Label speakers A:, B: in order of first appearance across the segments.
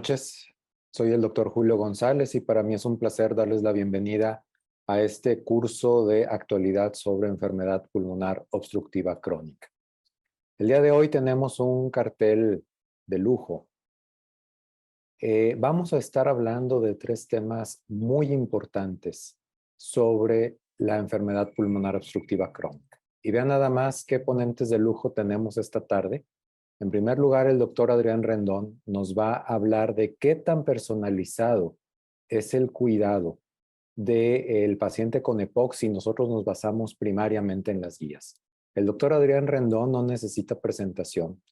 A: noches, soy el doctor Julio González y para mí es un placer darles la bienvenida a este curso de actualidad sobre enfermedad pulmonar obstructiva crónica. El día de hoy tenemos un cartel de lujo. Vamos a estar hablando de tres temas muy importantes sobre la enfermedad pulmonar obstructiva crónica. Y vean nada más qué ponentes de lujo tenemos esta tarde. En primer lugar, el doctor Adrián Rendón nos va a hablar de qué tan personalizado es el cuidado del paciente con EPOC si nosotros nos basamos primariamente en las guías. El doctor Adrián Rendón no necesita presentación.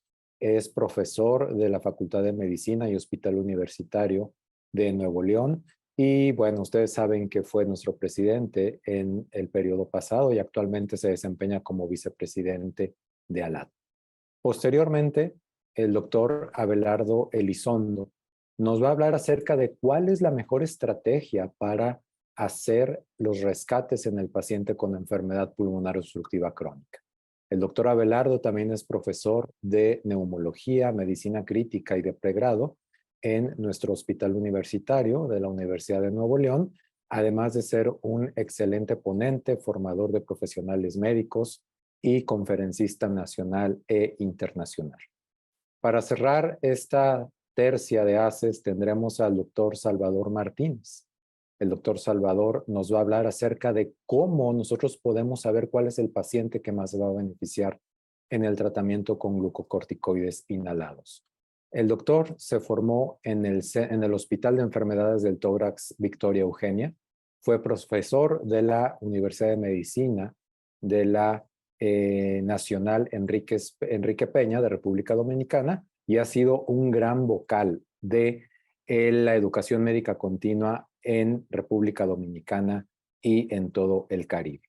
A: Es profesor de la Facultad de Medicina y Hospital Universitario de Nuevo León. Y bueno, ustedes saben que fue nuestro presidente en el periodo pasado y actualmente se desempeña como vicepresidente de ALAD. Posteriormente, el doctor Abelardo Elizondo nos va a hablar acerca de cuál es la mejor estrategia para hacer los rescates en el paciente con enfermedad pulmonar obstructiva crónica. El doctor Abelardo también es profesor de neumología, medicina crítica y de pregrado en nuestro hospital universitario de la Universidad de Nuevo León, además de ser un excelente ponente, formador de profesionales médicos y conferencista nacional e internacional. Para cerrar esta tercia de ACES tendremos al doctor Salvador Martínez. El doctor Salvador nos va a hablar acerca de cómo nosotros podemos saber cuál es el paciente que más se va a beneficiar en el tratamiento con glucocorticoides inhalados. El doctor se formó en el Hospital de Enfermedades del Tórax Victoria Eugenia. Fue profesor de la Universidad de Medicina de la Nacional Enrique Peña de República Dominicana y ha sido un gran vocal de la educación médica continua en República Dominicana y en todo el Caribe.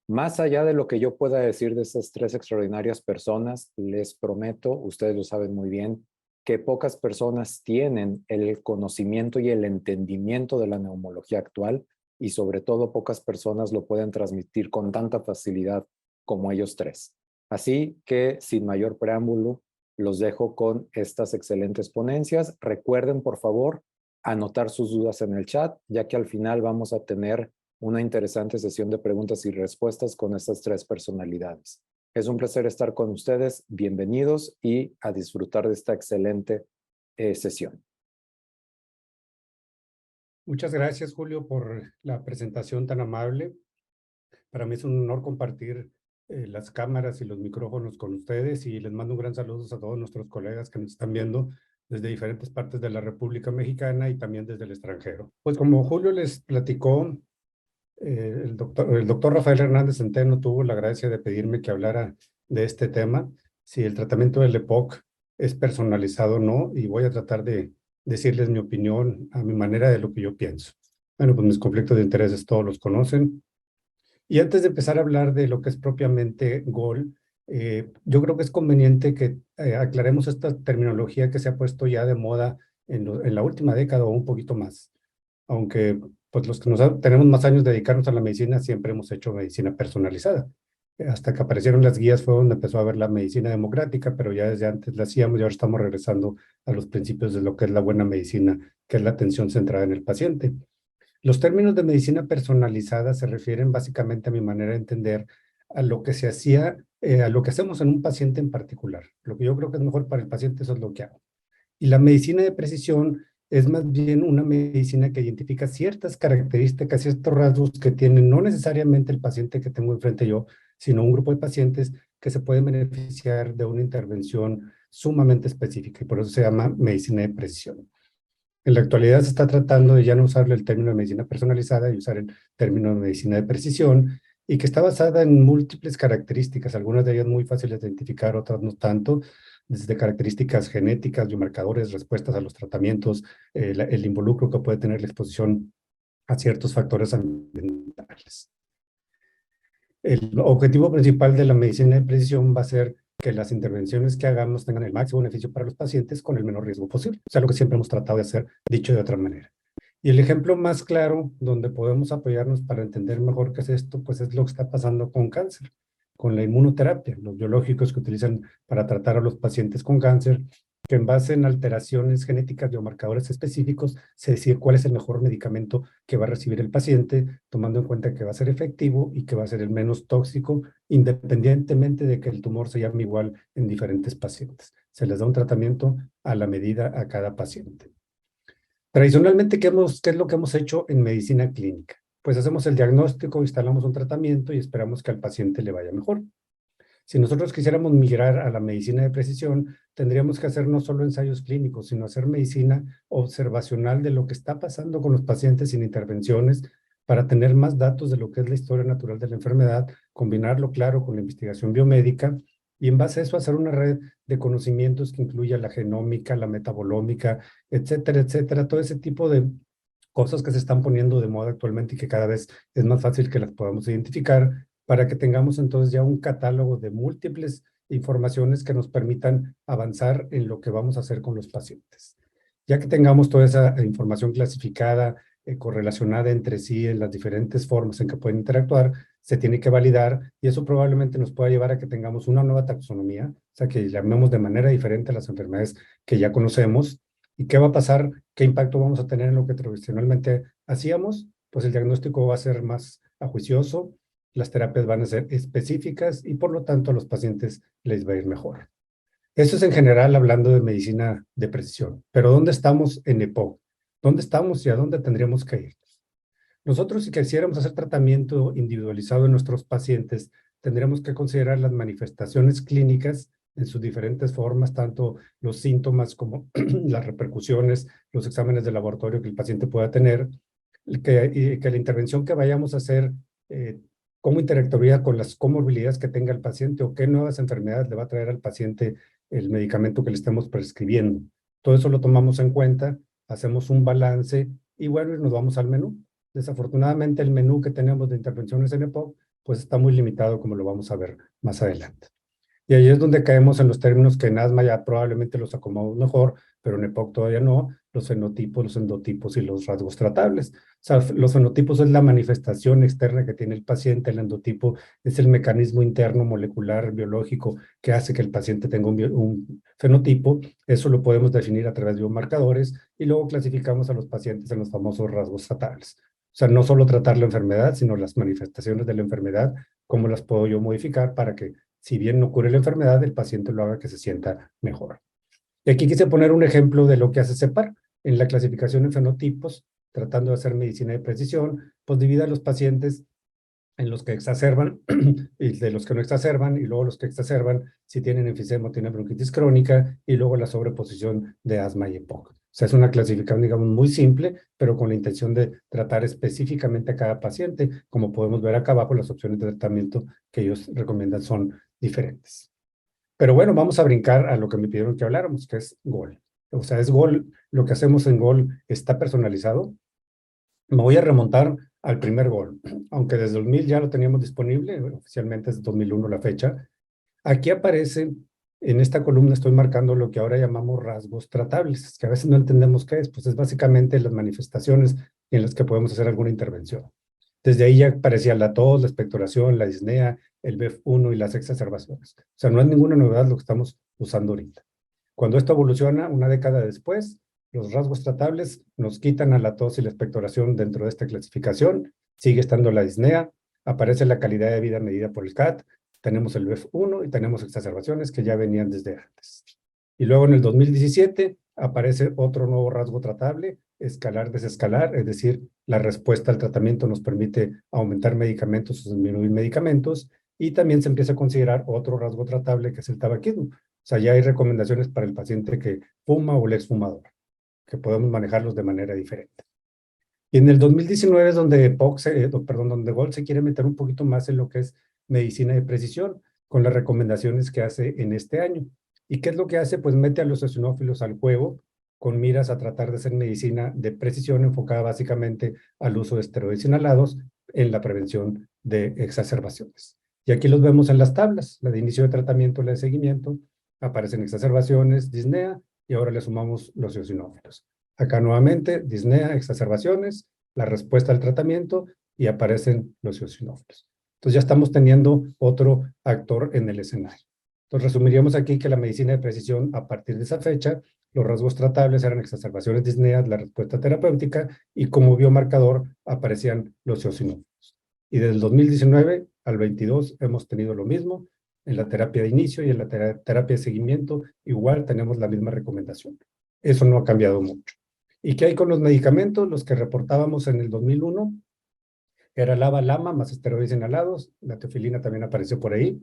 A: Más allá de lo que yo pueda decir de esas tres extraordinarias personas, les prometo, ustedes lo saben muy bien, que pocas personas tienen el conocimiento y el entendimiento de la neumología actual y sobre todo pocas personas lo pueden transmitir con tanta facilidad como ellos tres. Así que sin mayor preámbulo, los dejo con estas excelentes ponencias. Recuerden, por favor, anotar sus dudas en el chat, ya que al final vamos a tener una interesante sesión de preguntas y respuestas con estas tres personalidades. Es un placer estar con ustedes. Bienvenidos y a disfrutar de esta excelente sesión.
B: Muchas gracias, Julio, por la presentación tan amable. Para mí es un honor compartir las cámaras y los micrófonos con ustedes y les mando un gran saludo a todos nuestros colegas que nos están viendo desde diferentes partes de la República Mexicana y también desde el extranjero. Pues como Julio les platicó, el doctor Rafael Hernández Centeno tuvo la gracia de pedirme que hablara de este tema, si el tratamiento del EPOC es personalizado o no, y voy a tratar de decirles mi opinión a mi manera de lo que yo pienso. Bueno, pues mis conflictos de intereses todos los conocen. Y antes de empezar a hablar de lo que es propiamente GOL, yo creo que es conveniente que aclaremos esta terminología que se ha puesto ya de moda en la última década o un poquito más. Aunque pues los que tenemos más años de dedicarnos a la medicina siempre hemos hecho medicina personalizada. Hasta que aparecieron las guías fue donde empezó a haber la medicina democrática, pero ya desde antes la hacíamos y ahora estamos regresando a los principios de lo que es la buena medicina, que es la atención centrada en el paciente. Los términos de medicina personalizada se refieren básicamente a mi manera de entender a lo que se hacía, a lo que hacemos en un paciente en particular. Lo que yo creo que es mejor para el paciente, eso es lo que hago. Y la medicina de precisión es más bien una medicina que identifica ciertas características, ciertos rasgos que tiene no necesariamente el paciente que tengo enfrente yo, sino un grupo de pacientes que se pueden beneficiar de una intervención sumamente específica y por eso se llama medicina de precisión. En la actualidad se está tratando de ya no usar el término de medicina personalizada y usar el término de medicina de precisión y que está basada en múltiples características, algunas de ellas muy fáciles de identificar, otras no tanto, desde características genéticas, biomarcadores, respuestas a los tratamientos, el involucro que puede tener la exposición a ciertos factores ambientales. El objetivo principal de la medicina de precisión va a ser que las intervenciones que hagamos tengan el máximo beneficio para los pacientes con el menor riesgo posible. O sea, lo que siempre hemos tratado de hacer, dicho de otra manera. Y el ejemplo más claro donde podemos apoyarnos para entender mejor qué es esto, pues es lo que está pasando con cáncer, con la inmunoterapia, los biológicos que utilizan para tratar a los pacientes con cáncer que en base en alteraciones genéticas, biomarcadores específicos, se decide cuál es el mejor medicamento que va a recibir el paciente, tomando en cuenta que va a ser efectivo y que va a ser el menos tóxico, independientemente de que el tumor se llame igual en diferentes pacientes. Se les da un tratamiento a la medida a cada paciente. Tradicionalmente, ¿qué es lo que hemos hecho en medicina clínica? Pues hacemos el diagnóstico, instalamos un tratamiento y esperamos que al paciente le vaya mejor. Si nosotros quisiéramos migrar a la medicina de precisión, tendríamos que hacer no solo ensayos clínicos, sino hacer medicina observacional de lo que está pasando con los pacientes sin intervenciones para tener más datos de lo que es la historia natural de la enfermedad, combinarlo, claro, con la investigación biomédica y en base a eso hacer una red de conocimientos que incluya la genómica, la metabolómica, etcétera, todo ese tipo de cosas que se están poniendo de moda actualmente y que cada vez es más fácil que las podamos identificar para que tengamos entonces ya un catálogo de múltiples informaciones que nos permitan avanzar en lo que vamos a hacer con los pacientes. Ya que tengamos toda esa información clasificada, correlacionada entre sí en las diferentes formas en que pueden interactuar, se tiene que validar y eso probablemente nos pueda llevar a que tengamos una nueva taxonomía, o sea, que llamemos de manera diferente a las enfermedades que ya conocemos. ¿Y qué va a pasar? ¿Qué impacto vamos a tener en lo que tradicionalmente hacíamos? Pues el diagnóstico va a ser más ajuicioso, las terapias van a ser específicas y por lo tanto a los pacientes les va a ir mejor. Eso es en general hablando de medicina de precisión. Pero ¿dónde estamos en EPOC? ¿Dónde estamos y a dónde tendríamos que ir? Nosotros, si quisiéramos hacer tratamiento individualizado en nuestros pacientes, tendríamos que considerar las manifestaciones clínicas en sus diferentes formas, tanto los síntomas como las repercusiones, los exámenes de laboratorio que el paciente pueda tener, que la intervención que vayamos a hacer, cómo interactuaría con las comorbilidades que tenga el paciente o qué nuevas enfermedades le va a traer al paciente el medicamento que le estemos prescribiendo. Todo eso lo tomamos en cuenta, hacemos un balance y bueno, y nos vamos al menú. Desafortunadamente, el menú que tenemos de intervenciones en EPOC, pues está muy limitado, como lo vamos a ver más adelante. Y ahí es donde caemos en los términos que en asma ya probablemente los acomodamos mejor, pero en EPOC todavía no, los fenotipos, los endotipos y los rasgos tratables. O sea, los fenotipos es la manifestación externa que tiene el paciente, el endotipo es el mecanismo interno molecular biológico que hace que el paciente tenga un fenotipo. Eso lo podemos definir a través de biomarcadores y luego clasificamos a los pacientes en los famosos rasgos tratables. O sea, no solo tratar la enfermedad, sino las manifestaciones de la enfermedad, cómo las puedo yo modificar para que, si bien no cure la enfermedad, el paciente lo haga que se sienta mejor. Y aquí quise poner un ejemplo de lo que hace CEPAR. En la clasificación en fenotipos, tratando de hacer medicina de precisión, pues divide a los pacientes en los que exacerban y de los que no exacerban, y luego los que exacerban si tienen enfisema o tienen bronquitis crónica, y luego la sobreposición de asma y EPOC. O sea, es una clasificación, digamos, muy simple, pero con la intención de tratar específicamente a cada paciente. Como podemos ver acá abajo, las opciones de tratamiento que ellos recomiendan son diferentes. Pero bueno, vamos a brincar a lo que me pidieron que habláramos, que es GOL. O sea, es GOL, lo que hacemos en GOL está personalizado. Me voy a remontar al primer GOL, aunque desde 2000 ya lo teníamos disponible, oficialmente es 2001 la fecha. Aquí aparece, en esta columna estoy marcando lo que ahora llamamos rasgos tratables, que a veces no entendemos qué es, pues es básicamente las manifestaciones en las que podemos hacer alguna intervención. Desde ahí ya aparecía la tos, la expectoración, la disnea, el BEF1 y las exacerbaciones. O sea, no es ninguna novedad lo que estamos usando ahorita. Cuando esto evoluciona, una década después, los rasgos tratables nos quitan a la tos y la expectoración dentro de esta clasificación, sigue estando la disnea, aparece la calidad de vida medida por el CAT, tenemos el BEF1 y tenemos exacerbaciones que ya venían desde antes. Y luego en el 2017 aparece otro nuevo rasgo tratable, escalar, desescalar, es decir, la respuesta al tratamiento nos permite aumentar medicamentos o disminuir medicamentos, y también se empieza a considerar otro rasgo tratable que es el tabaquismo. O sea, ya hay recomendaciones para el paciente que fuma o el exfumador, que podemos manejarlos de manera diferente. Y en el 2019 es donde donde GOL se quiere meter un poquito más en lo que es medicina de precisión, con las recomendaciones que hace en este año. ¿Y qué es lo que hace? Pues mete a los eosinófilos al juego con miras a tratar de hacer medicina de precisión enfocada básicamente al uso de esteroides inhalados en la prevención de exacerbaciones. Y aquí los vemos en las tablas, la de inicio de tratamiento, la de seguimiento, aparecen exacerbaciones, disnea, y ahora le sumamos los eosinófilos. Acá nuevamente, disnea, exacerbaciones, la respuesta al tratamiento y aparecen los eosinófilos. Entonces ya estamos teniendo otro actor en el escenario. Entonces, resumiríamos aquí que la medicina de precisión, a partir de esa fecha, los rasgos tratables eran exacerbaciones disneas, la respuesta terapéutica, y como biomarcador aparecían los eosinófilos. Y desde el 2019 al 22 hemos tenido lo mismo. En la terapia de inicio y en la terapia de seguimiento, igual tenemos la misma recomendación. Eso no ha cambiado mucho. ¿Y qué hay con los medicamentos? Los que reportábamos en el 2001 era LABA, LAMA, más esteroides inhalados. La teofilina también apareció por ahí.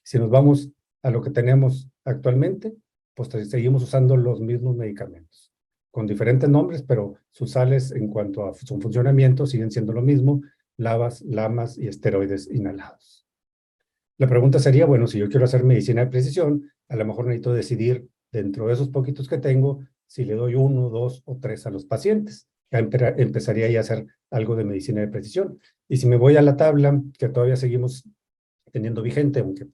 B: Si nos vamos a lo que tenemos actualmente, pues seguimos usando los mismos medicamentos, con diferentes nombres, pero sus sales en cuanto a su funcionamiento siguen siendo lo mismo: LABAs, LAMAs y esteroides inhalados. La pregunta sería, bueno, si yo quiero hacer medicina de precisión, a lo mejor necesito decidir dentro de esos poquitos que tengo si le doy 1, 2 o 3 a los pacientes. Ya empezaría ya a hacer algo de medicina de precisión. Y si me voy a la tabla, que todavía seguimos teniendo vigente, aunque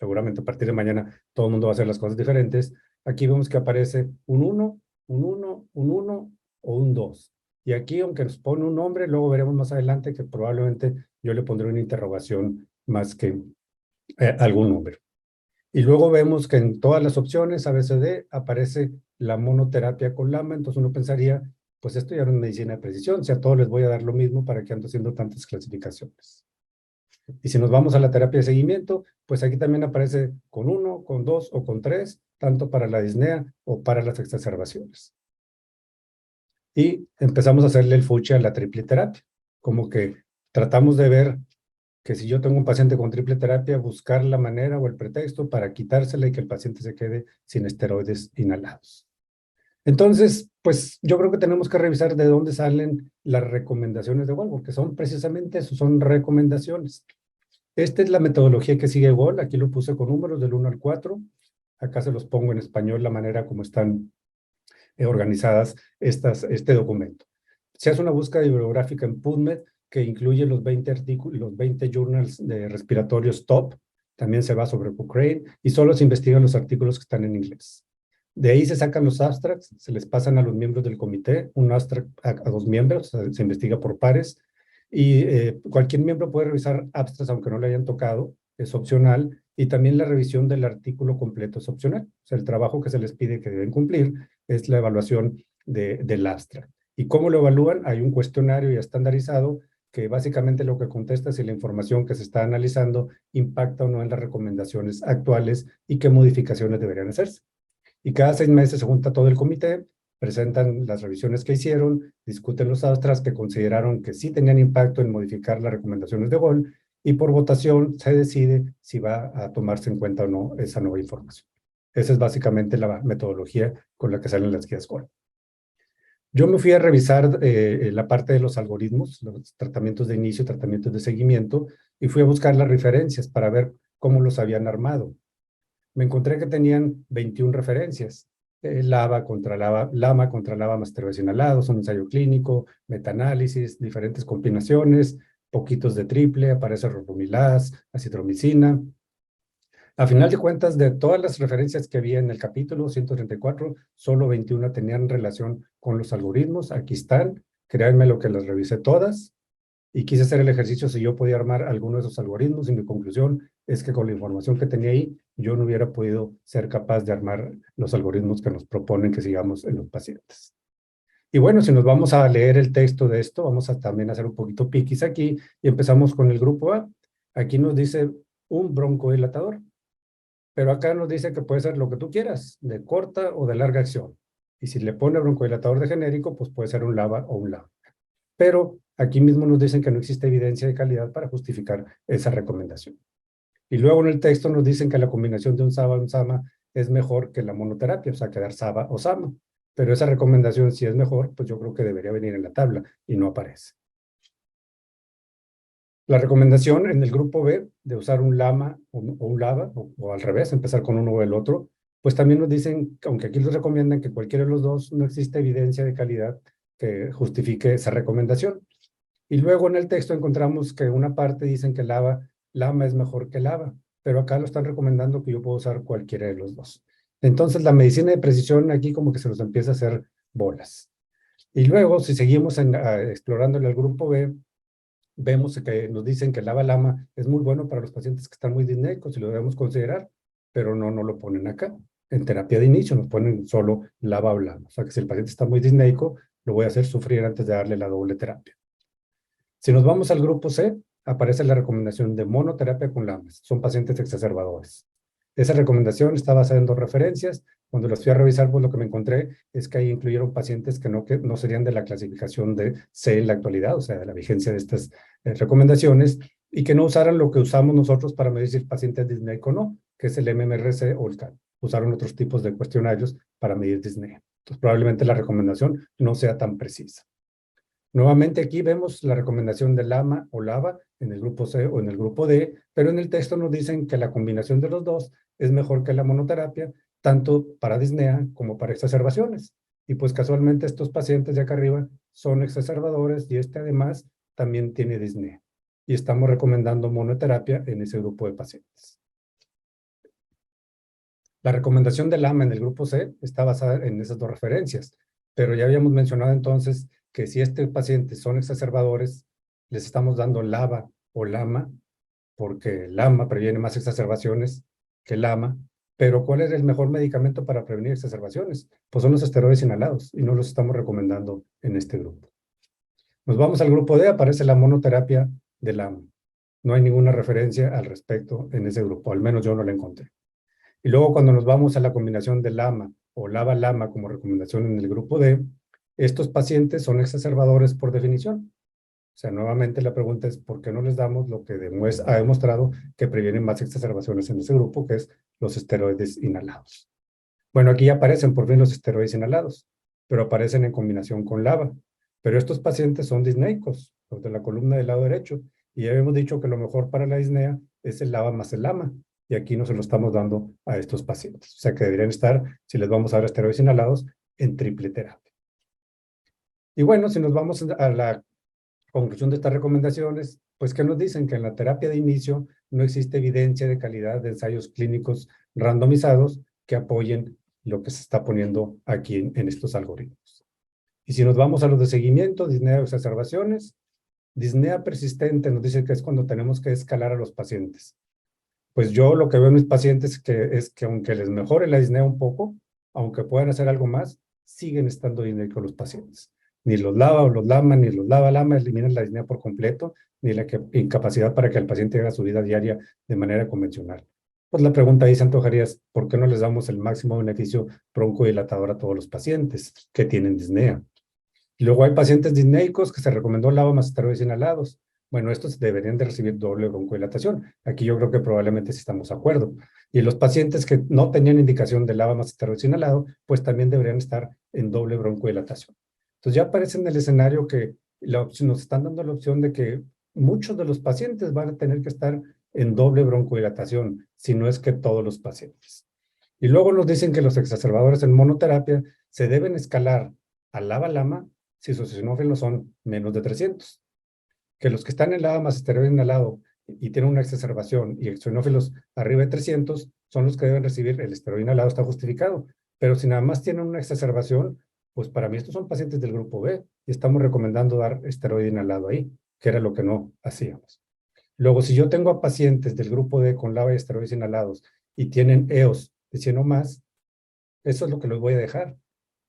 B: seguramente a partir de mañana todo el mundo va a hacer las cosas diferentes, aquí vemos que aparece un 1, un 1, un 1 o un 2. Y aquí, aunque nos pone un nombre, luego veremos más adelante que probablemente yo le pondré una interrogación más que algún número. Y luego vemos que en todas las opciones ABCD aparece la monoterapia con LAMA, entonces uno pensaría, pues esto ya no es medicina de precisión, o sea, a todos les voy a dar lo mismo, para que ando haciendo tantas clasificaciones. Y si nos vamos a la terapia de seguimiento, pues aquí también aparece con 1, con 2 o con 3, tanto para la disnea o para las exacerbaciones. Y empezamos a hacerle el fuche a la triple terapia, como que tratamos de ver que si yo tengo un paciente con triple terapia, buscar la manera o el pretexto para quitársela y que el paciente se quede sin esteroides inhalados. Entonces, pues yo creo que tenemos que revisar de dónde salen las recomendaciones de Wall, porque son precisamente eso, son recomendaciones. Esta es la metodología que sigue Wall. Aquí lo puse con números del 1 al 4. Acá se los pongo en español, la manera como están organizadas este documento. Se hace una búsqueda bibliográfica en PubMed que incluye los 20 artículos, los 20 journals de respiratorios top. También se va sobre Cochrane y solo se investigan los artículos que están en inglés. De ahí se sacan los abstracts, se les pasan a los miembros del comité, un abstract a 2 miembros, se investiga por pares, y cualquier miembro puede revisar abstracts aunque no le hayan tocado, es opcional, y también la revisión del artículo completo es opcional. O sea, el trabajo que se les pide que deben cumplir es la evaluación del abstract. ¿Y cómo lo evalúan? Hay un cuestionario ya estandarizado que básicamente lo que contesta es si la información que se está analizando impacta o no en las recomendaciones actuales y qué modificaciones deberían hacerse. Y cada 6 meses se junta todo el comité, presentan las revisiones que hicieron, discuten los abstracts que consideraron que sí tenían impacto en modificar las recomendaciones de Wall, y por votación se decide si va a tomarse en cuenta o no esa nueva información. Esa es básicamente la metodología con la que salen las guías Wall. Yo me fui a revisar la parte de los algoritmos, los tratamientos de inicio, tratamientos de seguimiento, y fui a buscar las referencias para ver cómo los habían armado. Me encontré que tenían 21 referencias. LAMA contra LAMA más esteroides inhalados, un ensayo clínico, metaanálisis, diferentes combinaciones, poquitos de triple, aparece roflumilaz, acitromicina. A final de cuentas, de todas las referencias que había en el capítulo 134, solo 21 tenían relación con los algoritmos. Aquí están, créanme lo que las revisé todas, y quise hacer el ejercicio si yo podía armar alguno de esos algoritmos, y mi conclusión es que con la información que tenía ahí, yo no hubiera podido ser capaz de armar los algoritmos que nos proponen que sigamos en los pacientes. Y bueno, si nos vamos a leer el texto de esto, vamos a también hacer un poquito piquis aquí, y empezamos con el grupo A. Aquí nos dice un broncodilatador, pero acá nos dice que puede ser lo que tú quieras, de corta o de larga acción. Y si le pone broncodilatador de genérico, pues puede ser un LABA o un LAMA. Pero aquí mismo nos dicen que no existe evidencia de calidad para justificar esa recomendación. Y luego en el texto nos dicen que la combinación de un SABA y un SAMA es mejor que la monoterapia, o sea, quedar SABA o SAMA. Pero esa recomendación, si es mejor, pues yo creo que debería venir en la tabla y no aparece. La recomendación en el grupo B de usar un LAMA o un LABA, o al revés, empezar con uno o el otro, pues también nos dicen, aunque aquí les recomiendan que cualquiera de los dos, no existe evidencia de calidad que justifique esa recomendación. Y luego en el texto encontramos que una parte dicen que LAMA es mejor que LABA, pero acá lo están recomendando que yo puedo usar cualquiera de los dos. Entonces la medicina de precisión aquí como que se nos empieza a hacer bolas. Y luego, si seguimos explorando el grupo B, vemos que nos dicen que el LABA-LAMA es muy bueno para los pacientes que están muy disnéicos y lo debemos considerar. pero no lo ponen acá. En terapia de inicio nos ponen solo LABA o LAMA. O sea que si el paciente está muy disneico, lo voy a hacer sufrir antes de darle la doble terapia. Si nos vamos al grupo C, aparece la recomendación de monoterapia con LAMAs. Son pacientes exacerbadores. Esa recomendación está basada en 2 referencias. Cuando las fui a revisar, pues lo que me encontré es que ahí incluyeron pacientes que no serían de la clasificación de C en la actualidad, o sea, de la vigencia de estas recomendaciones, y que no usaran lo que usamos nosotros para medir si el paciente es disneico o no, que es el MMRC o el CAL. Usaron otros tipos de cuestionarios para medir disnea. Entonces, probablemente la recomendación no sea tan precisa. Nuevamente aquí vemos la recomendación de LAMA o LABA en el grupo C o en el grupo D, pero en el texto nos dicen que la combinación de los dos es mejor que la monoterapia, tanto para disnea como para exacerbaciones. Y pues casualmente estos pacientes de acá arriba son exacerbadores y este además también tiene disnea. Y estamos recomendando monoterapia en ese grupo de pacientes. La recomendación de LAMA en el grupo C está basada en esas 2 referencias, pero ya habíamos mencionado entonces que si estos pacientes son exacerbadores, les estamos dando LABA o LAMA, porque LAMA previene más exacerbaciones que LAMA, pero ¿cuál es el mejor medicamento para prevenir exacerbaciones? Pues son los esteroides inhalados y no los estamos recomendando en este grupo. Nos vamos al grupo D, aparece la monoterapia de LAMA. No hay ninguna referencia al respecto en ese grupo, al menos yo no la encontré. Y luego cuando nos vamos a la combinación de LAMA o LABA-LAMA como recomendación en el grupo D, estos pacientes son exacerbadores por definición. O sea, nuevamente la pregunta es, ¿por qué no les damos lo que ha demostrado que previenen más exacerbaciones en ese grupo, que es los esteroides inhalados? Bueno, aquí aparecen por fin los esteroides inhalados, pero aparecen en combinación con LABA. Pero estos pacientes son disneicos, los de la columna del lado derecho, y ya habíamos dicho que lo mejor para la disnea es el LABA más el LAMA, y aquí no se lo estamos dando a estos pacientes. O sea que deberían estar, si les vamos a dar esteroides inhalados, en triple terapia. Y bueno, si nos vamos a la conclusión de estas recomendaciones, pues que nos dicen que en la terapia de inicio no existe evidencia de calidad de ensayos clínicos randomizados que apoyen lo que se está poniendo aquí en estos algoritmos. Y si nos vamos a los de seguimiento, disnea o exacerbaciones, disnea persistente nos dice que es cuando tenemos que escalar a los pacientes. Pues yo lo que veo en mis pacientes es que aunque les mejore la disnea un poco, aunque puedan hacer algo más, siguen estando disneicos los pacientes. Ni los LABA o los LAMA, ni los LABA-LAMA eliminan la disnea por completo, ni la incapacidad para que el paciente haga su vida diaria de manera convencional. Pues la pregunta ahí se antojaría es, ¿por qué no les damos el máximo beneficio broncodilatador a todos los pacientes que tienen disnea? Y luego hay pacientes disneicos que se recomendó LABA más esteroides inhalados. Bueno, estos deberían de recibir doble broncodilatación. Aquí yo creo que probablemente sí estamos de acuerdo. Y los pacientes que no tenían indicación de LABA más esteroides inhalado, pues también deberían estar en doble broncodilatación. Entonces ya aparece en el escenario que nos están dando la opción de que muchos de los pacientes van a tener que estar en doble broncodilatación, si no es que todos los pacientes. Y luego nos dicen que los exacerbadores en monoterapia se deben escalar a LABA-LAMA si sus eosinófilos son menos de 300. Que los que están en LABA más esteroide inhalado y tienen una exacerbación y eosinófilos arriba de 300 son los que deben recibir el esteroide inhalado, está justificado. Pero si nada más tienen una exacerbación, pues para mí estos son pacientes del grupo B y estamos recomendando dar esteroide inhalado ahí, que era lo que no hacíamos. Luego, si yo tengo a pacientes del grupo D con LABA y esteroides inhalados y tienen EOS de 100 o más, eso es lo que los voy a dejar.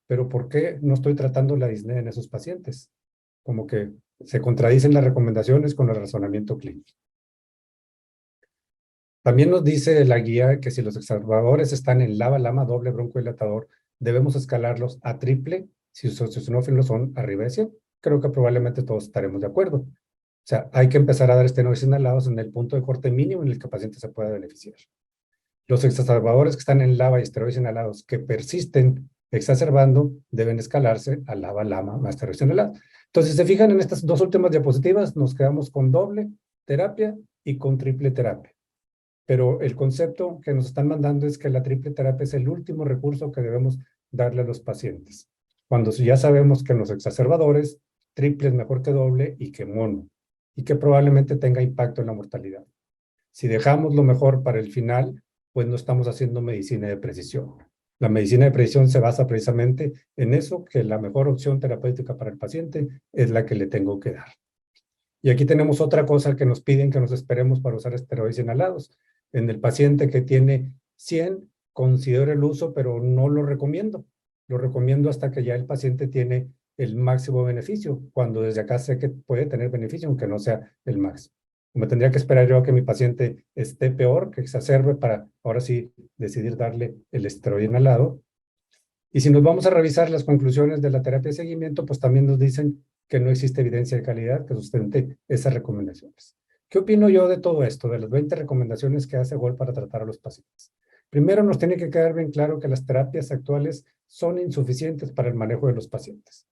B: Pero ¿por qué no estoy tratando la disnea en esos pacientes? Como que se contradicen las recomendaciones con el razonamiento clínico. También nos dice la guía que si los exacerbadores están en LABA-LAMA doble broncodilatador, debemos escalarlos a triple si sus eosinófilos son arriba de 100. Creo que probablemente todos estaremos de acuerdo. O sea, hay que empezar a dar esteroides inhalados en el punto de corte mínimo en el que el paciente se pueda beneficiar. Los exacerbadores que están en LABA y esteroides inhalados que persisten exacerbando deben escalarse a LABA-LAMA más esteroides inhalados. Entonces, si se fijan en estas 2 últimas diapositivas, nos quedamos con doble terapia y con triple terapia. Pero el concepto que nos están mandando es que la triple terapia es el último recurso que debemos darle a los pacientes. Cuando ya sabemos que en los exacerbadores, triple es mejor que doble y que mono, y que probablemente tenga impacto en la mortalidad. Si dejamos lo mejor para el final, pues no estamos haciendo medicina de precisión. La medicina de precisión se basa precisamente en eso, que la mejor opción terapéutica para el paciente es la que le tengo que dar. Y aquí tenemos otra cosa que nos piden que nos esperemos para usar esteroides inhalados. En el paciente que tiene 100, considero el uso, pero no lo recomiendo. Lo recomiendo hasta que ya el paciente tiene el máximo beneficio, cuando desde acá sé que puede tener beneficio, aunque no sea el máximo. Me tendría que esperar yo a que mi paciente esté peor, que exacerbe, para ahora sí decidir darle el esteroide inhalado. Y si nos vamos a revisar las conclusiones de la terapia de seguimiento, pues también nos dicen que no existe evidencia de calidad que sustente esas recomendaciones. ¿Qué opino yo de todo esto, de las 20 recomendaciones que hace GOL para tratar a los pacientes? Primero, nos tiene que quedar bien claro que las terapias actuales son insuficientes para el manejo de los pacientes.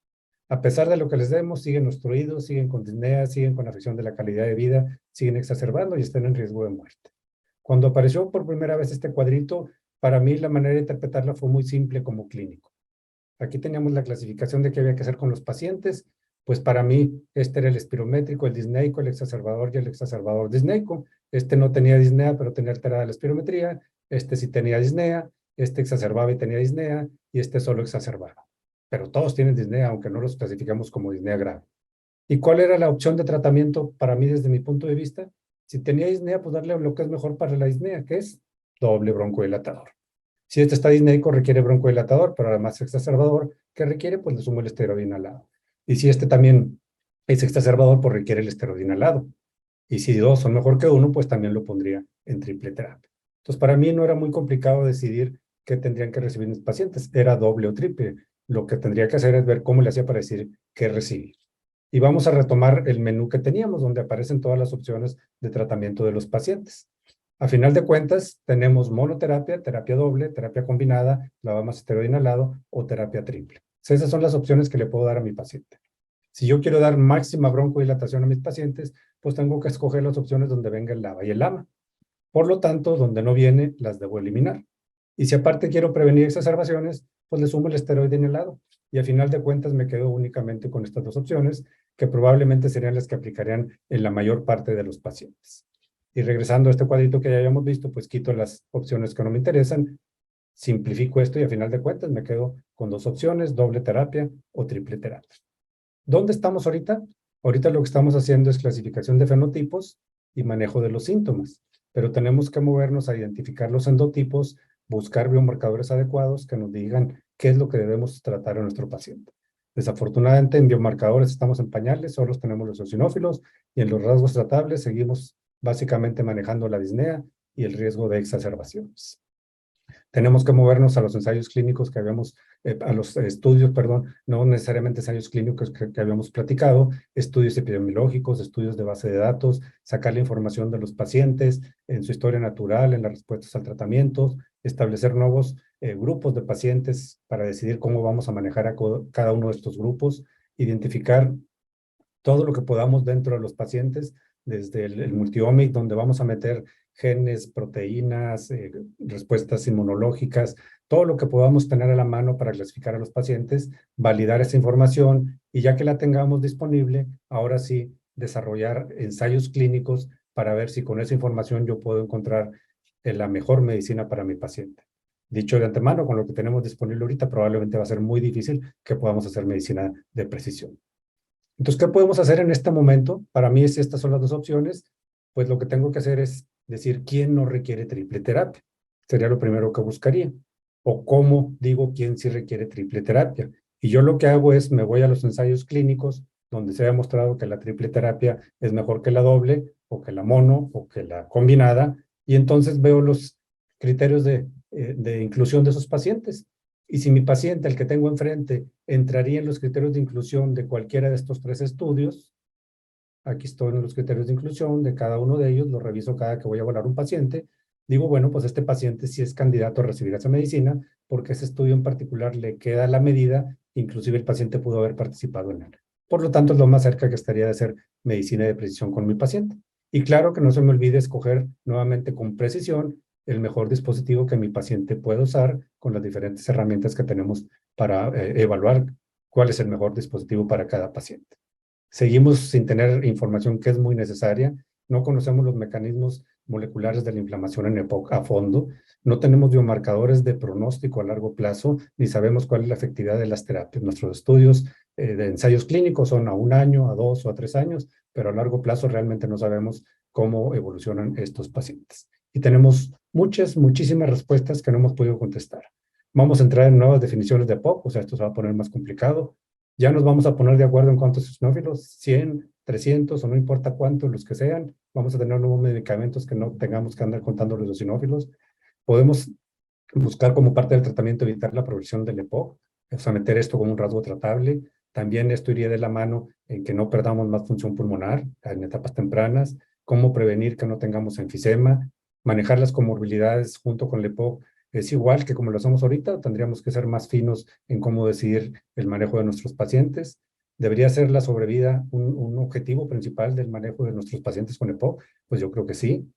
B: A pesar de lo que les demos, siguen obstruidos, siguen con disnea, siguen con afección de la calidad de vida, siguen exacerbando y están en riesgo de muerte. Cuando apareció por primera vez este cuadrito, para mí la manera de interpretarla fue muy simple como clínico. Aquí teníamos la clasificación de qué había que hacer con los pacientes. Pues para mí, este era el espirométrico, el disneico, el exacerbador y el exacerbador disneico. Este no tenía disnea, pero tenía alterada la espirometría. Este sí tenía disnea, este exacerbaba y tenía disnea, y este solo exacerbaba. Pero todos tienen disnea, aunque no los clasificamos como disnea grave. ¿Y cuál era la opción de tratamiento para mí desde mi punto de vista? Si tenía disnea, pues darle lo que es mejor para la disnea, que es doble broncodilatador. Si este está disneico, requiere broncodilatador, pero además exacerbador, que requiere, pues le sumo el esteroide inhalado. Y si este también es exacerbador, pues requiere el esteroide inhalado. Y si dos son mejor que uno, pues también lo pondría en triple terapia. Entonces, para mí no era muy complicado decidir qué tendrían que recibir mis pacientes. Era doble o triple. Lo que tendría que hacer es ver cómo le hacía para decir qué recibir. Y vamos a retomar el menú que teníamos, donde aparecen todas las opciones de tratamiento de los pacientes. A final de cuentas, tenemos monoterapia, terapia doble, terapia combinada, esteroide inhalado o terapia triple. Esas son las opciones que le puedo dar a mi paciente. Si yo quiero dar máxima broncodilatación a mis pacientes, pues tengo que escoger las opciones donde venga el LABA y el LAMA. Por lo tanto, donde no viene, las debo eliminar. Y si aparte quiero prevenir exacerbaciones, pues le sumo el esteroide inhalado. Y a final de cuentas me quedo únicamente con estas dos opciones, que probablemente serían las que aplicarían en la mayor parte de los pacientes. Y regresando a este cuadrito que ya habíamos visto, pues quito las opciones que no me interesan, simplifico esto y a final de cuentas me quedo con dos opciones, doble terapia o triple terapia. ¿Dónde estamos ahorita? Ahorita lo que estamos haciendo es clasificación de fenotipos y manejo de los síntomas, pero tenemos que movernos a identificar los endotipos, buscar biomarcadores adecuados que nos digan qué es lo que debemos tratar a nuestro paciente. Desafortunadamente en biomarcadores estamos en pañales, solo tenemos los eosinófilos y en los rasgos tratables seguimos básicamente manejando la disnea y el riesgo de exacerbaciones. Tenemos que movernos a los ensayos clínicos que habíamos, a los estudios, perdón, no necesariamente ensayos clínicos que habíamos platicado, estudios epidemiológicos, estudios de base de datos, sacar la información de los pacientes en su historia natural, en las respuestas al tratamiento, establecer nuevos grupos de pacientes para decidir cómo vamos a manejar a cada uno de estos grupos, identificar todo lo que podamos dentro de los pacientes, desde el multiomic, donde vamos a meter genes, proteínas, respuestas inmunológicas, todo lo que podamos tener a la mano para clasificar a los pacientes, validar esa información y ya que la tengamos disponible, ahora sí, desarrollar ensayos clínicos para ver si con esa información yo puedo encontrar la mejor medicina para mi paciente. Dicho de antemano, con lo que tenemos disponible ahorita, probablemente va a ser muy difícil que podamos hacer medicina de precisión. Entonces, ¿qué podemos hacer en este momento? Para mí, si estas son las dos opciones, pues lo que tengo que hacer es decir quién no requiere triple terapia. Sería lo primero que buscaría. O cómo digo quién sí requiere triple terapia. Y yo lo que hago es me voy a los ensayos clínicos donde se ha demostrado que la triple terapia es mejor que la doble, o que la mono, o que la combinada, y entonces veo los criterios de inclusión de esos pacientes. Y si mi paciente, el que tengo enfrente, entraría en los criterios de inclusión de cualquiera de estos tres estudios, aquí estoy en los criterios de inclusión de cada uno de ellos, lo reviso cada que voy a evaluar un paciente, digo, bueno, pues este paciente sí es candidato a recibir esa medicina, porque ese estudio en particular le queda la medida, inclusive el paciente pudo haber participado en él. Por lo tanto, es lo más cerca que estaría de hacer medicina de precisión con mi paciente. Y claro que no se me olvide escoger nuevamente con precisión el mejor dispositivo que mi paciente pueda usar con las diferentes herramientas que tenemos para evaluar cuál es el mejor dispositivo para cada paciente. Seguimos sin tener información que es muy necesaria, no conocemos los mecanismos moleculares de la inflamación en EPOC a fondo, no tenemos biomarcadores de pronóstico a largo plazo, ni sabemos cuál es la efectividad de las terapias. Nuestros estudios de ensayos clínicos son a 1 año, a 2 o a 3 años, pero a largo plazo realmente no sabemos cómo evolucionan estos pacientes. y tenemos muchísimas respuestas que no hemos podido contestar. Vamos a entrar en nuevas definiciones de EPOC, o sea, esto se va a poner más complicado. Ya nos vamos a poner de acuerdo en cuántos eosinófilos, 100, 300 o no importa cuántos, los que sean. Vamos a tener nuevos medicamentos que no tengamos que andar contando los eosinófilos. Podemos buscar como parte del tratamiento evitar la progresión del EPOC, o sea, meter esto como un rasgo tratable. También esto iría de la mano en que no perdamos más función pulmonar en etapas tempranas, cómo prevenir que no tengamos enfisema, manejar las comorbilidades junto con el EPOC. Es igual que como lo hacemos ahorita, tendríamos que ser más finos en cómo decidir el manejo de nuestros pacientes. ¿Debería ser la sobrevida un objetivo principal del manejo de nuestros pacientes con EPOC? Pues yo creo que sí.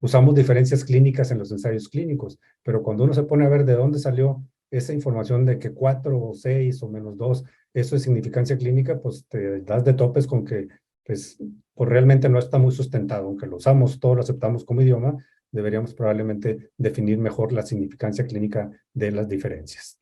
B: Usamos diferencias clínicas en los ensayos clínicos, pero cuando uno se pone a ver de dónde salió esa información de que 4 o 6 o -2, eso es significancia clínica, pues te das de topes con que pues realmente no está muy sustentado. Aunque lo usamos, todos lo aceptamos como idioma, deberíamos probablemente definir mejor la significancia clínica de las diferencias.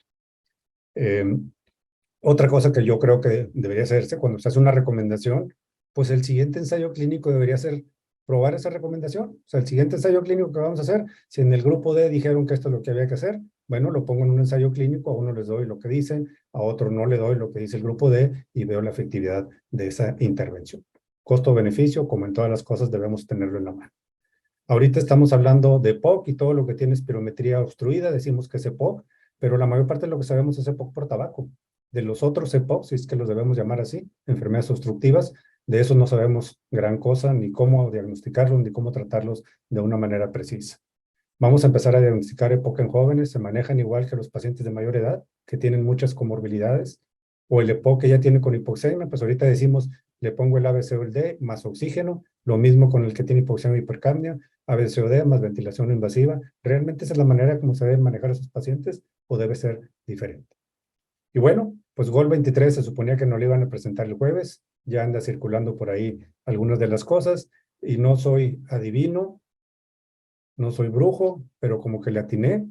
B: Otra cosa que yo creo que debería hacerse cuando se hace una recomendación, pues el siguiente ensayo clínico debería ser probar esa recomendación. O sea, el siguiente ensayo clínico que vamos a hacer, si en el grupo D dijeron que esto es lo que había que hacer, bueno, lo pongo en un ensayo clínico, a uno les doy lo que dicen, a otro no le doy lo que dice el grupo D y veo la efectividad de esa intervención. Costo-beneficio, como en todas las cosas, debemos tenerlo en la mano. Ahorita estamos hablando de EPOC y todo lo que tiene espirometría obstruida, decimos que es EPOC, pero la mayor parte de lo que sabemos es EPOC por tabaco. De los otros EPOC, si es que los debemos llamar así, enfermedades obstructivas, de esos no sabemos gran cosa, ni cómo diagnosticarlos, ni cómo tratarlos de una manera precisa. Vamos a empezar a diagnosticar EPOC en jóvenes, se manejan igual que los pacientes de mayor edad, que tienen muchas comorbilidades, o el EPOC que ya tiene con hipoxemia, pues ahorita decimos, le pongo el ABCD más oxígeno, lo mismo con el que tiene hipoxemia y hipercapnia, ABCD más ventilación invasiva. ¿Realmente esa es la manera como se deben manejar a esos pacientes o debe ser diferente? Y bueno, pues GOL 23 se suponía que no le iban a presentar el jueves, ya anda circulando por ahí algunas de las cosas, y no soy adivino, no soy brujo, pero como que le atiné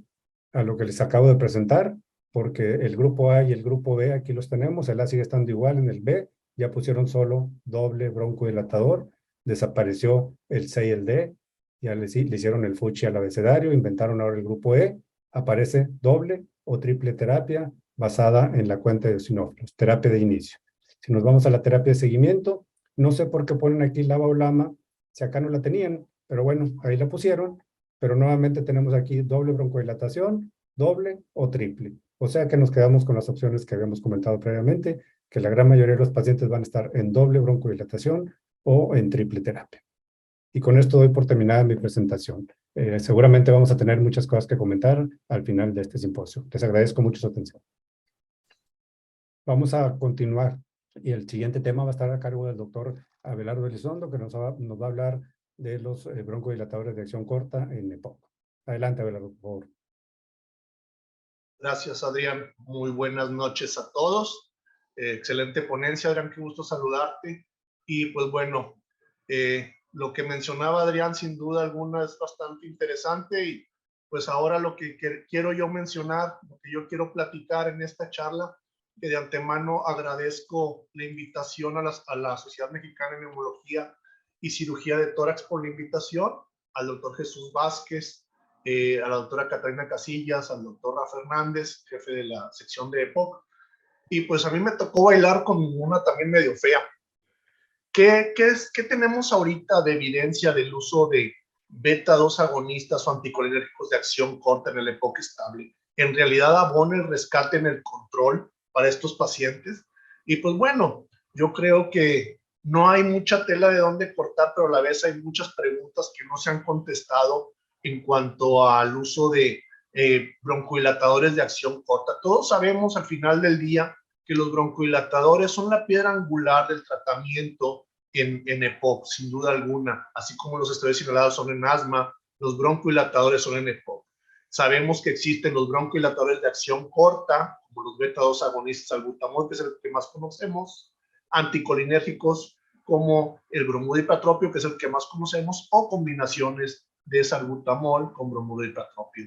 B: a lo que les acabo de presentar, porque el grupo A y el grupo B aquí los tenemos, el A sigue estando igual, en el B ya pusieron solo doble broncodilatador, desapareció el C y el D, ya le hicieron el fuchi al abecedario, inventaron ahora el grupo E, aparece doble o triple terapia basada en la cuenta de eosinófilos, terapia de inicio. Si nos vamos a la terapia de seguimiento, no sé por qué ponen aquí LABA o LAMA, si acá no la tenían, pero bueno, ahí la pusieron, pero nuevamente tenemos aquí doble broncodilatación, doble o triple. O sea que nos quedamos con las opciones que habíamos comentado previamente, que la gran mayoría de los pacientes van a estar en doble broncodilatación o en triple terapia. Y con esto doy por terminada mi presentación. Seguramente vamos a tener muchas cosas que comentar al final de este simposio. Les agradezco mucho su atención. Vamos a continuar y el siguiente tema va a estar a cargo del doctor Abelardo Elizondo, que nos va a hablar de los broncodilatadores de acción corta en EPOC. Adelante, Abelardo, por favor.
C: Gracias, Adrián. Muy buenas noches a todos. Excelente ponencia, Adrián, qué gusto saludarte. Y pues bueno, lo que mencionaba Adrián, sin duda alguna, es bastante interesante. Y pues ahora lo que quiero yo mencionar, lo que yo quiero platicar en esta charla, que de antemano agradezco la invitación a la Sociedad Mexicana de Neumología y Cirugía de Tórax por la invitación, al doctor Jesús Vázquez, a la doctora Catalina Casillas, al doctor Rafa Hernández, jefe de la sección de EPOC. Y pues a mí me tocó bailar con una también medio fea. ¿Qué tenemos ahorita de evidencia del uso de beta-2 agonistas o anticolinérgicos de acción corta en el EPOC estable? ¿En realidad abona el rescate en el control para estos pacientes? Y pues bueno, yo creo que no hay mucha tela de dónde cortar, pero a la vez hay muchas preguntas que no se han contestado en cuanto al uso de broncodilatadores de acción corta. Todos sabemos al final del día que los broncodilatadores son la piedra angular del tratamiento en EPOC, sin duda alguna, así como los esteroides inhalados son en asma, los broncodilatadores son en EPOC. Sabemos que existen los broncodilatadores de acción corta, como los beta-2 agonistas salbutamol, que es el que más conocemos, anticolinérgicos como el bromuro-ipratropio, que es el que más conocemos, o combinaciones de salbutamol con bromuro-ipratropio.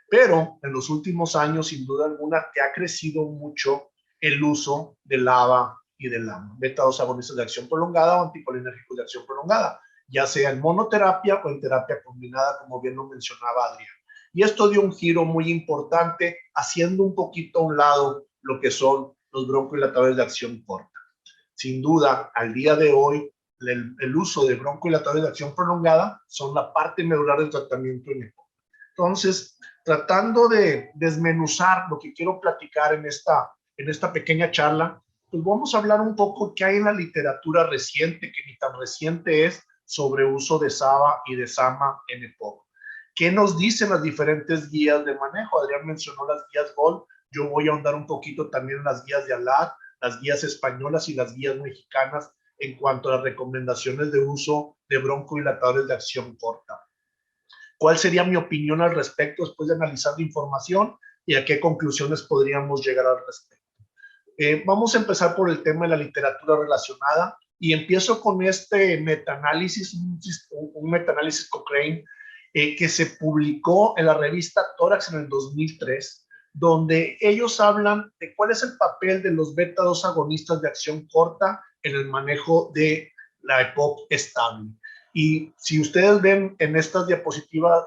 C: Pero en los últimos años, sin duda alguna, que ha crecido mucho el uso del LABA y del LAMA, beta-2 agonistas de acción prolongada o anticolinérgicos de acción prolongada. ya sea en monoterapia o en terapia combinada, como bien lo mencionaba Adrián. Y esto dio un giro muy importante, haciendo un poquito a un lado lo que son los broncodilatadores de acción corta. Sin duda, al día de hoy, el uso de broncodilatadores de acción prolongada son la parte medular del tratamiento en EPOC. Entonces, tratando de desmenuzar lo que quiero platicar en esta pequeña charla, pues vamos a hablar un poco qué hay en la literatura reciente, que ni tan reciente es, sobre uso de SABA y de SAMA en EPOC. ¿Qué nos dicen las diferentes guías de manejo? Adrián mencionó las guías GOLD, yo voy a ahondar un poquito también en las guías de ALAD, las guías españolas y las guías mexicanas en cuanto a las recomendaciones de uso de broncodilatadores de acción corta. ¿Cuál sería mi opinión al respecto después de analizar la información y a qué conclusiones podríamos llegar al respecto? Vamos a empezar por el tema de la literatura relacionada y empiezo con este metaanálisis, un metaanálisis Cochrane que se publicó en la revista Tórax en el 2003, donde ellos hablan de cuál es el papel de los beta-2 agonistas de acción corta en el manejo de la EPOC estable. Y si ustedes ven en esta diapositiva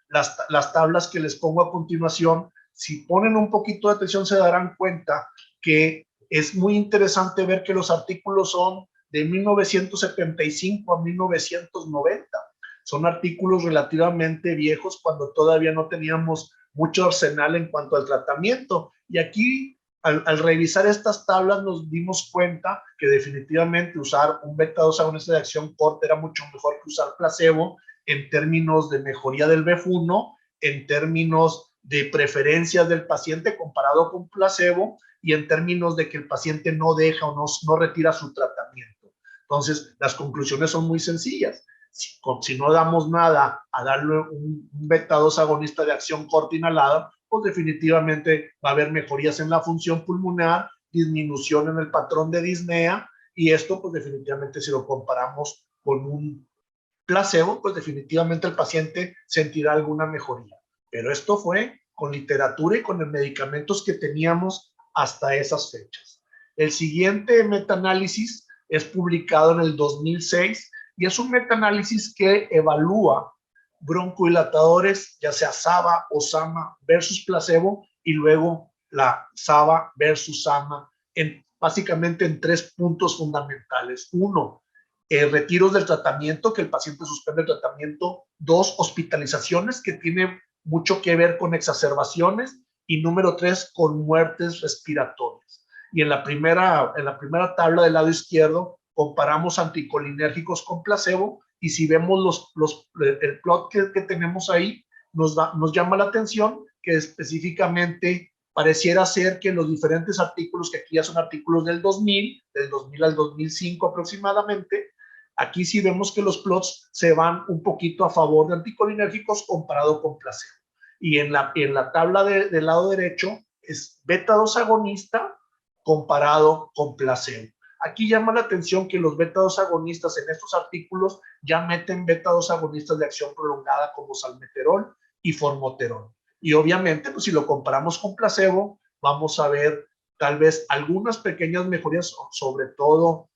C: las tablas que les pongo a continuación, si ponen un poquito de atención se darán cuenta que es muy interesante ver que los artículos son de 1975 a 1990. Son artículos relativamente viejos cuando todavía no teníamos mucho arsenal en cuanto al tratamiento. Y aquí, al revisar estas tablas, nos dimos cuenta que definitivamente usar un beta-2 agonista de acción corta era mucho mejor que usar placebo en términos de mejoría del BEF1, en términos de preferencias del paciente comparado con placebo y en términos de que el paciente no deja o no retira su tratamiento. Entonces, las conclusiones son muy sencillas. Si no damos nada a darle un beta-2 agonista de acción corta inhalada, pues definitivamente va a haber mejorías en la función pulmonar, disminución en el patrón de disnea, y esto pues definitivamente si lo comparamos con un placebo, pues definitivamente el paciente sentirá alguna mejoría. Pero esto fue con literatura y con los medicamentos que teníamos hasta esas fechas. El siguiente metaanálisis es publicado en el 2006 y es un metaanálisis que evalúa broncodilatadores, ya sea SABA o SAMA versus placebo, y luego la SABA versus SAMA, básicamente en 3 puntos fundamentales. 1, retiros del tratamiento, que el paciente suspende el tratamiento. 2, hospitalizaciones, que tiene mucho que ver con exacerbaciones. Y número 3, con muertes respiratorias. Y en la primera tabla del lado izquierdo comparamos anticolinérgicos con placebo, y si vemos el plot que tenemos ahí, nos llama la atención que específicamente pareciera ser que los diferentes artículos, que aquí ya son artículos del 2000 al 2005 aproximadamente, aquí sí vemos que los plots se van un poquito a favor de anticolinérgicos comparado con placebo. Y en la tabla del lado derecho es beta-2 agonista comparado con placebo. Aquí llama la atención que los beta-2 agonistas en estos artículos ya meten beta-2 agonistas de acción prolongada como salmeterol y formoterol. Y obviamente, pues si lo comparamos con placebo, vamos a ver tal vez algunas pequeñas mejorías, sobre todo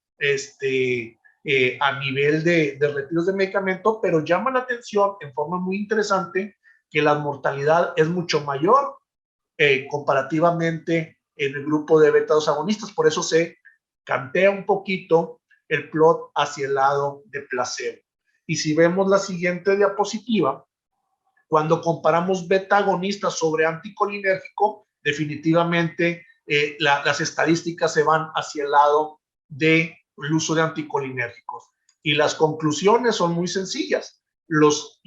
C: a nivel de retiros de medicamento, pero llama la atención en forma muy interesante que la mortalidad es mucho mayor comparativamente en el grupo de beta-2 agonistas. Por eso se cantea un poquito el plot hacia el lado de placebo. Y si vemos la siguiente diapositiva, cuando comparamos beta agonistas sobre anticolinérgico, definitivamente las estadísticas se van hacia el lado del uso de anticolinérgicos. Y las conclusiones son muy sencillas. Los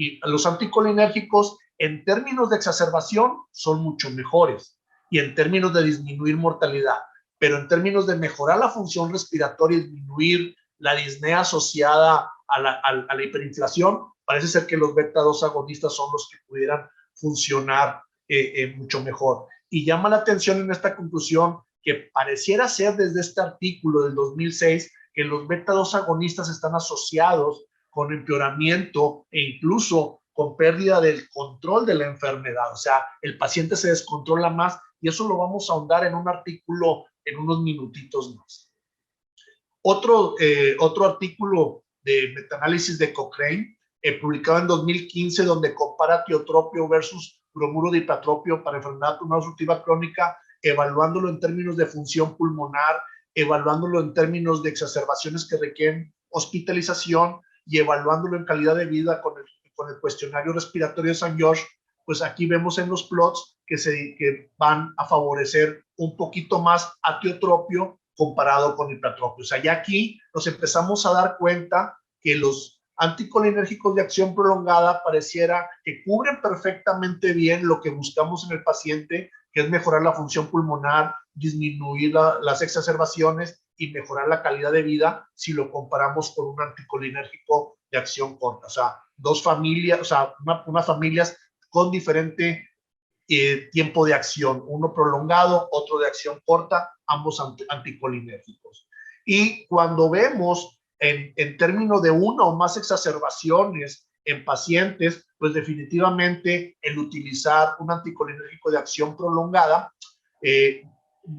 C: anticolinérgicos en términos de exacerbación son mucho mejores y en términos de disminuir mortalidad, pero en términos de mejorar la función respiratoria y disminuir la disnea asociada a la hiperinflación, parece ser que los beta-2 agonistas son los que pudieran funcionar mucho mejor. Y llama la atención en esta conclusión que pareciera ser desde este artículo del 2006 que los beta-2 agonistas están asociados con empeoramiento e incluso con pérdida del control de la enfermedad. O sea, el paciente se descontrola más, y eso lo vamos a ahondar en un artículo en unos minutitos más. Otro artículo de metaanálisis de Cochrane, publicado en 2015, donde compara tiotropio versus bromuro de ipratropio para enfermedad pulmonar obstructiva crónica, evaluándolo en términos de función pulmonar, evaluándolo en términos de exacerbaciones que requieren hospitalización y evaluándolo en calidad de vida con el cuestionario respiratorio de St. George. Pues aquí vemos en los plots que van a favorecer un poquito más a tiotropio comparado con ipratropio. O sea, ya aquí nos empezamos a dar cuenta que los anticolinérgicos de acción prolongada pareciera que cubren perfectamente bien lo que buscamos en el paciente, que es mejorar la función pulmonar, disminuir las exacerbaciones y mejorar la calidad de vida si lo comparamos con un anticolinérgico de acción corta. O sea, dos familias, o sea, unas familias con diferente tiempo de acción, uno prolongado, otro de acción corta, ambos anticolinérgicos. Y cuando vemos en términos de una o más exacerbaciones en pacientes, pues definitivamente el utilizar un anticolinérgico de acción prolongada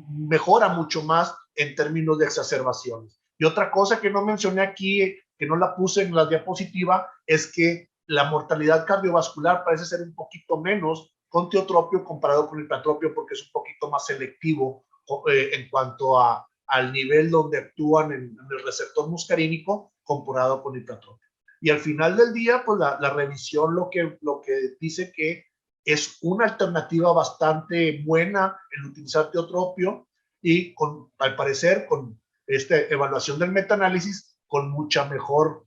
C: mejora mucho más en términos de exacerbaciones. Y otra cosa que no mencioné aquí, que no la puse en la diapositiva, es que la mortalidad cardiovascular parece ser un poquito menos con tiotropio comparado con ipratropio, porque es un poquito más selectivo en cuanto al nivel donde actúan en el receptor muscarínico comparado con ipratropio. Y al final del día, pues la revisión lo que dice que es una alternativa bastante buena el utilizar tiotropio y al parecer con esta evaluación del metaanálisis con mucha mejor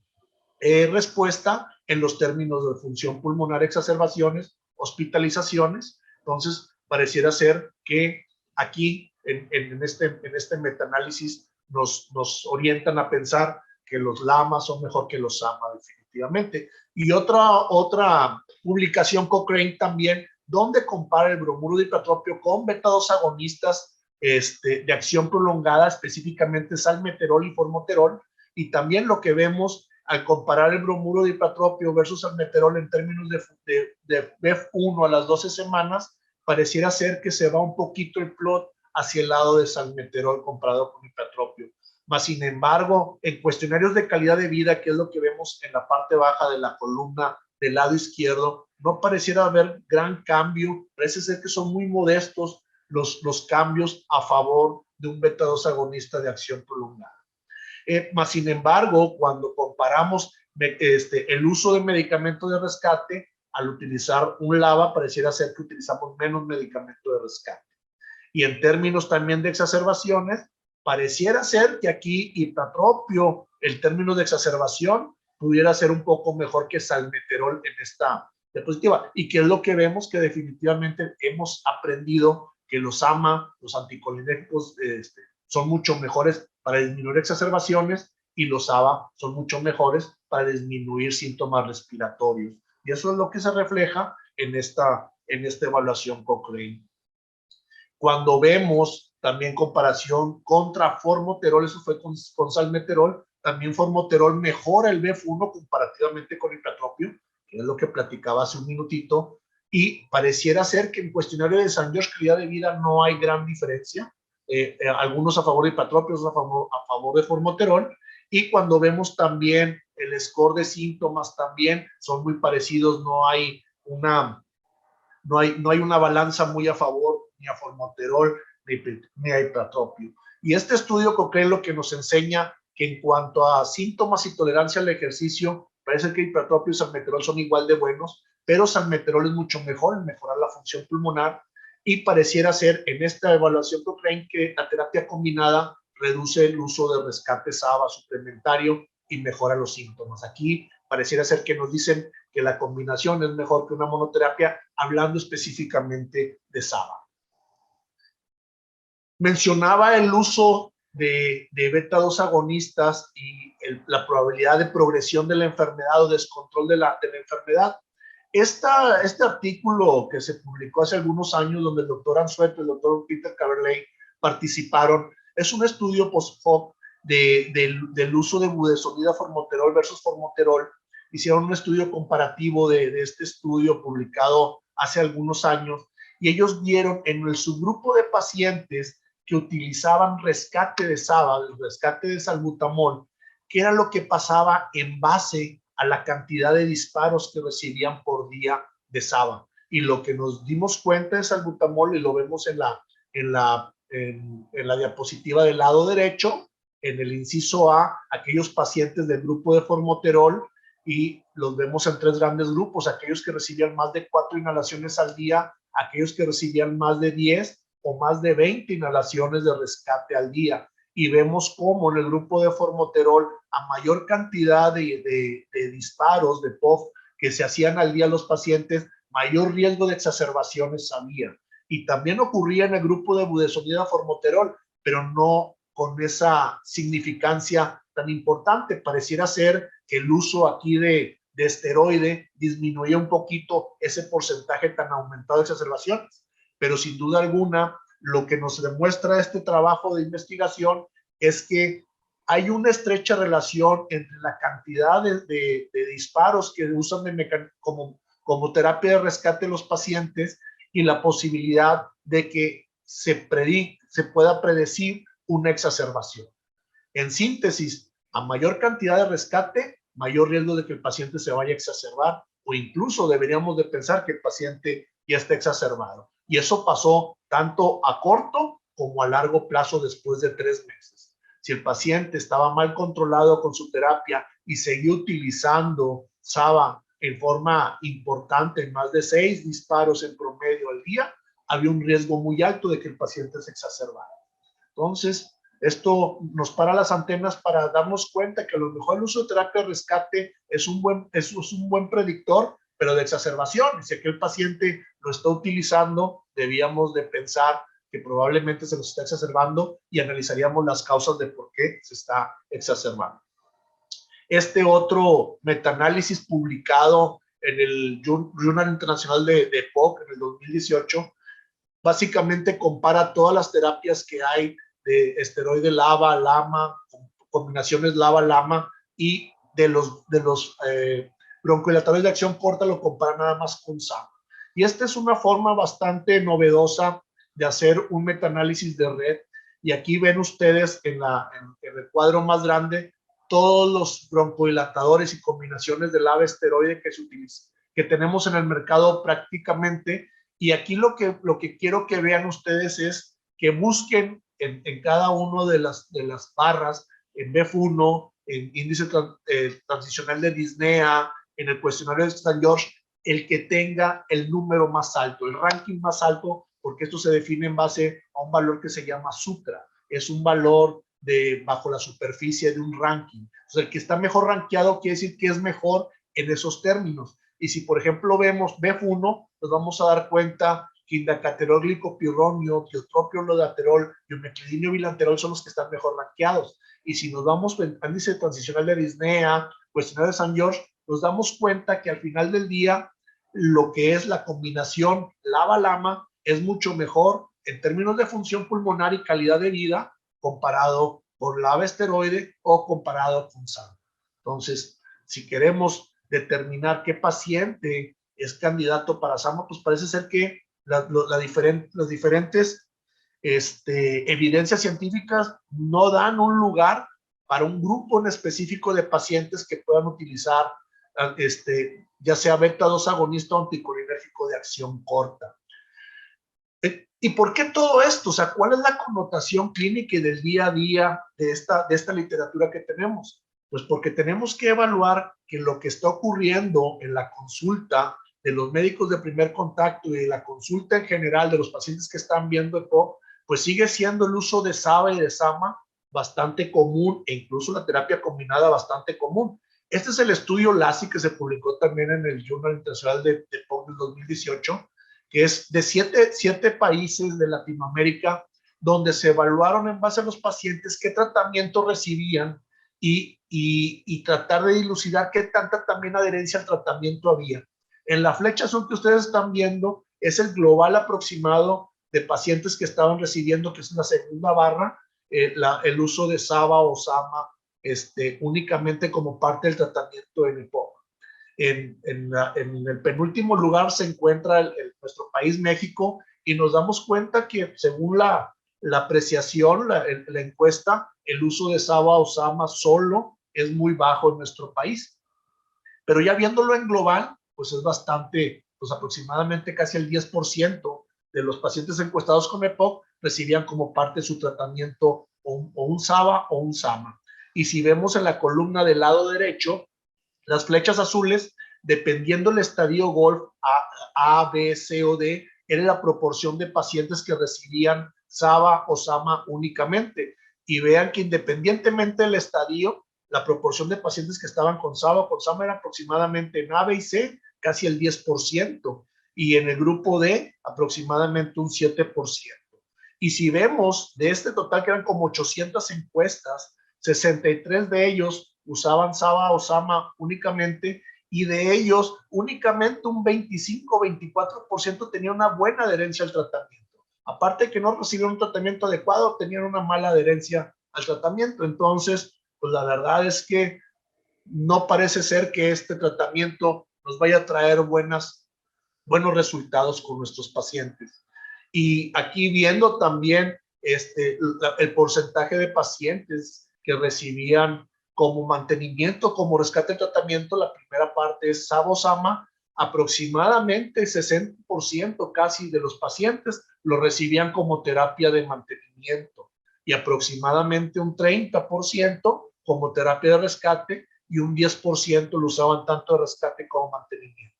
C: respuesta en los términos de función pulmonar, exacerbaciones, hospitalizaciones. Entonces, pareciera ser que aquí en este metaanálisis nos orientan a pensar que los LAMA son mejor que los SAMA, definitivamente. Y otra publicación Cochrane también, donde compara el bromuro de ipratropio con beta-2 agonistas de acción prolongada, específicamente salmeterol y formoterol, y también lo que vemos al comparar el bromuro de ipratropio versus salmeterol en términos de BEF1 a las 12 semanas, pareciera ser que se va un poquito el plot hacia el lado de salmeterol comparado con ipratropio. Mas, sin embargo, en cuestionarios de calidad de vida, que es lo que vemos en la parte baja de la columna del lado izquierdo, no pareciera haber gran cambio. Parece ser que son muy modestos los cambios a favor de un beta-2 agonista de acción prolongada. Más sin embargo, cuando comparamos el uso de medicamento de rescate, al utilizar un LABA, pareciera ser que utilizamos menos medicamento de rescate. Y en términos también de exacerbaciones, pareciera ser que aquí ipratropio, el término de exacerbación, pudiera ser un poco mejor que salmeterol en esta diapositiva. Y que es lo que vemos, que definitivamente hemos aprendido que los AMA, los anticolinérgicos, son mucho mejores para disminuir exacerbaciones y los ABA son mucho mejores para disminuir síntomas respiratorios. Y eso es lo que se refleja en esta evaluación Cochrane. Cuando vemos también comparación contra formoterol, eso fue con salmeterol, también formoterol mejora el BEF1 comparativamente con ipratropio, que es lo que platicaba hace un minutito, y pareciera ser que en cuestionario de St. George calidad de vida no hay gran diferencia, algunos a favor de ipratropio, otros a favor de formoterol, y cuando vemos también el score de síntomas también son muy parecidos, no hay una balanza muy a favor ni a formoterol ni a ipratropio. Y este estudio Cochrane lo que nos enseña que en cuanto a síntomas y tolerancia al ejercicio, parece que ipratropio y salmeterol son igual de buenos, pero salmeterol es mucho mejor en mejorar la función pulmonar y pareciera ser en esta evaluación Cochrane que la terapia combinada reduce el uso de rescate SABA suplementario y mejora los síntomas. Aquí pareciera ser que nos dicen que la combinación es mejor que una monoterapia, hablando específicamente de SABA. Mencionaba el uso de beta-2 agonistas y la probabilidad de progresión de la enfermedad o descontrol de la enfermedad. Este artículo que se publicó hace algunos años, donde el doctor Anzueto y el doctor Peter Caberlet participaron, es un estudio post-hoc del uso de budesonida formoterol versus formoterol. Hicieron un estudio comparativo de este estudio publicado hace algunos años y ellos vieron en el subgrupo de pacientes que utilizaban rescate de SABA, el rescate de salbutamol, qué era lo que pasaba en base a la cantidad de disparos que recibían por día de SABA. Y lo que nos dimos cuenta es salbutamol, y lo vemos en la diapositiva del lado derecho, en el inciso A, aquellos pacientes del grupo de formoterol, y los vemos en 3 grandes grupos: aquellos que recibían más de 4 inhalaciones al día, aquellos que recibían más de 10 o más de 20 inhalaciones de rescate al día. Y vemos cómo en el grupo de formoterol, a mayor cantidad de disparos de POF que se hacían al día a los pacientes, mayor riesgo de exacerbaciones había. Y también ocurría en el grupo de budesonida formoterol, pero no con esa significancia tan importante. Pareciera ser que el uso aquí de esteroide disminuía un poquito ese porcentaje tan aumentado de exacerbaciones, pero sin duda alguna lo que nos demuestra este trabajo de investigación es que hay una estrecha relación entre la cantidad de disparos que usan como terapia de rescate de los pacientes y la posibilidad de que se pueda predecir una exacerbación. En síntesis, a mayor cantidad de rescate, mayor riesgo de que el paciente se vaya a exacerbar, o incluso deberíamos de pensar que el paciente ya está exacerbado. Y eso pasó tanto a corto como a largo plazo después de 3 meses. Si el paciente estaba mal controlado con su terapia y seguía utilizando SABA en forma importante, en más de 6 disparos en promedio al día, había un riesgo muy alto de que el paciente se exacerbara. Entonces, esto nos para las antenas para darnos cuenta que a lo mejor el uso de terapia de rescate es un buen predictor, pero de exacerbación. Si aquel paciente lo está utilizando, debíamos de pensar que probablemente se nos está exacerbando y analizaríamos las causas de por qué se está exacerbando. Este otro metaanálisis publicado en el Journal Internacional de POC en el 2018 básicamente compara todas las terapias que hay de esteroide LABA, LAMA, combinaciones LABA, LAMA, y de los broncodilatadores de acción corta lo compara nada más con SABA. Y esta es una forma bastante novedosa de hacer un metaanálisis de red. Y aquí ven ustedes en el cuadro más grande todos los broncodilatadores y combinaciones de LABA esteroide que se utilizan, que tenemos en el mercado prácticamente. Y aquí lo que quiero que vean ustedes es que busquen en cada uno de las barras, en BEF1, en índice transicional de Disnea, en el cuestionario de St. George, el que tenga el número más alto, el ranking más alto, porque esto se define en base a un valor que se llama Sutra. Es un valor bajo la superficie de un ranking. O sea, el que está mejor rankeado quiere decir que es mejor en esos términos. Y si, por ejemplo, vemos BEF1, nos vamos a dar cuenta que indacaterol, glicopirronio, tiotropio, lodaterol y omeclidinio bilanterol son los que están mejor rankeados. Y si nos vamos al índice transicional de Disnea, cuestionario de St. George, nos damos cuenta que al final del día lo que es la combinación LABA-LAMA es mucho mejor en términos de función pulmonar y calidad de vida comparado con LABA esteroide o comparado con SABA. Entonces, si queremos determinar qué paciente es candidato para SAMA, pues parece ser que las diferentes evidencias científicas no dan un lugar para un grupo en específico de pacientes que puedan utilizar ya sea beta-2 agonista o anticolinérgico de acción corta. ¿Y por qué todo esto? O sea, ¿cuál es la connotación clínica y del día a día de esta literatura que tenemos? Pues porque tenemos que evaluar que lo que está ocurriendo en la consulta de los médicos de primer contacto y de la consulta en general de los pacientes que están viendo EPOC, pues sigue siendo el uso de SABA y de SAMA bastante común, e incluso la terapia combinada bastante común. Este es el estudio LASI que se publicó también en el Journal Internacional de EPOC del 2018, que es de 7 países de Latinoamérica, donde se evaluaron en base a los pacientes qué tratamiento recibían y tratar de dilucidar qué tanta también adherencia al tratamiento había. En la flecha azul que ustedes están viendo es el global aproximado de pacientes que estaban recibiendo, que es la segunda barra, el uso de SABA o SAMA únicamente como parte del tratamiento en EPOC. En el penúltimo lugar se encuentra nuestro país, México, y nos damos cuenta que según la apreciación, la encuesta, el uso de SABA o SAMA solo es muy bajo en nuestro país. Pero ya viéndolo en global, pues es bastante, pues aproximadamente casi el 10% de los pacientes encuestados con EPOC recibían como parte de su tratamiento o un SABA o un SAMA. Y si vemos en la columna del lado derecho, las flechas azules, dependiendo del estadio GOLF A, B, C o D, era la proporción de pacientes que recibían SABA o SAMA únicamente. Y vean que independientemente del estadio, la proporción de pacientes que estaban con SABA o con SAMA era aproximadamente en A, B y C, casi el 10%. Y en el grupo D, aproximadamente un 7%. Y si vemos de este total, que eran como 800 encuestas, 63 de ellos usaban SABA o SAMA únicamente, y de ellos únicamente un 25-24% tenía una buena adherencia al tratamiento. Aparte de que no recibieron un tratamiento adecuado, tenían una mala adherencia al tratamiento. Entonces, pues la verdad es que no parece ser que este tratamiento nos vaya a traer buenos resultados con nuestros pacientes. Y aquí viendo también el porcentaje de pacientes que recibían como mantenimiento, como rescate de tratamiento, la primera parte es SABA o SAMA, aproximadamente 60% casi de los pacientes lo recibían como terapia de mantenimiento y aproximadamente un 30% como terapia de rescate y un 10% lo usaban tanto de rescate como mantenimiento.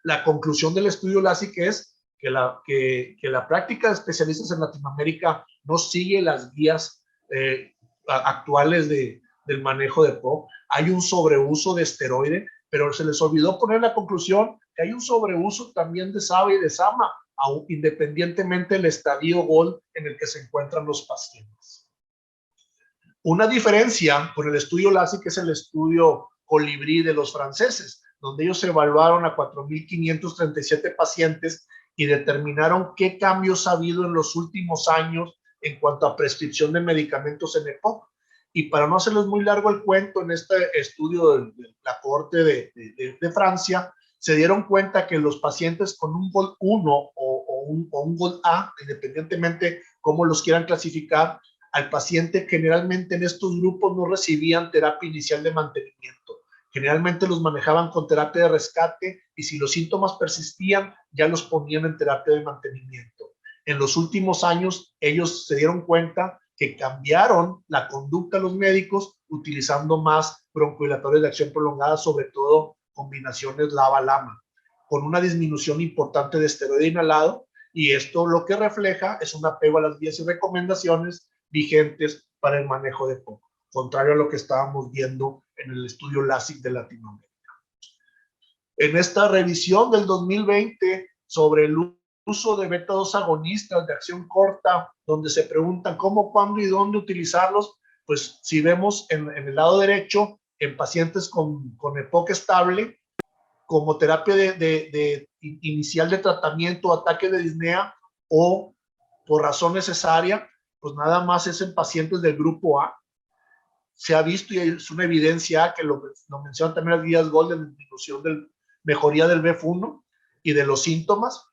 C: La conclusión del estudio LASIK es que la práctica de especialistas en Latinoamérica no sigue las guías actuales del manejo de POC. Hay un sobreuso de esteroide, pero se les olvidó poner la conclusión que hay un sobreuso también de SABA y de SAMA, independientemente del estadio GOLD en el que se encuentran los pacientes. Una diferencia con el estudio LASIK es el estudio Colibrí de los franceses, donde ellos evaluaron a 4.537 pacientes y determinaron qué cambios ha habido en los últimos años en cuanto a prescripción de medicamentos en EPOC. Y para no hacerles muy largo el cuento, en este estudio de la Corte de Francia, se dieron cuenta que los pacientes con un GOLD 1 o un GOLD A, independientemente cómo los quieran clasificar, al paciente generalmente en estos grupos no recibían terapia inicial de mantenimiento. Generalmente los manejaban con terapia de rescate y si los síntomas persistían, ya los ponían en terapia de mantenimiento. En los últimos años, ellos se dieron cuenta que cambiaron la conducta de los médicos utilizando más broncohilatores de acción prolongada, sobre todo combinaciones LABA-LAMA, con una disminución importante de esteroide inhalado, y esto lo que refleja es un apego a las guías y recomendaciones vigentes para el manejo de POC, contrario a lo que estábamos viendo en el estudio LASIK de Latinoamérica. En esta revisión del 2020 sobre el uso de beta-2 agonistas de acción corta, donde se preguntan cómo, cuándo y dónde utilizarlos, pues si vemos en el lado derecho, en pacientes con EPOC estable, como terapia de inicial de tratamiento, ataque de disnea o por razón necesaria, pues nada más es en pacientes del grupo A. Se ha visto y es una evidencia que lo mencionan también las guías GOLD de disminución mejoría del BF1 y de los síntomas,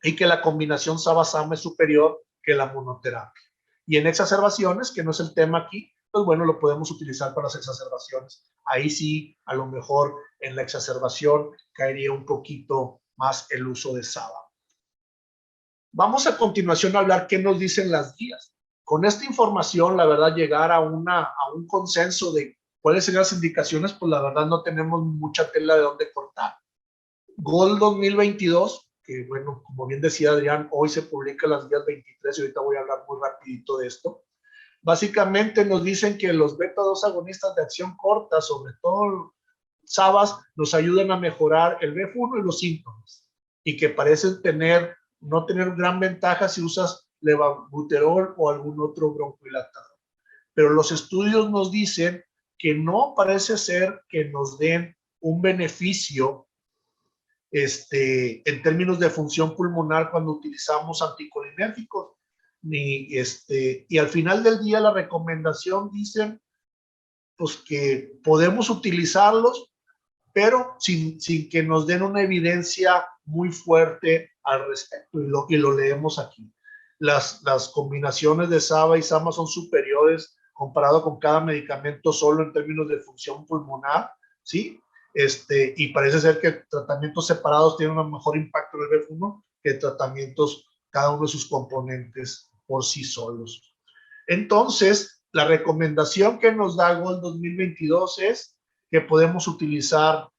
C: y que la combinación SABA-SAMA es superior que la monoterapia. Y en exacerbaciones, que no es el tema aquí, pues bueno, lo podemos utilizar para las exacerbaciones. Ahí sí, a lo mejor en la exacerbación caería un poquito más el uso de SABA. Vamos a continuación a hablar qué nos dicen las guías. Con esta información, la verdad, llegar a un consenso de cuáles serían las indicaciones, pues la verdad no tenemos mucha tela de dónde cortar. GOLD 2022, que bueno, como bien decía Adrián, hoy se publican las guías 23 y ahorita voy a hablar muy rapidito de esto. Básicamente nos dicen que los beta-2 agonistas de acción corta, sobre todo SABAs, nos ayudan a mejorar el BF1 y los síntomas, y que parecen no tener gran ventaja si usas levabuterol o algún otro broncohilatador. Pero los estudios nos dicen que no parece ser que nos den un beneficio en términos de función pulmonar cuando utilizamos anticolinérgicos. Y al final del día la recomendación dicen pues que podemos utilizarlos, pero sin que nos den una evidencia muy fuerte al respecto, y lo leemos aquí. Las combinaciones de SABA y SAMA son superiores comparado con cada medicamento solo en términos de función pulmonar, ¿sí? Y parece ser que tratamientos separados tienen un mejor impacto en el F1 que tratamientos, cada uno de sus componentes por sí solos. Entonces, la recomendación que nos da GOLD 2022 es que podemos utilizar,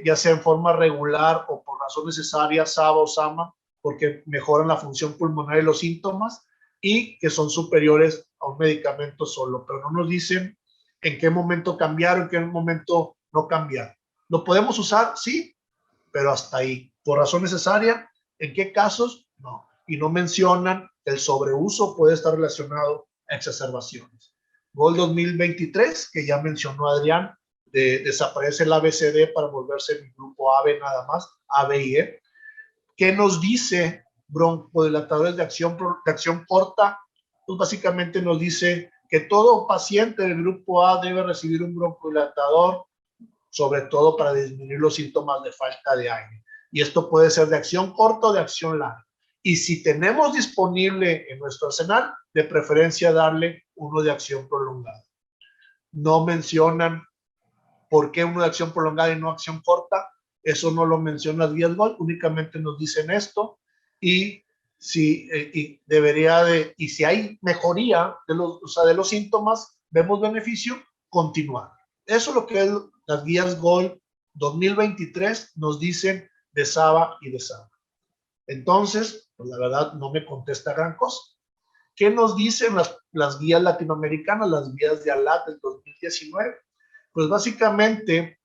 C: ya sea en forma regular o por razón necesaria, SABA o SAMA, porque mejoran la función pulmonar y los síntomas, y que son superiores a un medicamento solo, pero no nos dicen en qué momento cambiar o en qué momento no cambiar. ¿Lo podemos usar? Sí, pero hasta ahí. ¿Por razón necesaria? ¿En qué casos? No. Y no mencionan que el sobreuso puede estar relacionado a exacerbaciones. GOLD 2023, que ya mencionó Adrián, desaparece el ABCD para volverse el grupo AB nada más, A, B y E. ¿Qué nos dice broncodilatadores de acción corta? Pues básicamente nos dice que todo paciente del grupo A debe recibir un broncodilatador, sobre todo para disminuir los síntomas de falta de aire. Y esto puede ser de acción corta o de acción larga. Y si tenemos disponible en nuestro arsenal, de preferencia darle uno de acción prolongada. No mencionan por qué uno de acción prolongada y no acción corta. Eso no lo menciona las guías GOLD, únicamente nos dicen esto. Y si y si hay mejoría de los síntomas, vemos beneficio, continuar. Eso es lo que es las guías GOLD 2023 nos dicen de SABA y de SABA. Entonces, pues la verdad no me contesta gran cosa. ¿Qué nos dicen las guías latinoamericanas, las guías de ALAT del 2019? Pues básicamente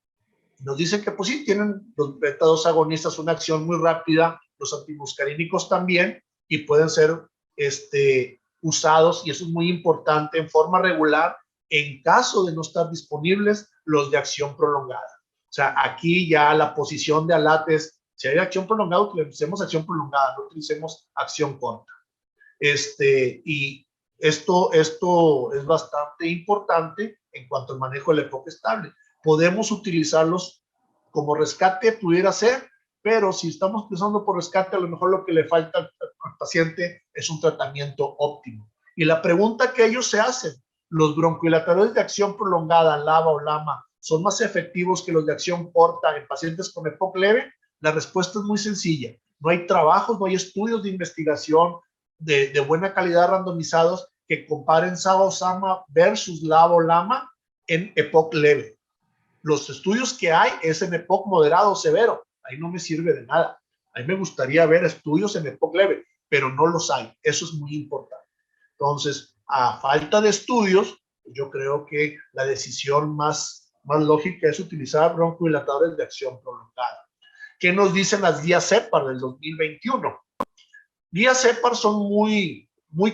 C: nos dicen que pues sí, tienen los beta-2 agonistas una acción muy rápida, los antimuscarínicos también, y pueden ser usados, y eso es muy importante, en forma regular, en caso de no estar disponibles los de acción prolongada. O sea, aquí ya la posición de ALAT es, si hay acción prolongada, utilicemos acción prolongada, no utilicemos acción corta. Y esto es bastante importante en cuanto al manejo del EPOC estable. Podemos utilizarlos como rescate, pudiera ser, pero si estamos pensando por rescate, a lo mejor lo que le falta al paciente es un tratamiento óptimo. Y la pregunta que ellos se hacen, ¿los broncodilatadores de acción prolongada, LABA o LAMA, son más efectivos que los de acción corta en pacientes con EPOC leve? La respuesta es muy sencilla. No hay trabajos, no hay estudios de investigación de buena calidad randomizados que comparen SABA o SAMA versus LABA o LAMA en EPOC leve. Los estudios que hay es en EPOC moderado o severo. Ahí no me sirve de nada. A mí me gustaría ver estudios en EPOC leve, pero no los hay. Eso es muy importante. Entonces, a falta de estudios, yo creo que la decisión más lógica es utilizar broncodilatadores de acción prolongada. ¿Qué nos dicen las guías CEPAR del 2021? Guías CEPAR son muy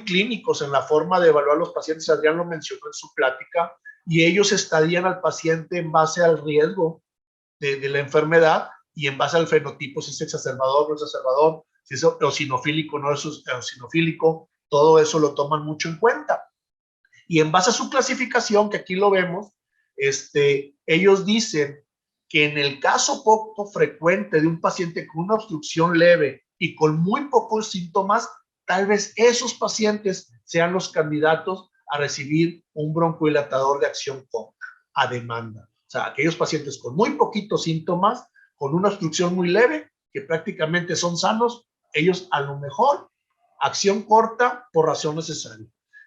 C: clínicos en la forma de evaluar los pacientes. Adrián lo mencionó en su plática, y ellos estadían al paciente en base al riesgo de la enfermedad y en base al fenotipo, si es exacerbador o no exacerbador, si es eosinofílico o no es eosinofílico, todo eso lo toman mucho en cuenta. Y en base a su clasificación, que aquí lo vemos, ellos dicen que en el caso poco frecuente de un paciente con una obstrucción leve y con muy pocos síntomas, tal vez esos pacientes sean los candidatos a recibir un broncodilatador de acción corta a demanda. O sea, aquellos pacientes con muy poquitos síntomas, con una obstrucción muy leve, que prácticamente son sanos, ellos a lo mejor acción corta por razón necesaria.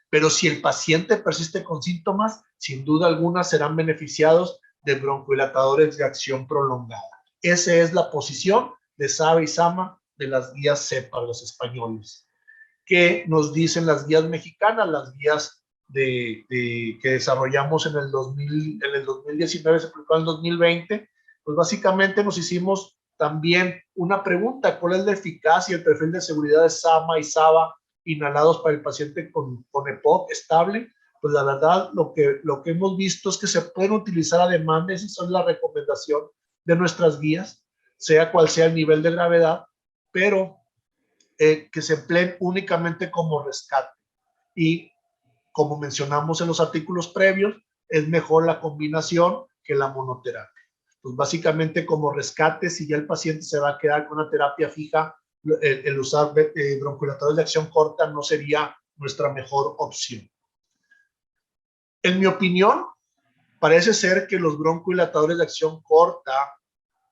C: Pero si el paciente persiste con síntomas, sin duda alguna serán beneficiados de broncodilatadores de acción prolongada. Esa es la posición de SABA y SAMA de las guías CEPAR, los españoles. ¿Qué nos dicen las guías mexicanas, las guías que desarrollamos en el 2019, se publicó en el 2020? Pues básicamente nos hicimos también una pregunta: ¿cuál es la eficacia y el perfil de seguridad de SAMA y SABA inhalados para el paciente con EPOC estable? Pues la verdad, lo que hemos visto es que se pueden utilizar a demanda. Esa es la recomendación de nuestras guías, sea cual sea el nivel de gravedad, pero que se empleen únicamente como rescate. Y como mencionamos en los artículos previos, es mejor la combinación que la monoterapia. Pues básicamente como rescate, si ya el paciente se va a quedar con una terapia fija, el usar broncodilatadores de acción corta no sería nuestra mejor opción. En mi opinión, parece ser que los broncodilatadores de acción corta,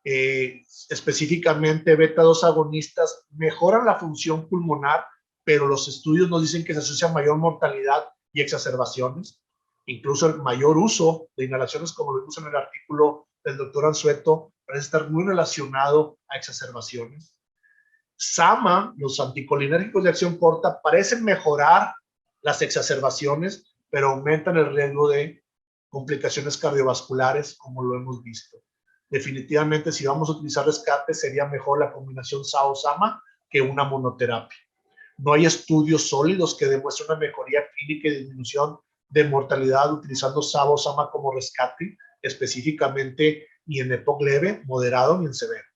C: específicamente beta-2 agonistas, mejoran la función pulmonar, pero los estudios nos dicen que se asocia a mayor mortalidad y exacerbaciones. Incluso el mayor uso de inhalaciones, como lo vimos en el artículo del doctor Anzueto, parece estar muy relacionado a exacerbaciones. SAMA, los anticolinérgicos de acción corta, parecen mejorar las exacerbaciones, pero aumentan el riesgo de complicaciones cardiovasculares, como lo hemos visto. Definitivamente, si vamos a utilizar rescate, sería mejor la combinación SAO-SAMA que una monoterapia. No hay estudios sólidos que demuestren una mejoría clínica y disminución de mortalidad utilizando SAO-SAMA como rescate, específicamente ni en EPOC leve, moderado ni en severo.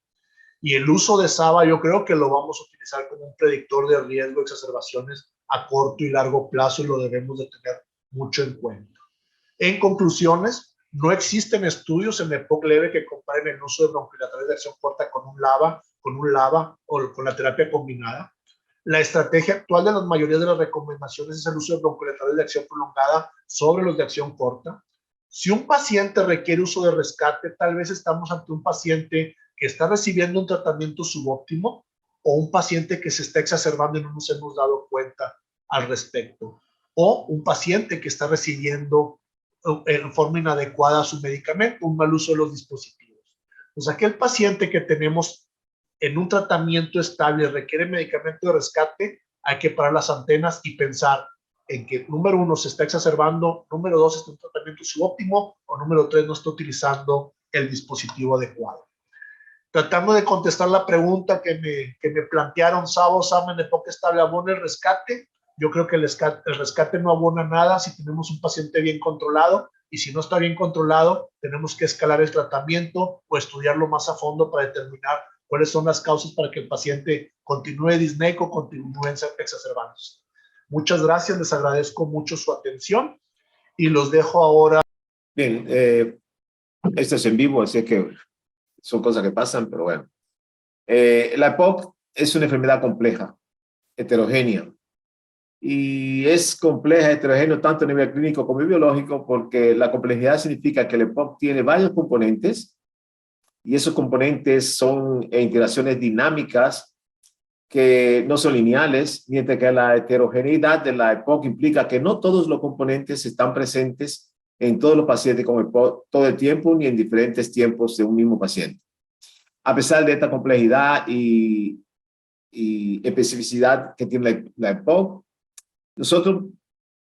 C: Y el uso de SABA yo creo que lo vamos a utilizar como un predictor de riesgo de exacerbaciones a corto y largo plazo y lo debemos de tener mucho en cuenta. En conclusiones, no existen estudios en EPOC leve que comparen el uso de broncodilatadores de acción corta con un LABA o con la terapia combinada. La estrategia actual de la mayoría de las recomendaciones es el uso de broncodilatadores de acción prolongada sobre los de acción corta. Si un paciente requiere uso de rescate, tal vez estamos ante un paciente que está recibiendo un tratamiento subóptimo o un paciente que se está exacerbando y no nos hemos dado cuenta al respecto, o un paciente que está recibiendo en forma inadecuada su medicamento, un mal uso de los dispositivos. Pues aquel paciente que tenemos en un tratamiento estable requiere medicamento de rescate, hay que parar las antenas y pensar en que, número 1, se está exacerbando, número 2, está en tratamiento subóptimo, o número 3, no está utilizando el dispositivo adecuado. Tratando de contestar la pregunta que me plantearon, SABA o SAMA en EPOC estable, ¿abona el rescate? Yo creo que el rescate no abona nada si tenemos un paciente bien controlado, y si no está bien controlado, tenemos que escalar el tratamiento o estudiarlo más a fondo para determinar cuáles son las causas para que el paciente continúe disneico o continúe exacerbándose. Muchas gracias, les agradezco mucho su atención y los dejo ahora.
D: Bien, esto es en vivo, así que son cosas que pasan, pero bueno. La EPOC es una enfermedad compleja, heterogénea. Y es compleja, heterogénea, tanto a nivel clínico como biológico, porque la complejidad significa que la EPOC tiene varios componentes, y esos componentes son interacciones dinámicas que no son lineales, mientras que la heterogeneidad de la EPOC implica que no todos los componentes están presentes en todos los pacientes con EPOC todo el tiempo, ni en diferentes tiempos de un mismo paciente. A pesar de esta complejidad y especificidad que tiene la EPOC, nosotros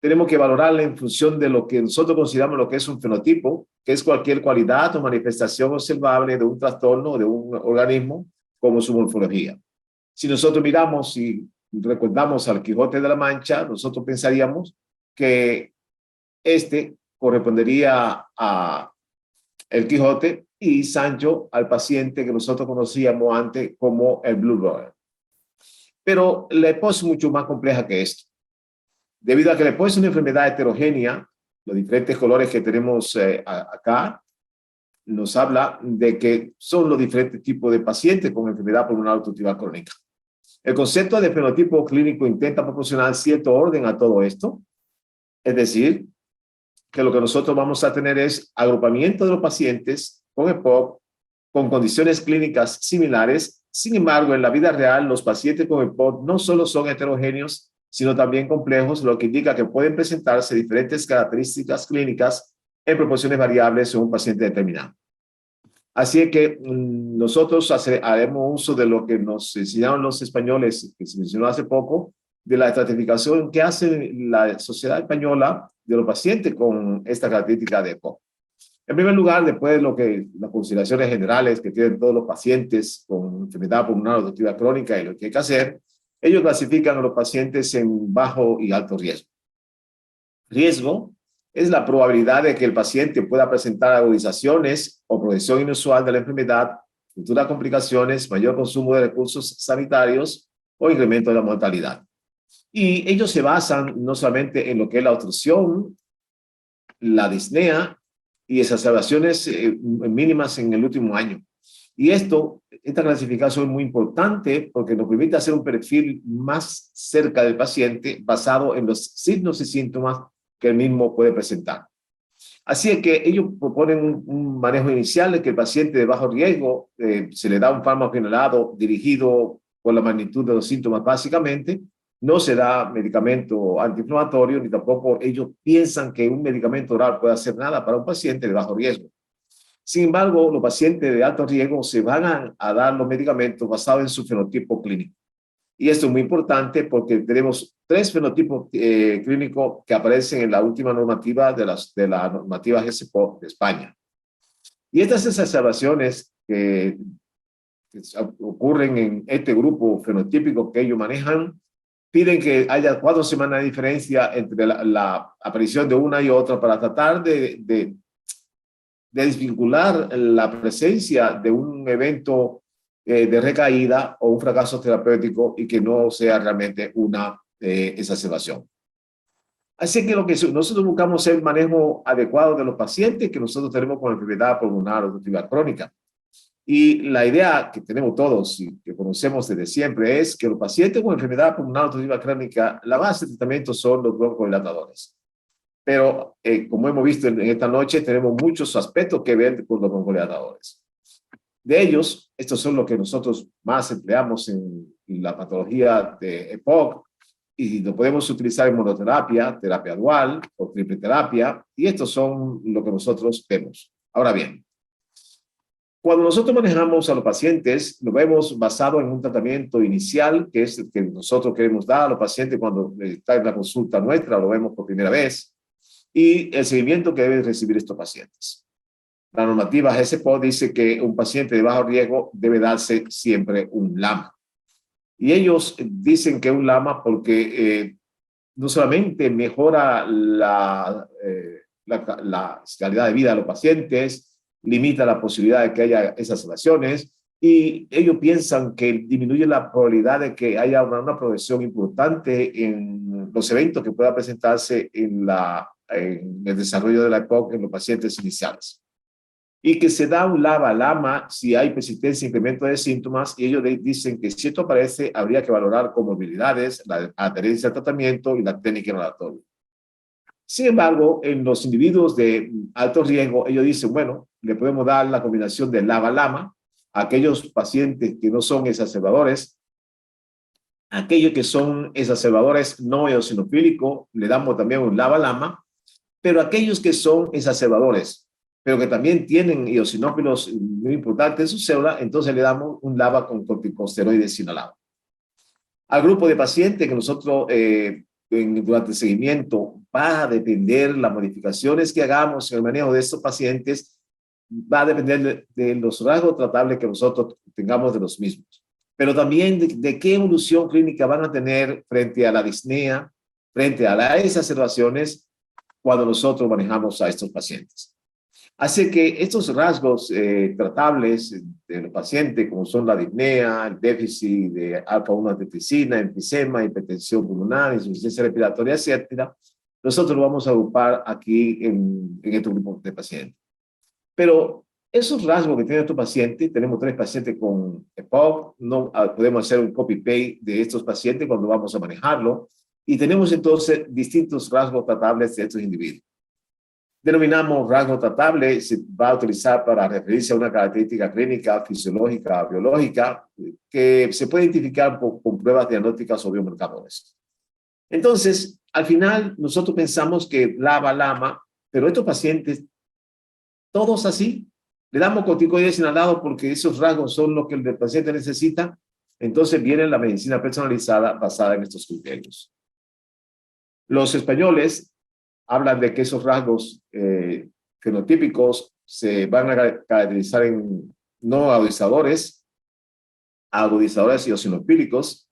D: tenemos que valorarla en función de lo que nosotros consideramos lo que es un fenotipo, que es cualquier cualidad o manifestación observable de un trastorno o de un organismo, como su morfología. Si nosotros miramos y recordamos al Quijote de la Mancha, nosotros pensaríamos que este correspondería a el Quijote y Sancho al paciente que nosotros conocíamos antes como el Blue Rider. Pero la EPOC es mucho más compleja que esto. Debido a que la EPOC es una enfermedad heterogénea, los diferentes colores que tenemos acá nos habla de que son los diferentes tipos de pacientes con enfermedad pulmonar obstructiva crónica. El concepto de fenotipo clínico intenta proporcionar cierto orden a todo esto, es decir, que lo que nosotros vamos a tener es agrupamiento de los pacientes con EPOC, con condiciones clínicas similares. Sin embargo, en la vida real, los pacientes con EPOC no solo son heterogéneos, sino también complejos, lo que indica que pueden presentarse diferentes características clínicas en proporciones variables en un paciente determinado. Así que nosotros haremos uso de lo que nos enseñaron los españoles, que se mencionó hace poco, de la estratificación que hace la Sociedad Española de los pacientes con esta característica de EPOC. En primer lugar, después de las consideraciones generales que tienen todos los pacientes con enfermedad pulmonar obstructiva crónica y lo que hay que hacer, ellos clasifican a los pacientes en bajo y alto riesgo. Riesgo es la probabilidad de que el paciente pueda presentar agudizaciones o progresión inusual de la enfermedad, futuras complicaciones, mayor consumo de recursos sanitarios o incremento de la mortalidad. Y ellos se basan no solamente en lo que es la obstrucción, la disnea y exacerbaciones mínimas en el último año. Y esta clasificación es muy importante porque nos permite hacer un perfil más cerca del paciente basado en los signos y síntomas que el mismo puede presentar. Así es que ellos proponen un manejo inicial de que el paciente de bajo riesgo se le da un fármaco inhalado dirigido por la magnitud de los síntomas básicamente. No se da medicamento antiinflamatorio, ni tampoco ellos piensan que un medicamento oral puede hacer nada para un paciente de bajo riesgo. Sin embargo, los pacientes de alto riesgo se van a dar los medicamentos basados en su fenotipo clínico. Y esto es muy importante porque tenemos 3 fenotipos clínicos que aparecen en la última normativa de la normativa GSPO de España. Y estas exacerbaciones que ocurren en este grupo fenotípico que ellos manejan, piden que haya 4 semanas de diferencia entre la aparición de una y otra para tratar de desvincular la presencia de un evento de recaída o un fracaso terapéutico y que no sea realmente una exacerbación. Así que lo que nosotros buscamos es el manejo adecuado de los pacientes que nosotros tenemos con enfermedad pulmonar obstructiva crónica. Y la idea que tenemos todos y que conocemos desde siempre es que los pacientes con enfermedad pulmonar obstructiva crónica, la base de tratamiento son los broncodilatadores. Pero como hemos visto en esta noche, tenemos muchos aspectos que ver con los broncodilatadores. De ellos, estos son los que nosotros más empleamos en la patología de EPOC y lo podemos utilizar en monoterapia, terapia dual o triple terapia, y estos son lo que nosotros vemos. Ahora bien, cuando nosotros manejamos a los pacientes, lo vemos basado en un tratamiento inicial, que es el que nosotros queremos dar a los pacientes cuando están en la consulta nuestra, lo vemos por primera vez, y el seguimiento que deben recibir estos pacientes. La normativa GSPO dice que un paciente de bajo riesgo debe darse siempre un LAMA. Y ellos dicen que un LAMA porque no solamente mejora la calidad de vida de los pacientes, limita la posibilidad de que haya esas relaciones, y ellos piensan que disminuye la probabilidad de que haya una progresión importante en los eventos que pueda presentarse en el desarrollo de la EPOC en los pacientes iniciales. Y que se da un LAMA si hay persistencia e incremento de síntomas, y ellos dicen que si esto aparece, habría que valorar comorbilidades, la adherencia al tratamiento y la técnica inhalatoria. Sin embargo, en los individuos de alto riesgo, ellos dicen, bueno, le podemos dar la combinación de LAMA a aquellos pacientes que no son exacerbadores, aquellos que son exacerbadores no eosinofílicos, le damos también un LAMA, pero aquellos que son exacerbadores, pero que también tienen eosinófilos muy importantes en su célula, entonces le damos un LAMA con corticosteroides inhalados. Al grupo de pacientes que nosotros durante el seguimiento va a depender las modificaciones que hagamos en el manejo de estos pacientes, va a depender de los rasgos tratables que nosotros tengamos de los mismos, pero también de qué evolución clínica van a tener frente a la disnea, frente a las exacerbaciones cuando nosotros manejamos a estos pacientes. Así que estos rasgos tratables de los pacientes, como son la disnea, el déficit de alfa-1 antitrisina, enfisema, hipertensión pulmonar, insuficiencia respiratoria, etcétera, nosotros lo vamos a agrupar aquí en este grupo de pacientes. Pero esos rasgos que tienen estos pacientes, tenemos 3 pacientes con EPOC, no podemos hacer un copy-paste de estos pacientes cuando vamos a manejarlo, y tenemos entonces distintos rasgos tratables de estos individuos. Denominamos rasgo tratable, se va a utilizar para referirse a una característica clínica, fisiológica, biológica, que se puede identificar con pruebas diagnósticas o biomarcadores. Entonces, al final, nosotros pensamos que LAMA, pero estos pacientes, todos así, le damos corticoides inhalados porque esos rasgos son los que el paciente necesita, entonces viene la medicina personalizada basada en estos criterios. Los españoles hablan de que esos rasgos fenotípicos se van a caracterizar en no agudizadores eosinofílicos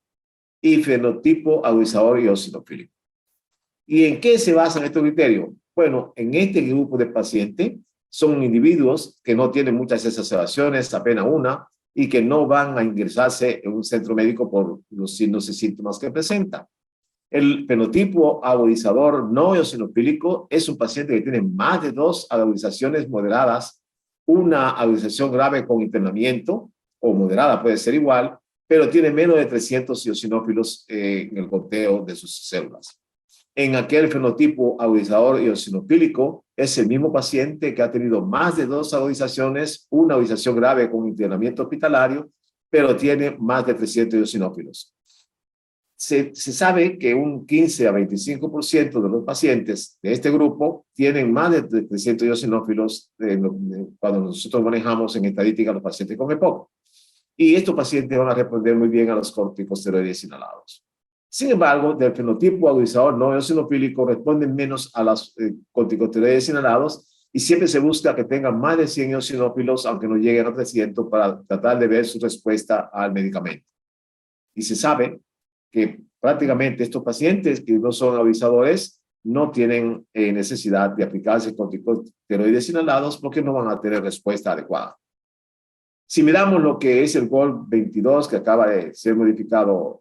D: y fenotipo agudizador eosinofílico. ¿Y en qué se basan estos criterios? Bueno, en este grupo de pacientes son individuos que no tienen muchas exacerbaciones, apenas una, y que no van a ingresarse en un centro médico por los signos y síntomas que presentan. El fenotipo agudizador no eosinofílico es un paciente que tiene más de 2 agudizaciones moderadas, una agudización grave con internamiento, o moderada puede ser igual, pero tiene menos de 300 eosinófilos en el conteo de sus células. En aquel fenotipo agudizador eosinofílico, es el mismo paciente que ha tenido más de 2 agudizaciones, una agudización grave con internamiento hospitalario, pero tiene más de 300 eosinófilos. Se sabe que un 15 a 25% de los pacientes de este grupo tienen más de 300 eosinófilos cuando nosotros manejamos en estadística a los pacientes con EPOC. Y estos pacientes van a responder muy bien a los corticosteroides inhalados. Sin embargo, del fenotipo agudizador no eosinofílico responden menos a los corticosteroides inhalados y siempre se busca que tengan más de 100 eosinófilos, aunque no lleguen a 300, para tratar de ver su respuesta al medicamento. Y se sabe que prácticamente estos pacientes que no son agudizadores no tienen necesidad de aplicarse corticosteroides inhalados porque no van a tener respuesta adecuada. Si miramos lo que es el GOL 22, que acaba de ser modificado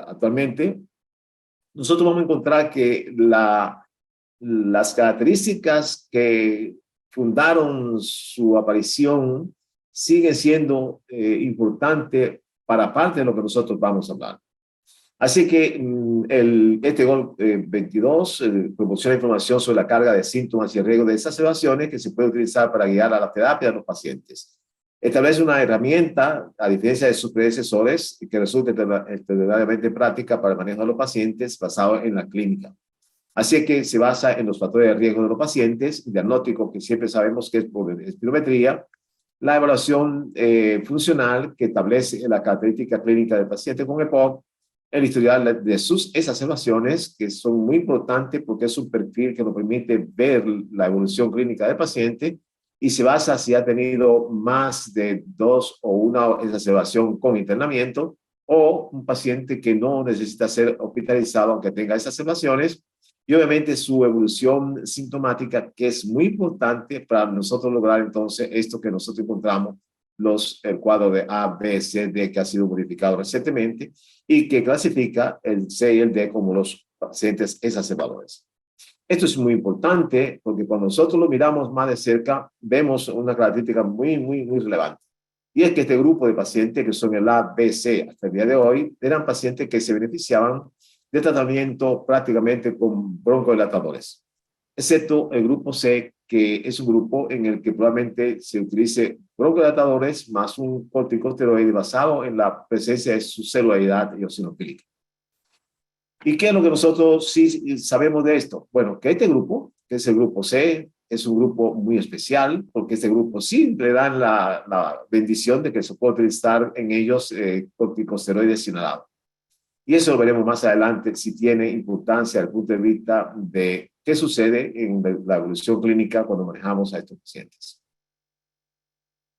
D: actualmente, nosotros vamos a encontrar que las características que fundaron su aparición siguen siendo importantes para parte de lo que nosotros vamos a hablar. Así que este GOL 22 proporciona información sobre la carga de síntomas y el riesgo de exacerbaciones que se puede utilizar para guiar a la terapia de los pacientes. Establece una herramienta, a diferencia de sus predecesores, que resulta extraordinariamente práctica para el manejo de los pacientes basado en la clínica. Así que se basa en los factores de riesgo de los pacientes, diagnóstico que siempre sabemos que es por espirometría, la evaluación funcional que establece la característica clínica del paciente con EPOC, el historial de sus exacerbaciones, que son muy importantes porque es un perfil que nos permite ver la evolución clínica del paciente, y se basa si ha tenido más de 2 o una exacerbación con internamiento o un paciente que no necesita ser hospitalizado aunque tenga exacerbaciones, y obviamente su evolución sintomática, que es muy importante para nosotros lograr entonces esto que nosotros encontramos, el cuadro de A, B, C, D, que ha sido modificado recientemente y que clasifica el C y el D como los pacientes exacerbadores. Esto es muy importante porque cuando nosotros lo miramos más de cerca, vemos una característica muy relevante. Y es que este grupo de pacientes que son el A, B, C hasta el día de hoy, eran pacientes que se beneficiaban de tratamiento prácticamente con broncodilatadores, excepto el grupo C, que es un grupo en el que probablemente se utilice broncodilatadores más un corticosteroide basado en la presencia de su celularidad eosinofílica. ¿Y qué es lo que nosotros sí sabemos de esto? Bueno, que este grupo, que es el grupo C, es un grupo muy especial, porque este grupo sí le dan la bendición de que se puede utilizar en ellos corticosteroides inhalados. Y eso lo veremos más adelante si tiene importancia desde el punto de vista de qué sucede en la evolución clínica cuando manejamos a estos pacientes.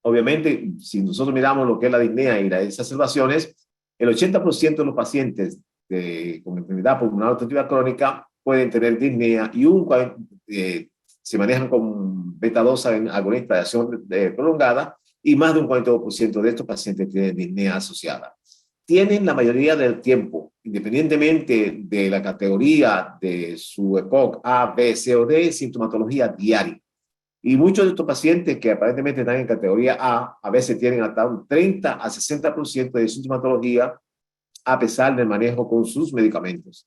D: Obviamente, si nosotros miramos lo que es la disnea y las exacerbaciones, el 80% de los pacientes con enfermedad pulmonar obstructiva crónica pueden tener disnea y se manejan con beta-2 agonista de acción prolongada, y más de un 42% de estos pacientes tienen disnea asociada. Tienen la mayoría del tiempo, independientemente de la categoría de su EPOC A, B, C o D, sintomatología diaria. Y muchos de estos pacientes que aparentemente están en categoría A veces tienen hasta un 30 a 60% de sintomatología a pesar del manejo con sus medicamentos.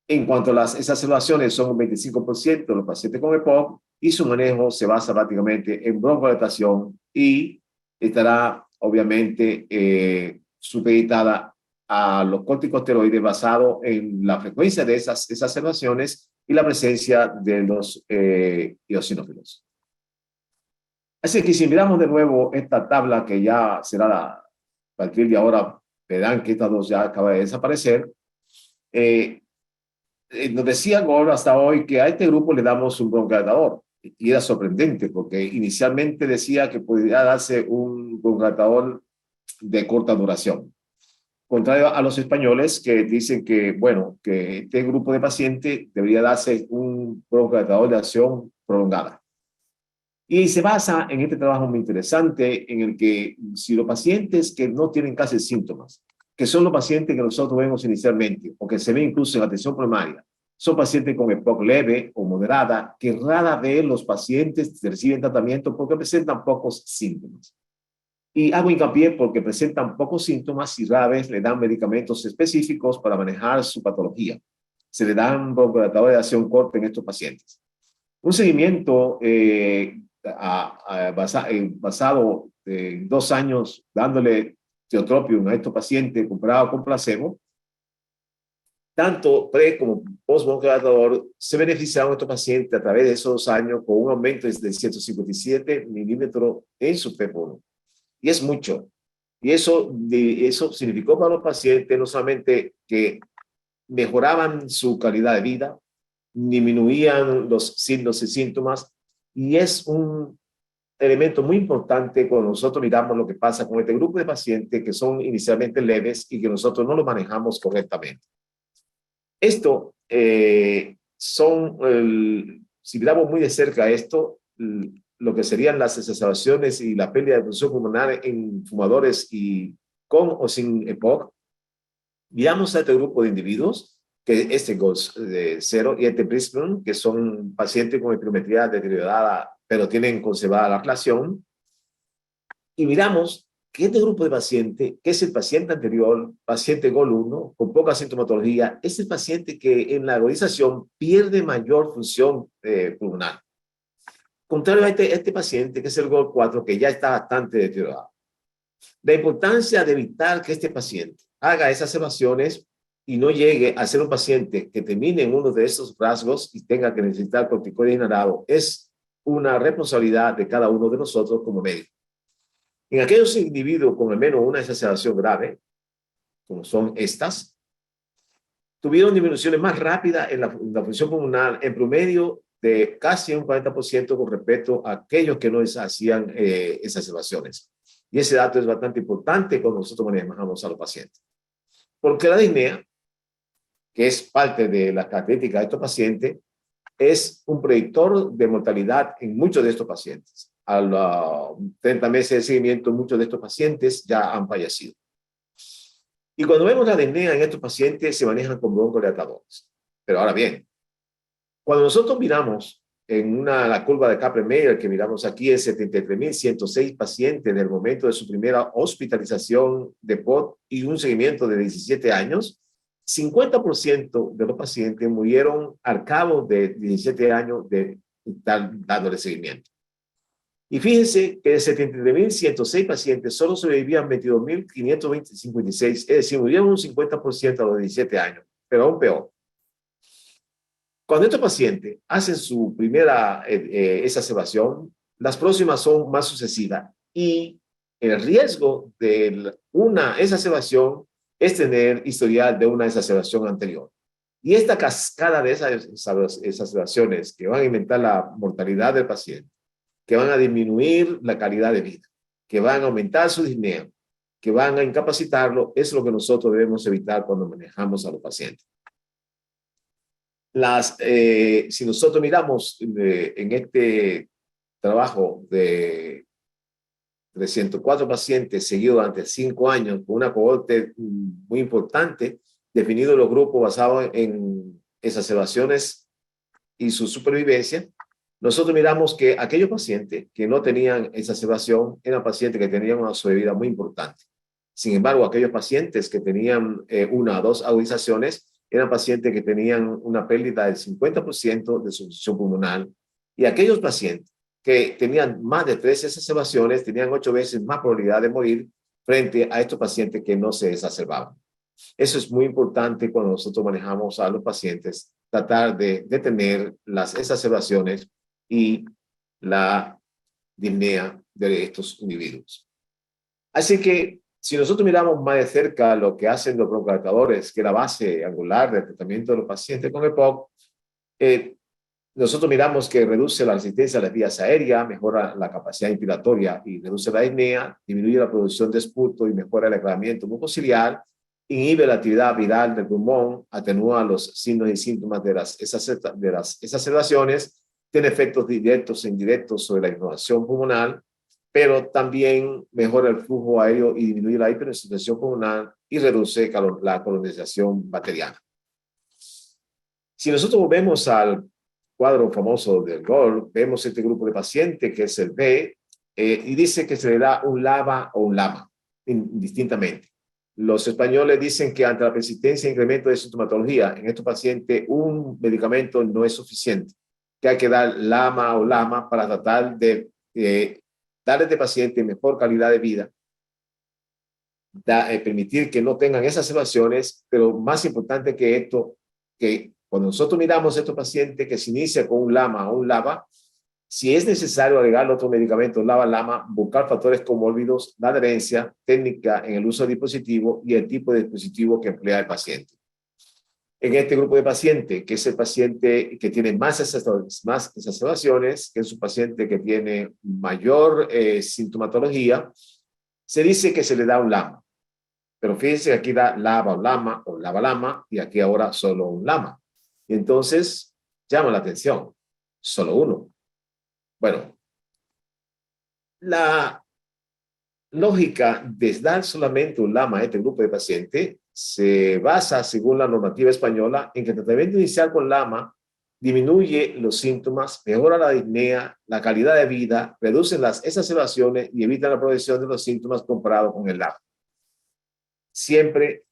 D: En cuanto a las exacerbaciones, son un 25% de los pacientes con EPOC y su manejo se basa prácticamente en broncodilatación y estará obviamente supeditada a los corticosteroides basado en la frecuencia de esas exacerbaciones y la presencia de los eosinófilos. Así que si miramos de nuevo esta tabla que ya será a partir de ahora, verán que estas dos ya acaba de desaparecer. Nos decía Gol hasta hoy que a este grupo le damos un broncodilatador. Y era sorprendente porque inicialmente decía que podría darse un broncodilatador de corta duración. Contrario a los españoles que dicen que, bueno, que este grupo de pacientes debería darse un broncodilatador de acción prolongada. Y se basa en este trabajo muy interesante en el que si los pacientes que no tienen casi síntomas, que son los pacientes que nosotros vemos inicialmente, o que se ven incluso en atención primaria, son pacientes con EPOC leve o moderada, que rara vez los pacientes reciben tratamiento porque presentan pocos síntomas. Y hago hincapié porque presentan pocos síntomas y rara vez le dan medicamentos específicos para manejar su patología. Se le dan broncodilatadores de acción corta en estos pacientes. Un seguimiento basado en 2 años dándole tiotropium a estos pacientes comparado con placebo, tanto pre como post-broncodilatador, se beneficiaron estos pacientes a través de esos 2 años con un aumento de 157 milímetros en su PEP1. Y es mucho. Y eso significó para los pacientes no solamente que mejoraban su calidad de vida, disminuían los signos y síntomas, y es un elemento muy importante cuando nosotros miramos lo que pasa con este grupo de pacientes que son inicialmente leves y que nosotros no lo manejamos correctamente. Esto si miramos muy de cerca esto, lo que serían las exacerbaciones y la pérdida de función pulmonar en fumadores y con o sin EPOC, miramos a este grupo de individuos, que este GOLD0 y este BRISPLAN, que son pacientes con espirometría deteriorada, pero tienen conservada la relación, y miramos que este grupo de pacientes, que es el paciente anterior, paciente GOL1, con poca sintomatología, es el paciente que en la agonización pierde mayor función pulmonar. Contrario a este paciente, que es el GOL4, que ya está bastante deteriorado. La importancia de evitar que este paciente haga esas evasiones y no llegue a ser un paciente que termine en uno de esos rasgos y tenga que necesitar corticoide inhalado es una responsabilidad de cada uno de nosotros como médicos. En aquellos individuos con al menos una exacerbación grave, como son estas, tuvieron disminuciones más rápidas en la función pulmonar en promedio de casi un 40% con respecto a aquellos que no hacían exacerbaciones. Y ese dato es bastante importante cuando nosotros manejamos a los pacientes. Porque la disnea, que es parte de las características de estos pacientes, es un predictor de mortalidad en muchos de estos pacientes. A los 30 meses de seguimiento, muchos de estos pacientes ya han fallecido. Y cuando vemos la disnea en estos pacientes, se manejan con broncodilatadores. Pero ahora bien, cuando nosotros miramos en la curva de Kaplan-Meier que miramos aquí, en 73.106 pacientes en el momento de su primera hospitalización de POD y un seguimiento de 17 años, 50% de los pacientes murieron al cabo de 17 años de estar dándole seguimiento. Y fíjense que de 73.106 pacientes solo sobrevivían 22.556, es decir, murieron un 50% a los 17 años, pero aún peor. Cuando estos pacientes hacen su primera exacerbación, las próximas son más sucesivas y el riesgo de una exacerbación es tener historial de una exacerbación anterior. Y esta cascada de esas exacerbaciones que van a aumentar la mortalidad del paciente, que van a disminuir la calidad de vida, que van a aumentar su disnea, que van a incapacitarlo, es lo que nosotros debemos evitar cuando manejamos a los pacientes. Si nosotros miramos en este trabajo de 304 pacientes seguidos durante 5 años con una cohorte muy importante, definido los grupos basados en exacerbaciones y su supervivencia, nosotros miramos que aquellos pacientes que no tenían exacerbación eran pacientes que tenían una sobrevida muy importante. Sin embargo, aquellos pacientes que tenían 1 o 2 agudizaciones eran pacientes que tenían una pérdida del 50% de su función pulmonar, y aquellos pacientes que tenían más de 3 exacerbaciones tenían 8 veces más probabilidad de morir frente a estos pacientes que no se exacerbaban. Eso es muy importante cuando nosotros manejamos a los pacientes, tratar de detener las exacerbaciones y la disnea de estos individuos. Así que si nosotros miramos más de cerca lo que hacen los broncodilatadores, que es la base angular del tratamiento de los pacientes con EPOC, nosotros miramos que reduce la resistencia a las vías aéreas, mejora la capacidad inspiratoria y reduce la disnea, disminuye la producción de esputo y mejora el aclaramiento mucociliar, inhibe la actividad viral del pulmón, atenúa los signos y síntomas de las exacerbaciones, tiene efectos directos e indirectos sobre la inflamación pulmonar, pero también mejora el flujo aéreo y disminuye la hiperinsuficiencia pulmonar y reduce la colonización bacteriana. Si nosotros volvemos al cuadro famoso del GOL, vemos este grupo de pacientes que es el B, y dice que se le da un LABA o un LAMA, indistintamente. Los españoles dicen que ante la persistencia e incremento de sintomatología en estos pacientes, un medicamento no es suficiente. que hay que dar LAMA o LAMA para tratar de darle a este paciente mejor calidad de vida, permitir que no tengan esas situaciones, pero más importante que esto, que cuando nosotros miramos a estos pacientes que se inicia con un LAMA o un LABA, si es necesario agregar otro medicamento, LABA-LAMA, buscar factores comórbidos, la adherencia, técnica en el uso del dispositivo y el tipo de dispositivo que emplea el paciente. En este grupo de pacientes, que es el paciente que tiene más exacerbaciones, que es un paciente que tiene mayor sintomatología, se dice que se le da un LAMA. Pero fíjense que aquí da LABA o LAMA o LABA-LAMA y aquí ahora solo un LAMA. Y entonces llama la atención, solo uno. Bueno, la lógica de dar solamente un LAMA a este grupo de pacientes se basa, según la normativa española, en que el tratamiento inicial con LAMA disminuye los síntomas, mejora la disnea, la calidad de vida, reduce las exacerbaciones y evita la progresión de los síntomas comparado con el LAMA. Siempre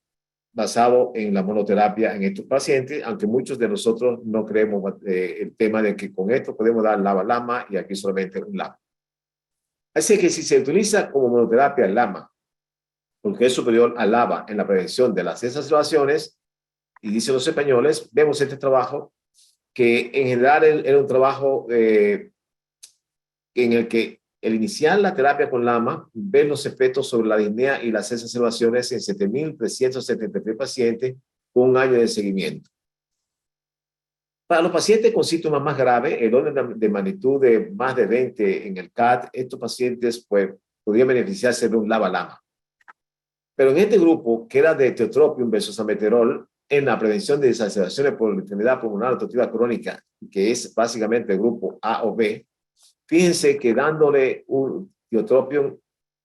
D: basado en la monoterapia en estos pacientes, aunque muchos de nosotros no creemos el tema de que con esto podemos dar LABA-LAMA y aquí solamente un LAMA. Así que si se utiliza como monoterapia el LAMA, porque es superior al LABA en la prevención de las exacerbaciones, y dicen los españoles, vemos este trabajo que en general era un trabajo en el que el iniciar la terapia con LAMA, ver los efectos sobre la disnea y las exacerbaciones en 7.373 pacientes con un año de seguimiento. Para los pacientes con síntomas más graves, el orden de magnitud de más de 20 en el CAT, estos pacientes pues, podrían beneficiarse de un LABA-LAMA. Pero en este grupo, que era de tiotropium versus ameterol, en la prevención de exacerbaciones por enfermedad pulmonar obstructiva crónica, que es básicamente el grupo A o B, fíjense que dándole un tiotropium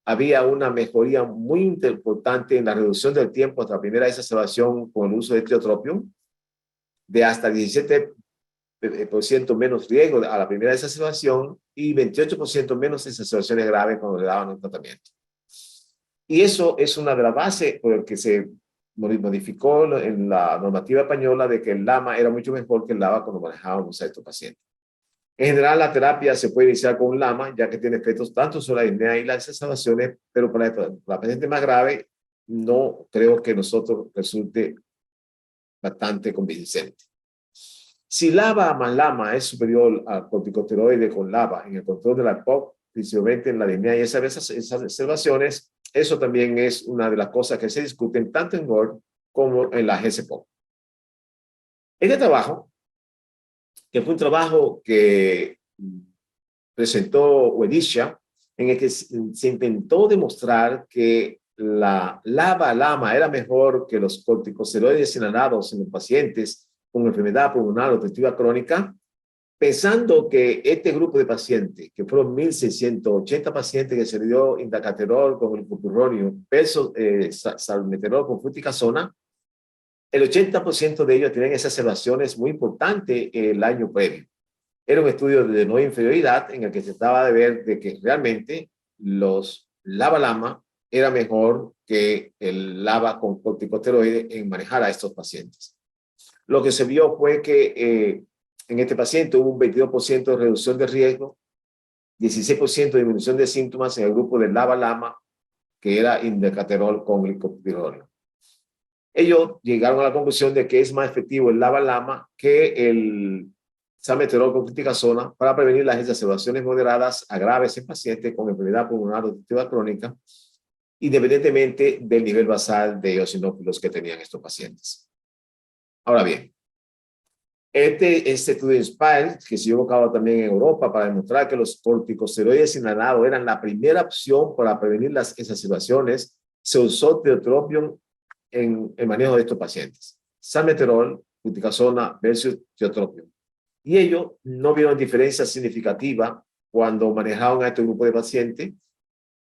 D: había una mejoría muy importante en la reducción del tiempo hasta la primera exacerbación con el uso de tiotropium, de hasta 17% menos riesgo a la primera exacerbación y 28% menos exacerbaciones graves cuando le daban el tratamiento. Y eso es una de las bases por el que se modificó en la normativa española de que el LAMA era mucho mejor que el LABA cuando manejábamos a estos pacientes. En general, la terapia se puede iniciar con un LAMA, ya que tiene efectos tanto sobre la disnea y las exacerbaciones, pero para la paciente más grave, no creo que nosotros resulte bastante convincente. Si LABA más LAMA es superior al corticosteroide con LABA en el control de la POC, principalmente en la disnea y esas exacerbaciones, eso también es una de las cosas que se discuten tanto en GORD como en la GCPOC. Este trabajo, que fue un trabajo que presentó Wedisha, en el que se intentó demostrar que la LABA-LAMA era mejor que los corticosteroides inhalados en los pacientes con enfermedad pulmonar obstructiva crónica, pensando que este grupo de pacientes, que fueron 1.680 pacientes que se le dio indacaterol con el glucuronio versus salmeterol con fluticasona, el 80% de ellos tenían exacerbaciones muy importantes el año previo. Era un estudio de no inferioridad en el que se trataba de ver de que realmente los LABA-LAMA era mejor que el LABA con corticosteroides en manejar a estos pacientes. Lo que se vio fue que en este paciente hubo un 22% de reducción de riesgo, 16% de disminución de síntomas en el grupo del LABA-LAMA, que era indacaterol con glicopironio. Ellos llegaron a la conclusión de que es más efectivo el LABA-LAMA que el salmeterol con fluticasona para prevenir las exacerbaciones moderadas a graves en pacientes con enfermedad pulmonar obstructiva crónica, independientemente del nivel basal de eosinófilos que tenían estos pacientes. Ahora bien, este estudio INSPIRE, que se llevó a cabo también en Europa para demostrar que los corticosteroides inhalados eran la primera opción para prevenir las exacerbaciones, se usó tiotropium en el manejo de estos pacientes. Salmeterol, fluticasona versus tiotropium. Y ellos no vieron diferencia significativa cuando manejaban a este grupo de pacientes.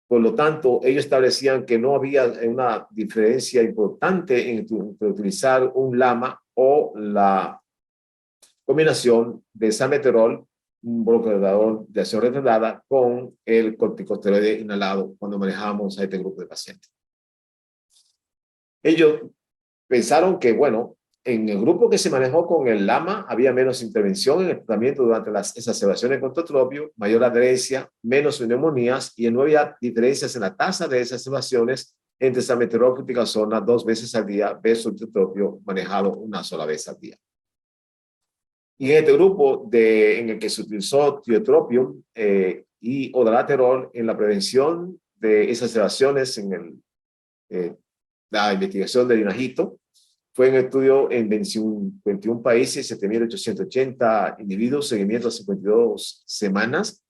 D: Por lo tanto, ellos establecían que no había una diferencia importante entre utilizar un LAMA o la combinación de salmeterol, un bloqueador de acción retardada, con el corticosteroide inhalado cuando manejábamos a este grupo de pacientes. Ellos pensaron que, bueno, En el grupo que se manejó con el LAMA había menos intervención en el tratamiento durante las exacerbaciones con tiotropium, mayor adherencia, menos neumonías y no había diferencias en la tasa de exacerbaciones entre salmeterol y fluticasona 2 veces al día versus el tiotropio manejado una sola vez al día. Y en este grupo en el que se utilizó tiotropium y odalaterol en la prevención de exacerbaciones en la investigación del dinagito, fue un estudio en 21 países, 7.880 individuos, seguimiento a 52 semanas.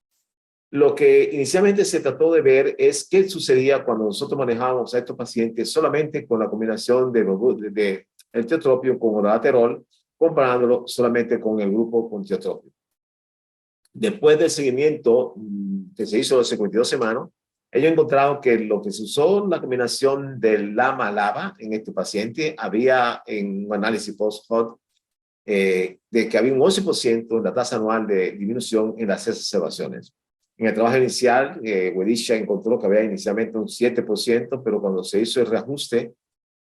D: Lo que inicialmente se trató de ver es qué sucedía cuando nosotros manejábamos a estos pacientes solamente con la combinación de el tiotropium con odalaterol, comparándolo solamente con el grupo con tiotropium. Después del seguimiento que se hizo de 52 semanas, ellos encontraron que lo que se usó la combinación del LAMA-LABA en este paciente, había en un análisis post-hoc de que había un 11% en la tasa anual de disminución en las exacerbaciones. En el trabajo inicial, Wedisha encontró que había inicialmente un 7%, pero cuando se hizo el reajuste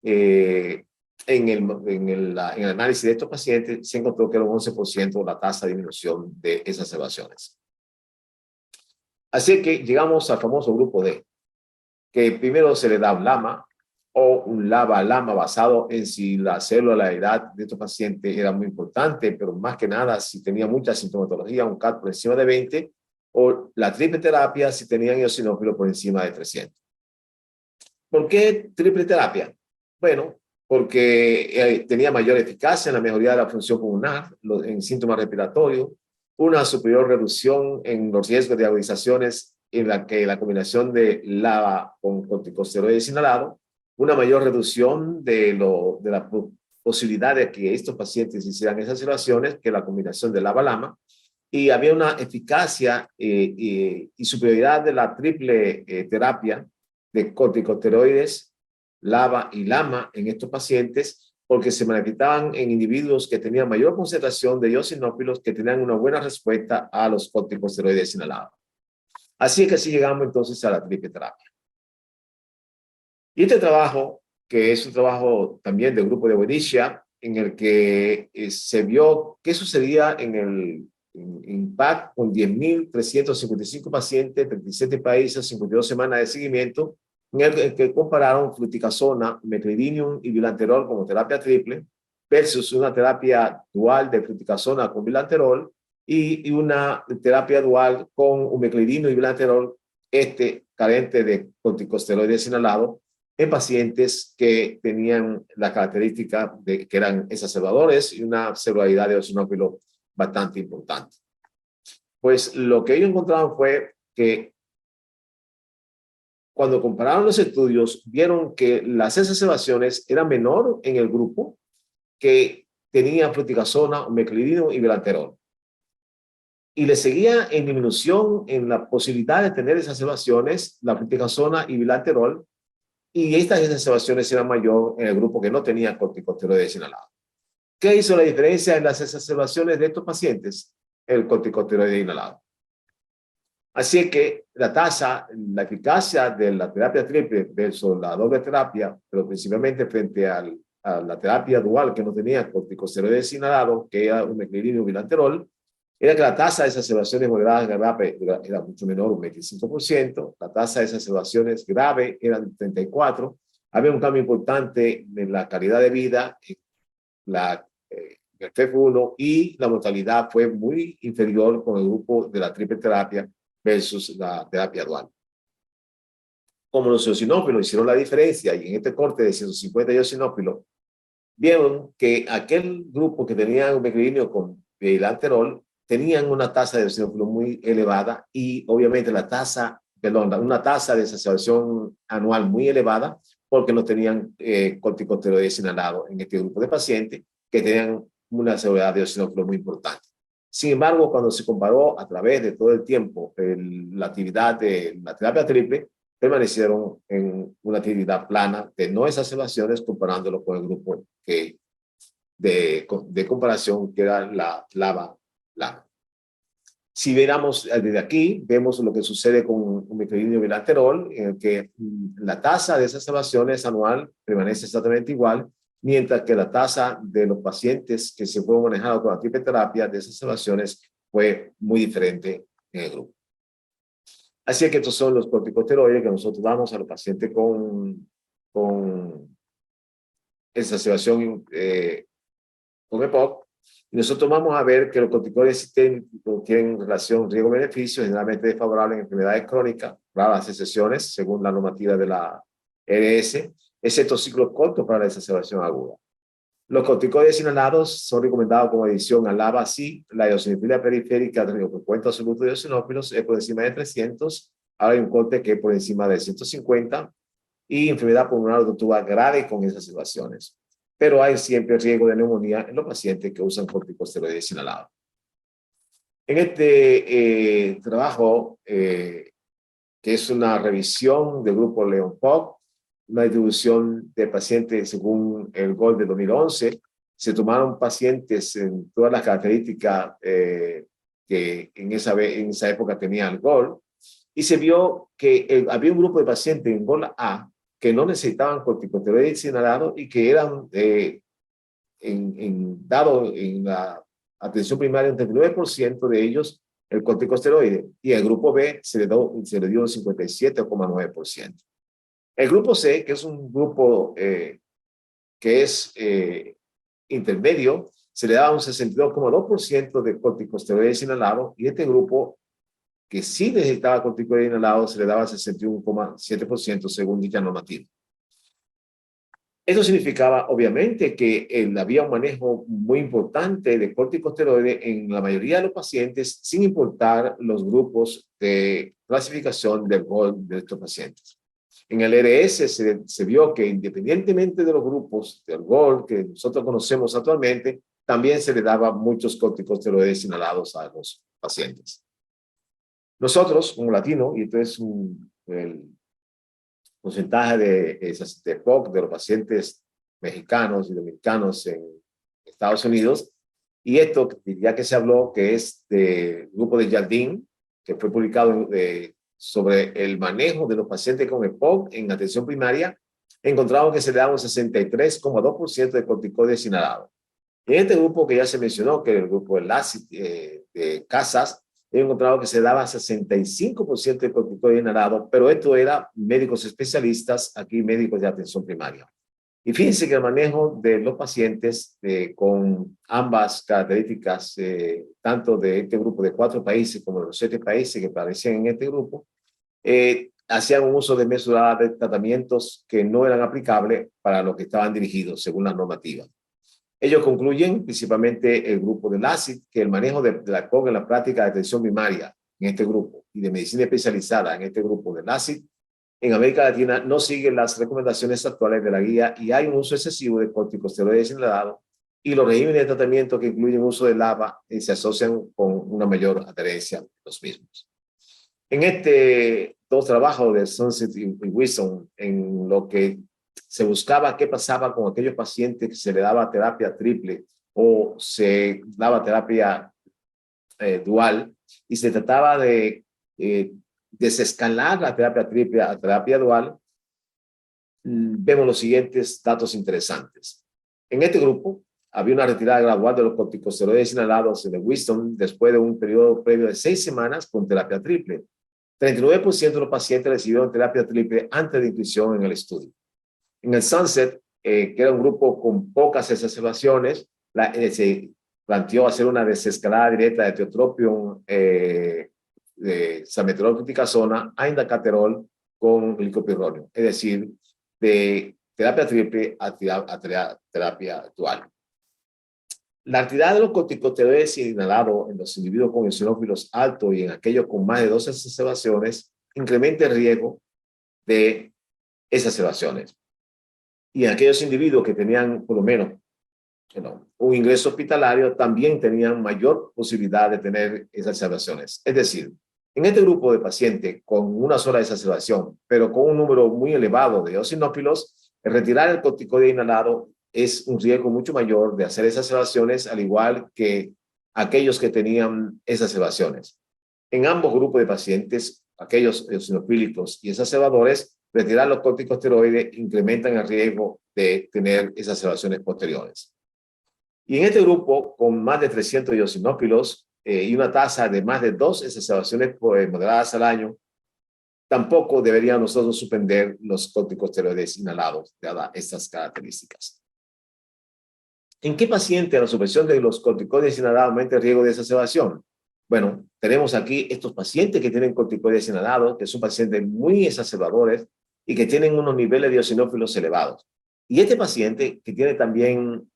D: en el análisis de estos pacientes, se encontró que era un 11% la tasa de disminución de exacerbaciones. Así que llegamos al famoso grupo D, que primero se le da un LAMA o un LABA-LAMA basado en si la celularidad de estos pacientes era muy importante, pero más que nada si tenía mucha sintomatología, un CAT por encima de 20, o la triple terapia si tenían eosinófilo por encima de 300. ¿Por qué triple terapia? Bueno, porque tenía mayor eficacia en la mejoría de la función pulmonar, en síntomas respiratorios, una superior reducción en los riesgos de agudizaciones en la que la combinación de LABA con corticosteroides inhalados, una mayor reducción de la posibilidad de que estos pacientes hicieran esas situaciones que la combinación de LABA-LAMA, y había una eficacia y superioridad de la triple terapia de corticosteroides, LABA y LAMA en estos pacientes, porque se manifestaban en individuos que tenían mayor concentración de eosinófilos que tenían una buena respuesta a los corticosteroides inhalados. Así que así llegamos entonces a la triple terapia. Y este trabajo, que es un trabajo también del grupo de Wedisha, en el que se vio qué sucedía en el IMPACT con 10.355 pacientes, 37 países, 52 semanas de seguimiento, en el que compararon fluticasona, meclidinium y bilanterol como terapia triple versus una terapia dual de fluticasona con bilanterol y una terapia dual con umeclidino y bilanterol, carente de corticosteroides inhalados, en pacientes que tenían la característica de que eran exacerbadores y una celularidad de eosinófilo bastante importante. Pues lo que ellos encontraron fue que cuando compararon los estudios, vieron que las exacerbaciones eran menor en el grupo que tenía fluticasona, meclidino y bilanterol. Y le seguía en disminución en la posibilidad de tener exacerbaciones la fluticasona y bilanterol, y estas exacerbaciones eran mayor en el grupo que no tenía corticosteroides inhalados. ¿Qué hizo la diferencia en las exacerbaciones de estos pacientes? El corticosteroide inhalado. Así que la eficacia de la terapia triple versus la doble terapia, pero principalmente frente a la terapia dual que no tenía corticosteroides inhalados, que era un meclidino y bilanterol, era que la tasa de exacerbaciones moderadas graves era mucho menor, un 25%, la tasa de exacerbaciones graves era de 34%, había un cambio importante en la calidad de vida, el FEV1, y la mortalidad fue muy inferior con el grupo de la triple terapia versus la terapia dual. Como los eosinófilos hicieron la diferencia, y en este corte de 150 eosinófilos, vieron que aquel grupo que tenía un meclidinio con bilanterol tenían una tasa de eosinófilo muy elevada y obviamente una tasa de exacerbación anual muy elevada porque no tenían corticosteroides inhalados en este grupo de pacientes que tenían una severidad de eosinófilo muy importante. Sin embargo, cuando se comparó a través de todo el tiempo la actividad de la terapia triple, permanecieron en una actividad plana de no exacerbaciones comparándolo con el grupo de comparación que era la LABA-LAMA. Si miramos desde aquí, vemos lo que sucede con un meclidinio bilanterol, en el que la tasa de exacerbaciones anual permanece exactamente igual, mientras que la tasa de los pacientes que se fueron manejados con la triple terapia de esas exacerbaciones fue muy diferente en el grupo. Así que estos son los corticosteroides que nosotros damos a los pacientes con exacerbación con EPOC. Y nosotros vamos a ver que los corticoides sistémicos tienen relación riesgo-beneficio, generalmente desfavorable en enfermedades crónicas, raras excepciones, según la normativa de la RS, excepto ciclos cortos para la exacerbación aguda. Los corticoides inhalados son recomendados como adición al LABA si la eosinofilia periférica del cuento absoluto de eosinófilos es por encima de 300, ahora hay un corte que es por encima de 150, y enfermedad pulmonar obstructiva grave con esas situaciones. Pero hay siempre riesgo de neumonía en los pacientes que usan corticosteroides inhalados. En este trabajo, que es una revisión del grupo Leon-POC, una distribución de pacientes según el GOL de 2011, se tomaron pacientes en todas las características que en esa época tenían el GOL, y se vio que había un grupo de pacientes en GOL A que no necesitaban corticosteroides inhalados y que eran dado en la atención primaria un 39% de ellos el corticosteroide, y el grupo B se le dio un 57,9%. El grupo C, que es un grupo que es intermedio, se le daba un 62,2% de corticosteroides inhalados, y este grupo que sí necesitaba corticoides inhalados se le daba 61,7% según dicha normativa. Esto significaba, obviamente, que había un manejo muy importante de corticosteroides en la mayoría de los pacientes, sin importar los grupos de clasificación del GOL de estos pacientes. En el RS se vio que independientemente de los grupos del GOL que nosotros conocemos actualmente, también se le daba muchos corticosteroides inhalados a los pacientes. Nosotros, como latino, y esto es el porcentaje de POC de los pacientes mexicanos y dominicanos en Estados Unidos, y esto, ya que se habló, que es del grupo de Jardín, que fue publicado sobre el manejo de los pacientes con EPOC en atención primaria, encontramos que se le daba un 63,2% de corticoides inhalados. En este grupo que ya se mencionó, que es el grupo de Casas, he encontrado que se daba 65% de corticoides inhalados, pero esto era médicos especialistas, aquí médicos de atención primaria. Y fíjense que el manejo de los pacientes con ambas características, tanto de este grupo de 4 países como de los 7 países que aparecían en este grupo, hacían un uso desmesurado de tratamientos que no eran aplicables para los que estaban dirigidos según la normativa. Ellos concluyen, principalmente el grupo del ACID, que el manejo de la COG en la práctica de atención primaria en este grupo y de medicina especializada en este grupo del ACID, en América Latina no sigue las recomendaciones actuales de la guía y hay un uso excesivo de corticosteroides inhalados, y los regímenes de tratamiento que incluyen uso de LABA se asocian con una mayor adherencia a los mismos. En este dos trabajos de Sunset y Wilson, en lo que se buscaba qué pasaba con aquellos pacientes que se le daba terapia triple o se daba terapia dual, y se trataba de desescalar la terapia triple a terapia dual, vemos los siguientes datos interesantes. En este grupo había una retirada gradual de los corticosteroides inhalados de Wisdom después de un periodo previo de 6 semanas con terapia triple. 39% de los pacientes recibieron terapia triple antes de inclusión en el estudio. En el Sunset, que era un grupo con pocas exacerbaciones, se planteó hacer una desescalada directa de tiotropium, de salmeterol fluticasona a indacaterol con glicopirronium, es decir, de terapia triple a terapia dual. La actividad de los corticosteroides inhalados en los individuos con eosinófilos altos y en aquellos con más de 12 exacerbaciones incrementa el riesgo de exacerbaciones. Y en aquellos individuos que tenían por lo menos un ingreso hospitalario también tenían mayor posibilidad de tener exacerbaciones. Es decir, en este grupo de pacientes con una sola exacerbación, pero con un número muy elevado de eosinófilos, retirar el corticoide inhalado es un riesgo mucho mayor de hacer exacerbaciones, al igual que aquellos que tenían exacerbaciones. En ambos grupos de pacientes, aquellos eosinofílicos y exacerbadores, retirar los corticosteroides incrementan el riesgo de tener exacerbaciones posteriores. Y en este grupo, con más de 300 eosinófilos y una tasa de más de 2 exacerbaciones moderadas al año, tampoco deberíamos nosotros suspender los corticosteroides inhalados, dadas estas características. ¿En qué paciente la supresión de los corticoides inhalados aumenta el riesgo de exacerbación? Bueno, tenemos aquí estos pacientes que tienen corticoides inhalados, que son pacientes muy exacerbadores y que tienen unos niveles de eosinófilos elevados. Y este paciente que tiene también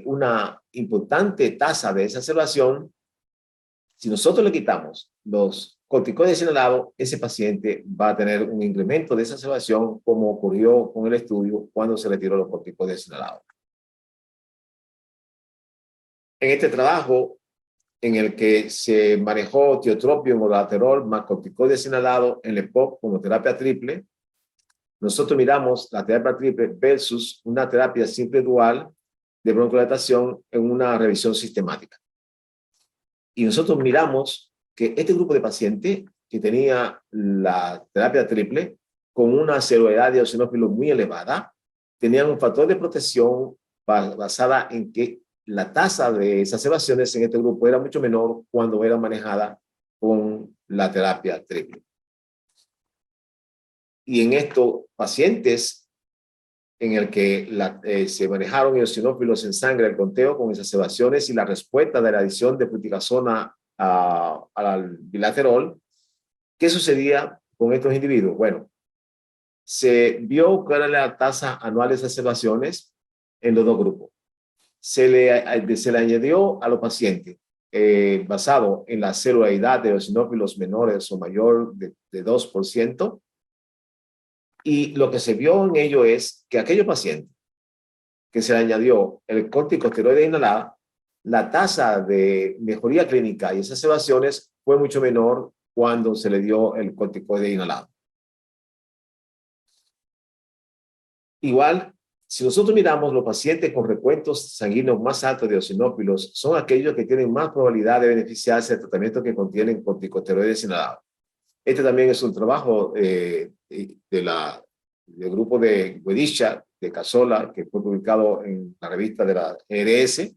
D: una importante tasa de exacerbación, si nosotros le quitamos los corticoides inhalados, ese paciente va a tener un incremento de exacerbación como ocurrió con el estudio cuando se retiró los corticoides inhalados. En este trabajo, en el que se manejó tiotropium o laterol más corticoides inhalados en el EPOC como terapia triple, nosotros miramos la terapia triple versus una terapia simple dual de broncodilatación en una revisión sistemática. Y nosotros miramos que este grupo de pacientes que tenía la terapia triple con una severidad de eosinófilos muy elevada, tenían un factor de protección basada en que la tasa de exacerbaciones en este grupo era mucho menor cuando era manejada con la terapia triple. Y en estos pacientes en el que se manejaron eosinófilos en sangre al conteo con exacerbaciones y la respuesta de la adición de fluticasona al bilaterol, ¿qué sucedía con estos individuos? Bueno, se vio cuál era la tasa anual de exacerbaciones en los dos grupos. Se le añadió a los pacientes, basado en la celularidad de eosinófilos menores o mayor de 2%, y lo que se vio en ello es que aquellos pacientes que se le añadió el corticosteroide inhalado, la tasa de mejoría clínica y exacerbaciones fue mucho menor cuando se le dio el corticoide inhalado. Igual, si nosotros miramos los pacientes con recuentos sanguíneos más altos de eosinófilos, son aquellos que tienen más probabilidad de beneficiarse del tratamiento que contienen corticosteroides inhalados. Este también es un trabajo del grupo de Wedisha, de Casola, que fue publicado en la revista de la ERS.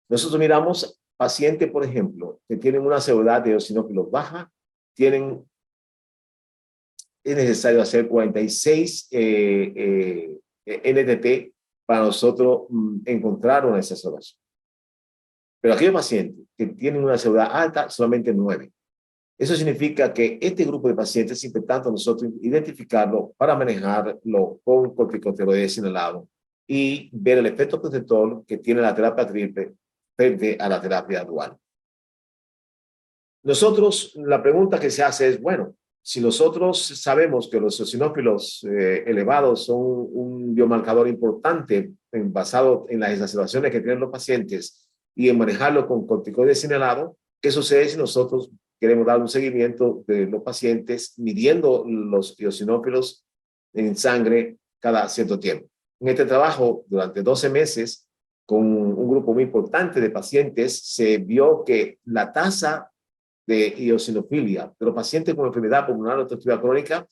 D: Nosotros miramos pacientes, por ejemplo, que tienen una severidad de eosinófilos baja, es necesario hacer 46 NTT para nosotros encontrar una exacerbación. Pero aquellos pacientes que tienen una severidad alta, solamente 9. Eso significa que este grupo de pacientes es importante nosotros identificarlo para manejarlo con corticosteroides inhalados y ver el efecto protector que tiene la terapia triple frente a la terapia dual. Nosotros, la pregunta que se hace es, bueno, si nosotros sabemos que los eosinófilos elevados son un biomarcador importante basado en las exacerbaciones que tienen los pacientes y en manejarlo con corticoides inhalados, ¿qué sucede si nosotros queremos dar un seguimiento de los pacientes midiendo los eosinófilos en sangre cada cierto tiempo? En este trabajo, durante 12 meses, con un grupo muy importante de pacientes, se vio que la tasa de eosinofilia de los pacientes con enfermedad pulmonar obstructiva crónica,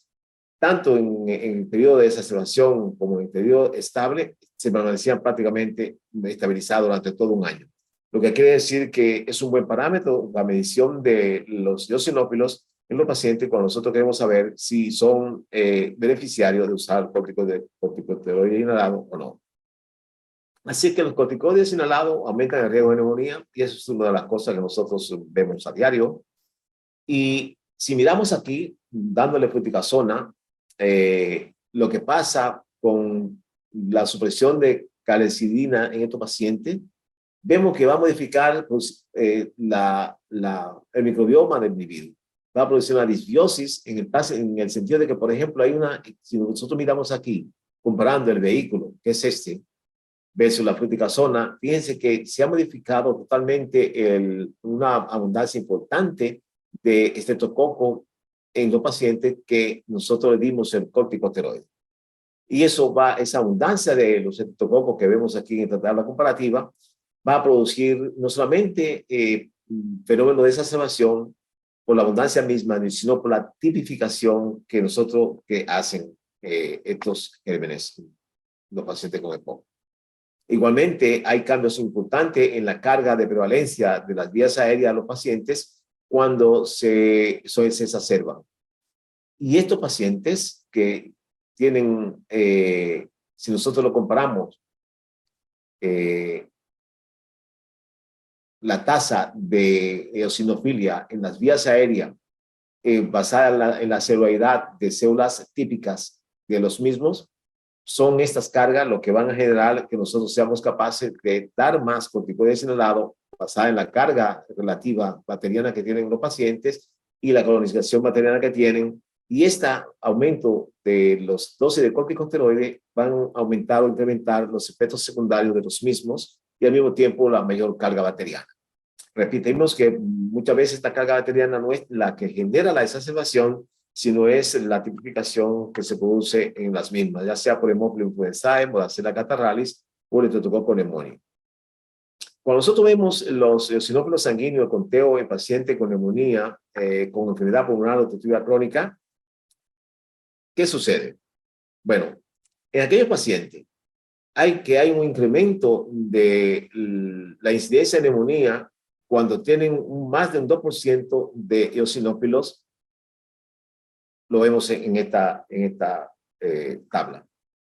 D: tanto en el periodo de exacerbación como en el periodo estable, se permanecían prácticamente estabilizados durante todo un año. Lo que quiere decir que es un buen parámetro la medición de los eosinófilos en los pacientes cuando nosotros queremos saber si son beneficiarios de usar corticosteroides inhalados o no. Así que los corticoides inhalados aumentan el riesgo de neumonía y eso es una de las cosas que nosotros vemos a diario. Y si miramos aquí, dándole fluticasona, lo que pasa con la supresión de calcidina en estos pacientes, vemos que va a modificar pues, el microbioma del individuo. Va a producir una disbiosis en el sentido de que, por ejemplo, si nosotros miramos aquí, comparando el vehículo, que es este, versus la fluticasona, fíjense que se ha modificado totalmente una abundancia importante de estreptococo en los pacientes que nosotros le dimos el corticosteroide. Y esa abundancia de los estreptococos que vemos aquí en esta tabla comparativa, va a producir no solamente fenómeno de exacerbación por la abundancia misma, sino por la tipificación que hacen estos gérmenes. los pacientes con EPOC. Igualmente, hay cambios importantes en la carga de prevalencia de las vías aéreas a los pacientes cuando se exacerban. Y estos pacientes que tienen, si nosotros lo comparamos, la tasa de eosinofilia en las vías aéreas basada en la celularidad de células típicas de los mismos, son estas cargas lo que van a generar que nosotros seamos capaces de dar más corticoides inhalado basada en la carga relativa bacteriana que tienen los pacientes y la colonización bacteriana que tienen. Y este aumento de los dosis de corticosteroides van a aumentar o incrementar los efectos secundarios de los mismos y al mismo tiempo la mayor carga bacteriana. Repetimos que muchas veces esta carga bacteriana no es la que genera la exacerbación, sino es la tipificación que se produce en las mismas, ya sea por Haemophilus influenzae, por Bacillus catarrhalis o el Streptococcus pneumoniae. Cuando nosotros vemos los eosinófilos sanguíneos, el conteo en pacientes con neumonía, con enfermedad pulmonar obstructiva crónica, ¿qué sucede? Bueno, en aquellos pacientes hay un incremento de la incidencia de neumonía cuando tienen más de un 2% de eosinófilos. Lo vemos en esta tabla.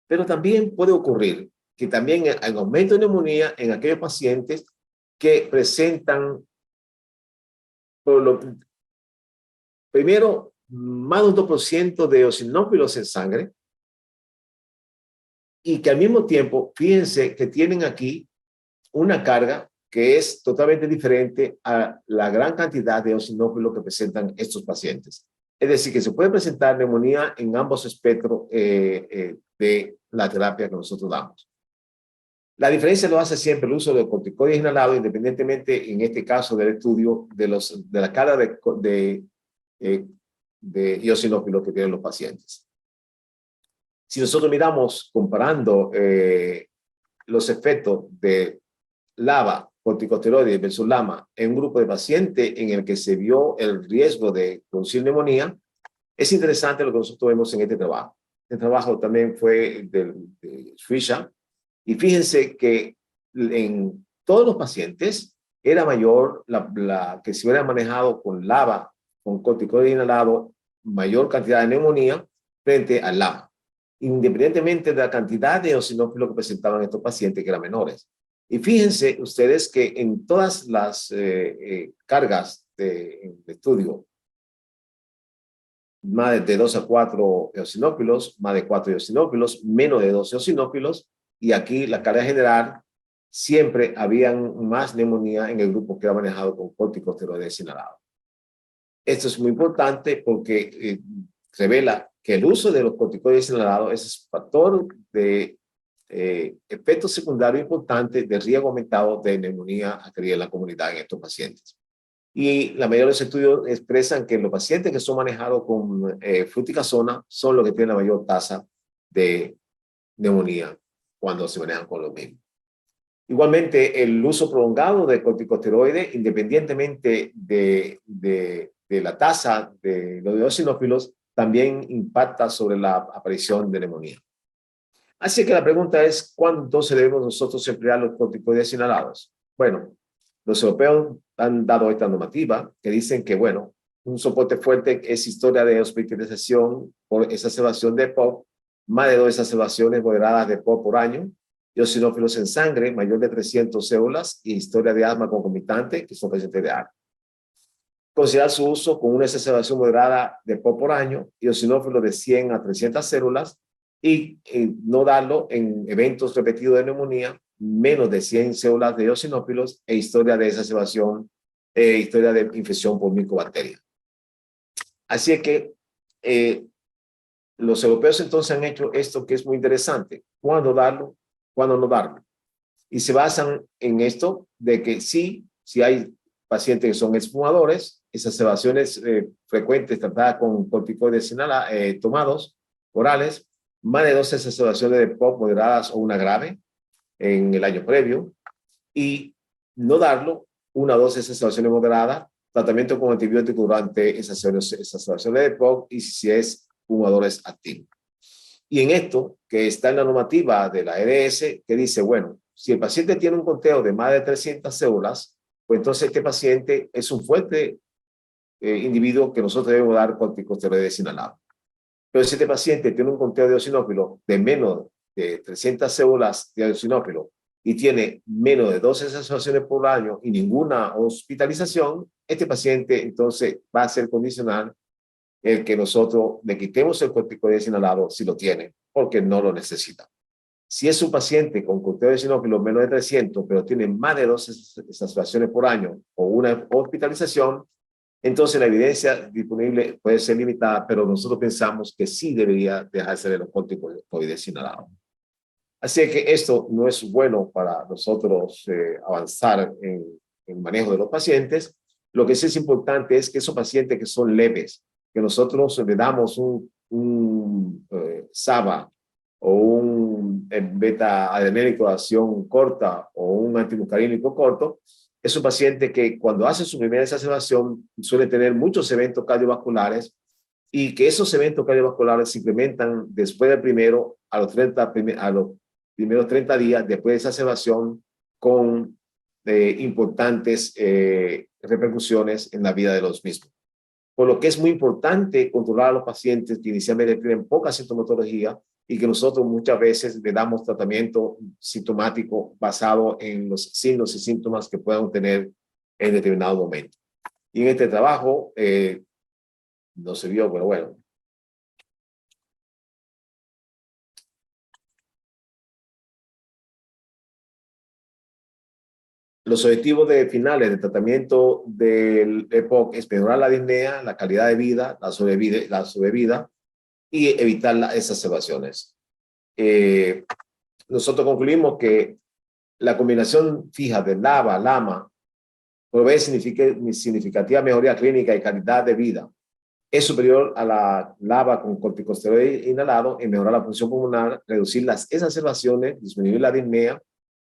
D: Pero también puede ocurrir que también hay aumento de neumonía en aquellos pacientes que presentan, primero, más de un 2% de eosinófilos en sangre y que al mismo tiempo, fíjense que tienen aquí una carga que es totalmente diferente a la gran cantidad de eosinófilos que presentan estos pacientes. Es decir, que se puede presentar neumonía en ambos espectros de la terapia que nosotros damos. La diferencia lo hace siempre el uso de corticoides inhalados, independientemente, en este caso del estudio, de la carga de eosinófilos que tienen los pacientes. Si nosotros miramos, comparando los efectos de LABA, corticosteroides versus LAMA en un grupo de pacientes en el que se vio el riesgo de producir neumonía, es interesante lo que nosotros vemos en este trabajo. El trabajo también fue de Swisha, y fíjense que en todos los pacientes era mayor la que se hubiera manejado con LABA, con corticoides inhalado, mayor cantidad de neumonía frente al LAMA, independientemente de la cantidad de eosinófilos que presentaban estos pacientes, que eran menores. Y fíjense ustedes que en todas las cargas de estudio, más de 2 a 4 eosinófilos, más de 4 eosinófilos, menos de 2 eosinófilos, y aquí la carga general, siempre habían más neumonía en el grupo que era manejado con corticosteroides inhalados. Esto es muy importante porque revela que el uso de los corticoides inhalados es factor de efectos secundarios importantes de riesgo aumentado de neumonía adquirida en la comunidad en estos pacientes. Y la mayoría de los estudios expresan que los pacientes que son manejados con fluticasona son los que tienen la mayor tasa de neumonía cuando se manejan con los mismos. Igualmente, el uso prolongado de corticosteroides, independientemente de la tasa de los eosinófilos, también impacta sobre la aparición de neumonía. Así que la pregunta es, ¿cuándo entonces debemos nosotros emplear los corticoides inhalados? Bueno, los europeos han dado esta normativa que dicen que, bueno, un soporte fuerte es historia de hospitalización por exacerbación de EPOC, más de 2 exacerbaciones moderadas de EPOC por año, eosinófilos en sangre mayor de 300 células y historia de asma concomitante, que son pacientes de asma. Considerar su uso con una exacerbación moderada de EPOC por año, eosinófilos de 100 a 300 células, y no darlo en eventos repetidos de neumonía, menos de 100 células de eosinófilos e historia de exacerbación, historia de infección por micobacteria. Así es que los europeos entonces han hecho esto que es muy interesante. ¿Cuándo darlo? ¿Cuándo no darlo? Y se basan en esto de que sí, si hay pacientes que son exfumadores, exacerbaciones frecuentes tratadas con corticoides tomados, orales, más de 2 exacerbaciones de EPOC moderadas o una grave en el año previo, y no darlo, 1 o 2 exacerbaciones moderadas, tratamiento con antibióticos durante exacerbaciones de EPOC y si es fumadores activos. Y en esto, que está en la normativa de la EDS, que dice, bueno, si el paciente tiene un conteo de más de 300 células, pues entonces este paciente es un fuerte individuo que nosotros debemos dar corticosteroides inhalados. Pero si este paciente tiene un conteo de eosinófilo de menos de 300 células de eosinófilo y tiene menos de 12 exacerbaciones por año y ninguna hospitalización, este paciente entonces va a ser condicional el que nosotros le quitemos el corticoides inhalado si lo tiene, porque no lo necesita. Si es un paciente con conteo de eosinófilo menos de 300, pero tiene más de 12 exacerbaciones por año o una hospitalización, entonces la evidencia disponible puede ser limitada, pero nosotros pensamos que sí debería dejarse de los corticoides inhalados. Así que esto no es bueno para nosotros avanzar en el manejo de los pacientes. Lo que sí es importante es que esos pacientes que son leves, que nosotros le damos un SABA o un beta-adrenérgico de acción corta o un antimuscarínico corto, es un paciente que cuando hace su primera exacerbación suele tener muchos eventos cardiovasculares y que esos eventos cardiovasculares se incrementan después del primero a los primeros 30 días después de esa exacerbación con importantes repercusiones en la vida de los mismos. Por lo que es muy importante controlar a los pacientes que inicialmente tienen poca sintomatología y que nosotros muchas veces le damos tratamiento sintomático basado en los signos y síntomas que puedan tener en determinado momento. Y en este trabajo, no se vio, pero bueno. Los objetivos finales del tratamiento del EPOC es mejorar la disnea, la calidad de vida, la sobrevida y evitar las exacerbaciones. Nosotros concluimos que la combinación fija de LABA, LAMA, provee significativa mejoría clínica y calidad de vida. Es superior a la LABA con corticosteroide inhalado en mejorar la función pulmonar, reducir las exacerbaciones, disminuir la disnea,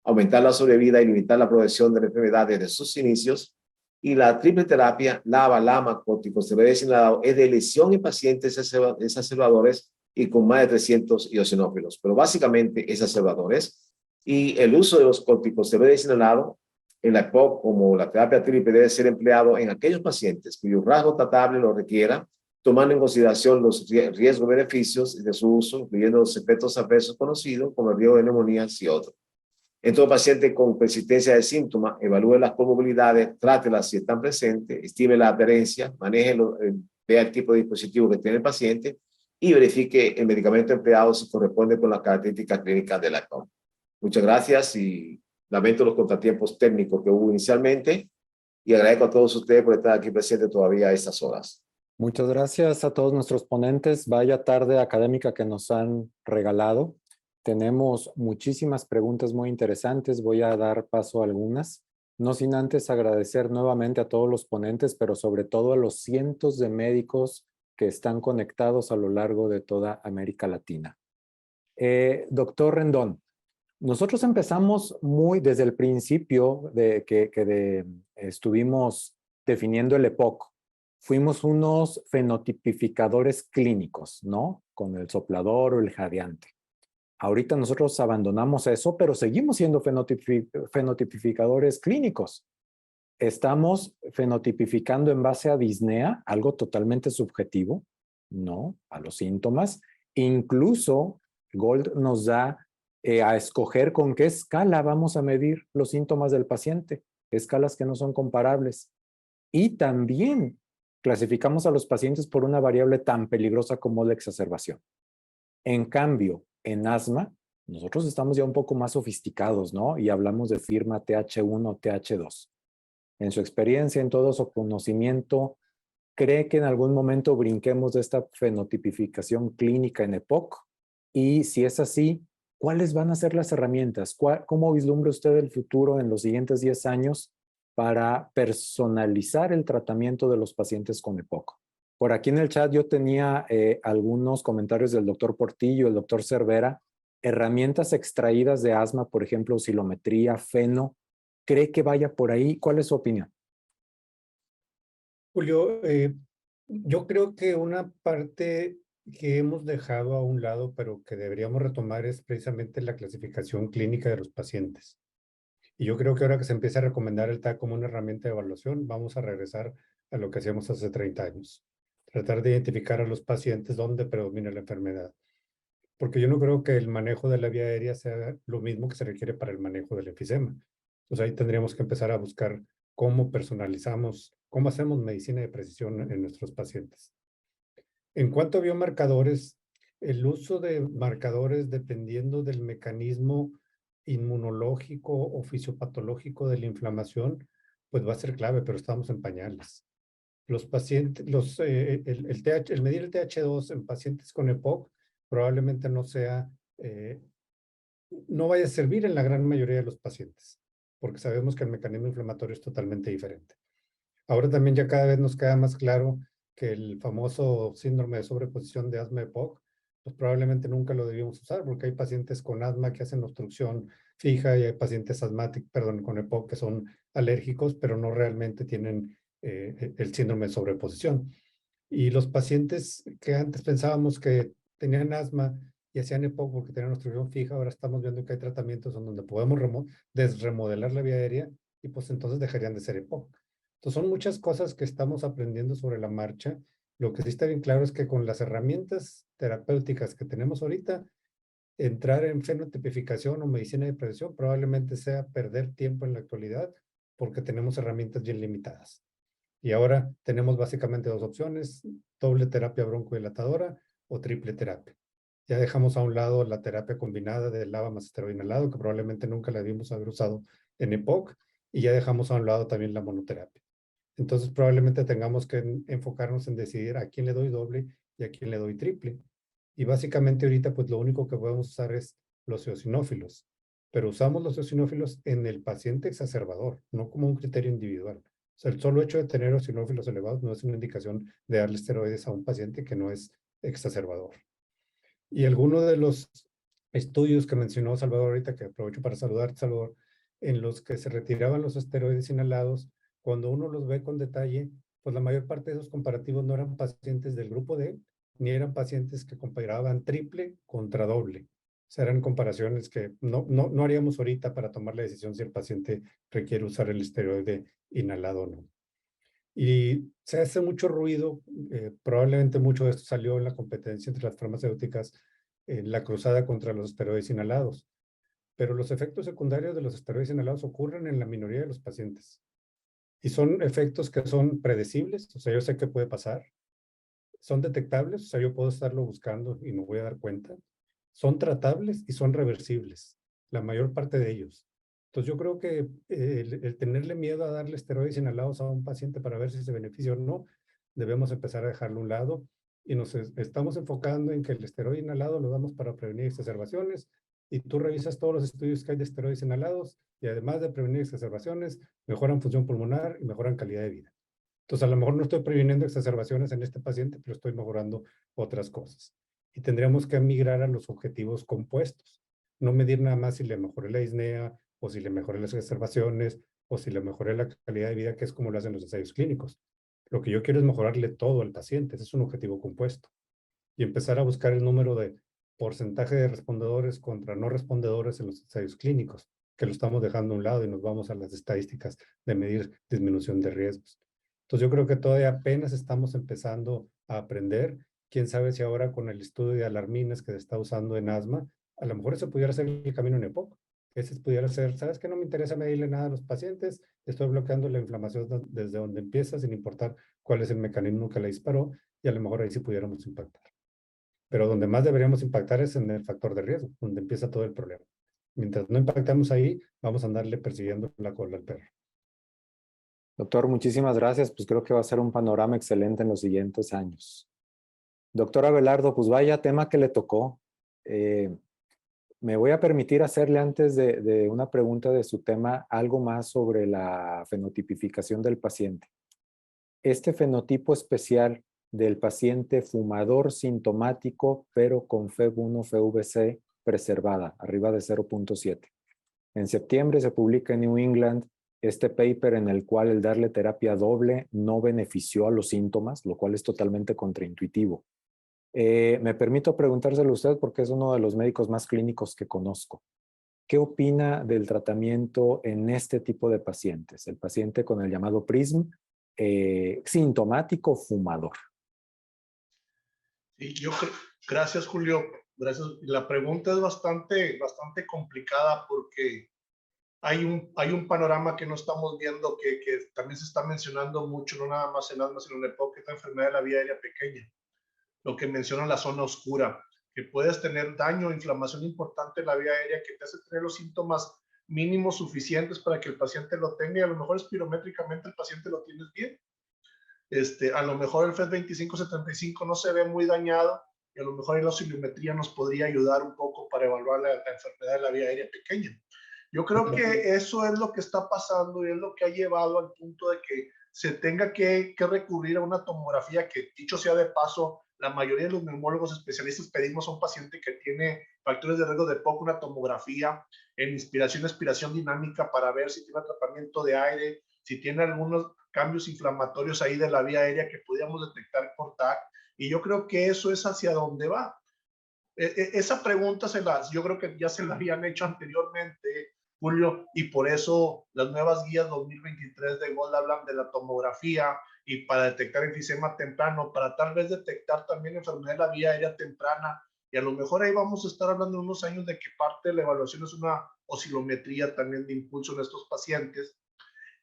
D: aumentar la sobrevida y limitar la progresión de la enfermedad desde sus inicios. Y la triple terapia, LABA, LAMA, corticosteroides inhalados, es de lesión en pacientes exacerbadores y con más de 300 eosinófilos, pero básicamente exacerbadores. Y el uso de los corticosteroides inhalados en la EPOC como la terapia triple debe ser empleado en aquellos pacientes cuyo rasgo tratable lo requiera, tomando en consideración los riesgos-beneficios de su uso, incluyendo los efectos adversos conocidos como el riesgo de neumonías y otros. En todo paciente con persistencia de síntomas, evalúe las comorbilidades, trátelas si están presentes, estime la adherencia, maneje, vea el tipo de dispositivo que tiene el paciente y verifique el medicamento empleado si corresponde con las características clínicas de la EPOC. Muchas gracias y lamento los contratiempos técnicos que hubo inicialmente y agradezco a todos ustedes por estar aquí presentes todavía a estas horas.
A: Muchas gracias a todos nuestros ponentes. Vaya tarde académica que nos han regalado. Tenemos muchísimas preguntas muy interesantes. Voy a dar paso a algunas. No sin antes agradecer nuevamente a todos los ponentes, pero sobre todo a los cientos de médicos que están conectados a lo largo de toda América Latina. Doctor Rendón, nosotros empezamos desde el principio de que estuvimos definiendo el EPOC. Fuimos unos fenotipificadores clínicos, ¿no? Con el soplador o el jadeante. Ahorita nosotros abandonamos eso, pero seguimos siendo fenotipificadores clínicos. Estamos fenotipificando en base a disnea, algo totalmente subjetivo, ¿no? A los síntomas. Incluso Gold nos da a escoger con qué escala vamos a medir los síntomas del paciente, escalas que no son comparables. Y también clasificamos a los pacientes por una variable tan peligrosa como la exacerbación. En cambio, en asma, nosotros estamos ya un poco más sofisticados, ¿no? Y hablamos de firma TH1, TH2. En su experiencia, en todo su conocimiento, ¿cree que en algún momento brinquemos de esta fenotipificación clínica en EPOC? Y si es así, ¿cuáles van a ser las herramientas? ¿Cómo vislumbra usted el futuro en los siguientes 10 años para personalizar el tratamiento de los pacientes con EPOC? Por aquí en el chat yo tenía algunos comentarios del doctor Portillo, el doctor Cervera, herramientas extraídas de asma, por ejemplo, oscilometría, feno. ¿Cree que vaya por ahí? ¿Cuál es su opinión?
B: Julio, yo creo que una parte que hemos dejado a un lado, pero que deberíamos retomar es precisamente la clasificación clínica de los pacientes. Y yo creo que ahora que se empieza a recomendar el TAC como una herramienta de evaluación, vamos a regresar a lo que hacíamos hace 30 años. Tratar de identificar a los pacientes donde predomina la enfermedad. Porque yo no creo que el manejo de la vía aérea sea lo mismo que se requiere para el manejo del enfisema. Entonces ahí tendríamos que empezar a buscar cómo personalizamos, cómo hacemos medicina de precisión en nuestros pacientes. En cuanto a biomarcadores, el uso de marcadores dependiendo del mecanismo inmunológico o fisiopatológico de la inflamación, pues va a ser clave, pero estamos en pañales. Los pacientes, el medir el TH2 en pacientes con EPOC probablemente no vaya a servir en la gran mayoría de los pacientes, porque sabemos que el mecanismo inflamatorio es totalmente diferente. Ahora también ya cada vez nos queda más claro que el famoso síndrome de sobreposición de asma EPOC, pues probablemente nunca lo debíamos usar, porque hay pacientes con asma que hacen obstrucción fija y hay pacientes asmáticos, con EPOC que son alérgicos, pero no realmente tienen el síndrome de sobreposición. Y los pacientes que antes pensábamos que tenían asma y hacían EPOC porque tenían obstrucción fija, ahora estamos viendo que hay tratamientos en donde podemos remodelar la vía aérea y pues entonces dejarían de ser EPOC. Entonces son muchas cosas que estamos aprendiendo sobre la marcha. Lo que sí está bien claro es que con las herramientas terapéuticas que tenemos ahorita, entrar en fenotipificación o medicina de precisión probablemente sea perder tiempo en la actualidad porque tenemos herramientas bien limitadas. Y ahora tenemos básicamente dos opciones, doble terapia broncodilatadora o triple terapia. Ya dejamos a un lado la terapia combinada de LABA más esteroide inhalado, que probablemente nunca la debimos haber usado en EPOC, y ya dejamos a un lado también la monoterapia. Entonces probablemente tengamos que enfocarnos en decidir a quién le doy doble y a quién le doy triple. Y básicamente ahorita pues lo único que podemos usar es los eosinófilos, pero usamos los eosinófilos en el paciente exacerbador, no como un criterio individual. O sea, el solo hecho de tener eosinófilos elevados no es una indicación de darle esteroides a un paciente que no es exacerbador. Y alguno de los estudios que mencionó Salvador ahorita, que aprovecho para saludarte, Salvador, en los que se retiraban los esteroides inhalados, cuando uno los ve con detalle, pues la mayor parte de esos comparativos no eran pacientes del grupo D, ni eran pacientes que comparaban triple contra doble. O sea, eran comparaciones que no haríamos ahorita para tomar la decisión si el paciente requiere usar el esteroide inhalado o no. Y se hace mucho ruido, probablemente mucho de esto salió en la competencia entre las farmacéuticas en la cruzada contra los esteroides inhalados. Pero los efectos secundarios de los esteroides inhalados ocurren en la minoría de los pacientes. Y son efectos que son predecibles, o sea, yo sé qué puede pasar. Son detectables, o sea, yo puedo estarlo buscando y me voy a dar cuenta. Son tratables y son reversibles, la mayor parte de ellos. Entonces yo creo que el tenerle miedo a darle esteroides inhalados a un paciente para ver si se beneficia o no, debemos empezar a dejarlo a un lado y nos estamos enfocando en que el esteroide inhalado lo damos para prevenir exacerbaciones y tú revisas todos los estudios que hay de esteroides inhalados y además de prevenir exacerbaciones, mejoran función pulmonar y mejoran calidad de vida. Entonces, a lo mejor no estoy previniendo exacerbaciones en este paciente, pero estoy mejorando otras cosas. Y tendríamos que migrar a los objetivos compuestos. No medir nada más si le mejoré la disnea, o si le mejoré las exacerbaciones, o si le mejoré la calidad de vida, que es como lo hacen los ensayos clínicos. Lo que yo quiero es mejorarle todo al paciente. Ese es un objetivo compuesto. Y empezar a buscar el número de porcentaje de respondedores contra no respondedores en los ensayos clínicos, que lo estamos dejando a un lado y nos vamos a las estadísticas de medir disminución de riesgos. Entonces yo creo que todavía apenas estamos empezando a aprender. Quién sabe si ahora con el estudio de alarmines que se está usando en asma, a lo mejor ese pudiera ser el camino en EPOC. Ese pudiera ser, ¿sabes qué? No me interesa medirle nada a los pacientes, estoy bloqueando la inflamación desde donde empieza, sin importar cuál es el mecanismo que la disparó, y a lo mejor ahí sí pudiéramos impactar. Pero donde más deberíamos impactar es en el factor de riesgo, donde empieza todo el problema. Mientras no impactamos ahí, vamos a andarle persiguiendo la cola al perro.
A: Doctor, muchísimas gracias. Pues creo que va a ser un panorama excelente en los siguientes años. Doctor Abelardo, pues vaya tema que le tocó. Me voy a permitir hacerle antes de una pregunta de su tema algo más sobre la fenotipificación del paciente. Este fenotipo especial del paciente fumador sintomático, pero con FEV1, FVC preservada, arriba de 0.7. En septiembre se publica en New England este paper en el cual el darle terapia doble no benefició a los síntomas, lo cual es totalmente contraintuitivo. Me permito preguntárselo a usted porque es uno de los médicos más clínicos que conozco. ¿Qué opina del tratamiento en este tipo de pacientes? El paciente con el llamado PRISM, sintomático fumador.
C: Sí, gracias, Julio. Gracias. La pregunta es bastante complicada porque hay un panorama que no estamos viendo que también se está mencionando mucho, no nada más en asma, sino en EPOC, que es la enfermedad de la vía aérea pequeña. Lo que menciona la zona oscura, que puedes tener daño o inflamación importante en la vía aérea que te hace tener los síntomas mínimos suficientes para que el paciente lo tenga y a lo mejor espirométricamente el paciente lo tienes bien. A lo mejor el FED 2575 no se ve muy dañado y a lo mejor la osciliometría nos podría ayudar un poco para evaluar la enfermedad de la vía aérea pequeña. Yo creo que eso es lo que está pasando y es lo que ha llevado al punto de que se tenga que recurrir a una tomografía que, dicho sea de paso, la mayoría de los neumólogos especialistas pedimos a un paciente que tiene factores de riesgo de EPOC una tomografía en inspiración, expiración dinámica para ver si tiene atrapamiento de aire, si tiene algunos cambios inflamatorios ahí de la vía aérea que podíamos detectar por TAC. Y yo creo que eso es hacia dónde va. Esa pregunta yo creo que ya se la habían hecho anteriormente, Julio, y por eso las nuevas guías 2023 de GOLD hablan de la tomografía y para detectar enfisema temprano, para tal vez detectar también enfermedad de la vía aérea temprana. Y a lo mejor ahí vamos a estar hablando en unos años de que parte de la evaluación es una oscilometría también de impulso en estos pacientes.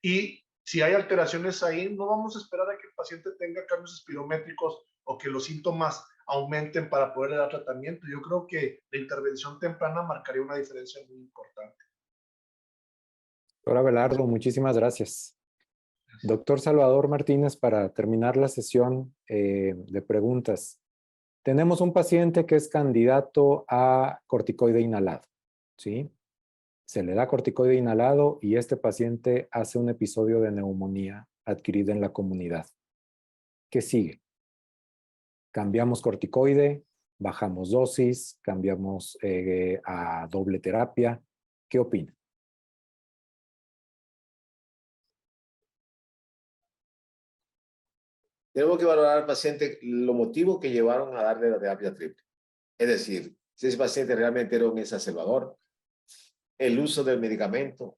C: Y si hay alteraciones ahí, no vamos a esperar a que el paciente tenga cambios espirométricos o que los síntomas aumenten para poder dar tratamiento. Yo creo que la intervención temprana marcaría una diferencia muy importante.
A: Doctor Abelardo, muchísimas gracias. Doctor Salvador Martínez, para terminar la sesión de preguntas. Tenemos un paciente que es candidato a corticoide inhalado, ¿sí? Se le da corticoide inhalado y este paciente hace un episodio de neumonía adquirida en la comunidad. ¿Qué sigue? Cambiamos corticoide, bajamos dosis, cambiamos a doble terapia. ¿Qué opina?
D: Tenemos que valorar al paciente los motivos que llevaron a darle la terapia triple. Es decir, si ese paciente realmente era un exacerbador, el uso del medicamento,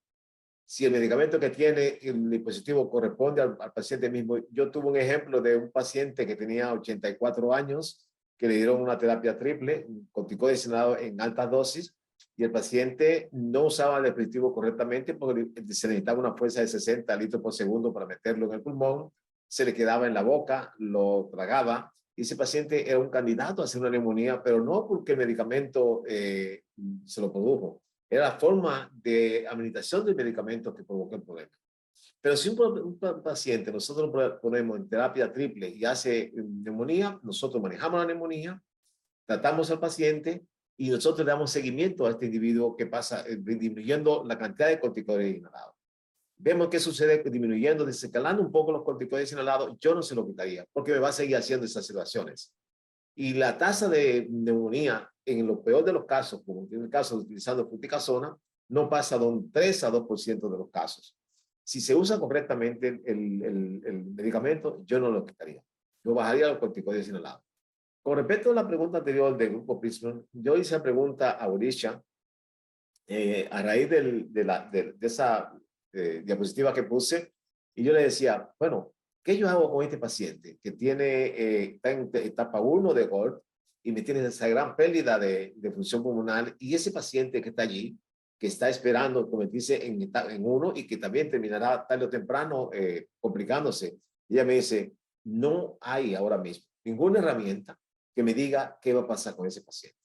D: si el medicamento que tiene el dispositivo corresponde al paciente mismo. Yo tuve un ejemplo de un paciente que tenía 84 años, que le dieron una terapia triple, corticoide en altas dosis, y el paciente no usaba el dispositivo correctamente porque se necesitaba una fuerza de 60 litros por segundo para meterlo en el pulmón, se le quedaba en la boca, lo tragaba, y ese paciente era un candidato a hacer una neumonía, pero no porque el medicamento se lo produjo. Era la forma de administración del medicamento que provocó el problema. Pero si un paciente nosotros lo ponemos en terapia triple y hace neumonía, nosotros manejamos la neumonía, tratamos al paciente y nosotros le damos seguimiento a este individuo que pasa disminuyendo la cantidad de corticoides inhalados. Vemos qué sucede disminuyendo, desescalando un poco los corticoides inhalados. Yo no se lo quitaría porque me va a seguir haciendo esas situaciones. Y la tasa de neumonía, en lo peor de los casos, como en el caso de utilizando fluticasona, no pasa de un 3 a 2% de los casos. Si se usa correctamente el medicamento, yo no lo quitaría. Yo bajaría los corticoides inhalados. Con respecto a la pregunta anterior del grupo Prism, yo hice la pregunta a Orisha a raíz de esa diapositiva que puse, y yo le decía, bueno, ¿qué yo hago con este paciente que está en etapa 1 de GOLD y me tiene esa gran pérdida de función pulmonar, y ese paciente que está allí, que está esperando convertirse en 1 y que también terminará tarde o temprano complicándose? Y ella me dice, no hay ahora mismo ninguna herramienta que me diga qué va a pasar con ese paciente.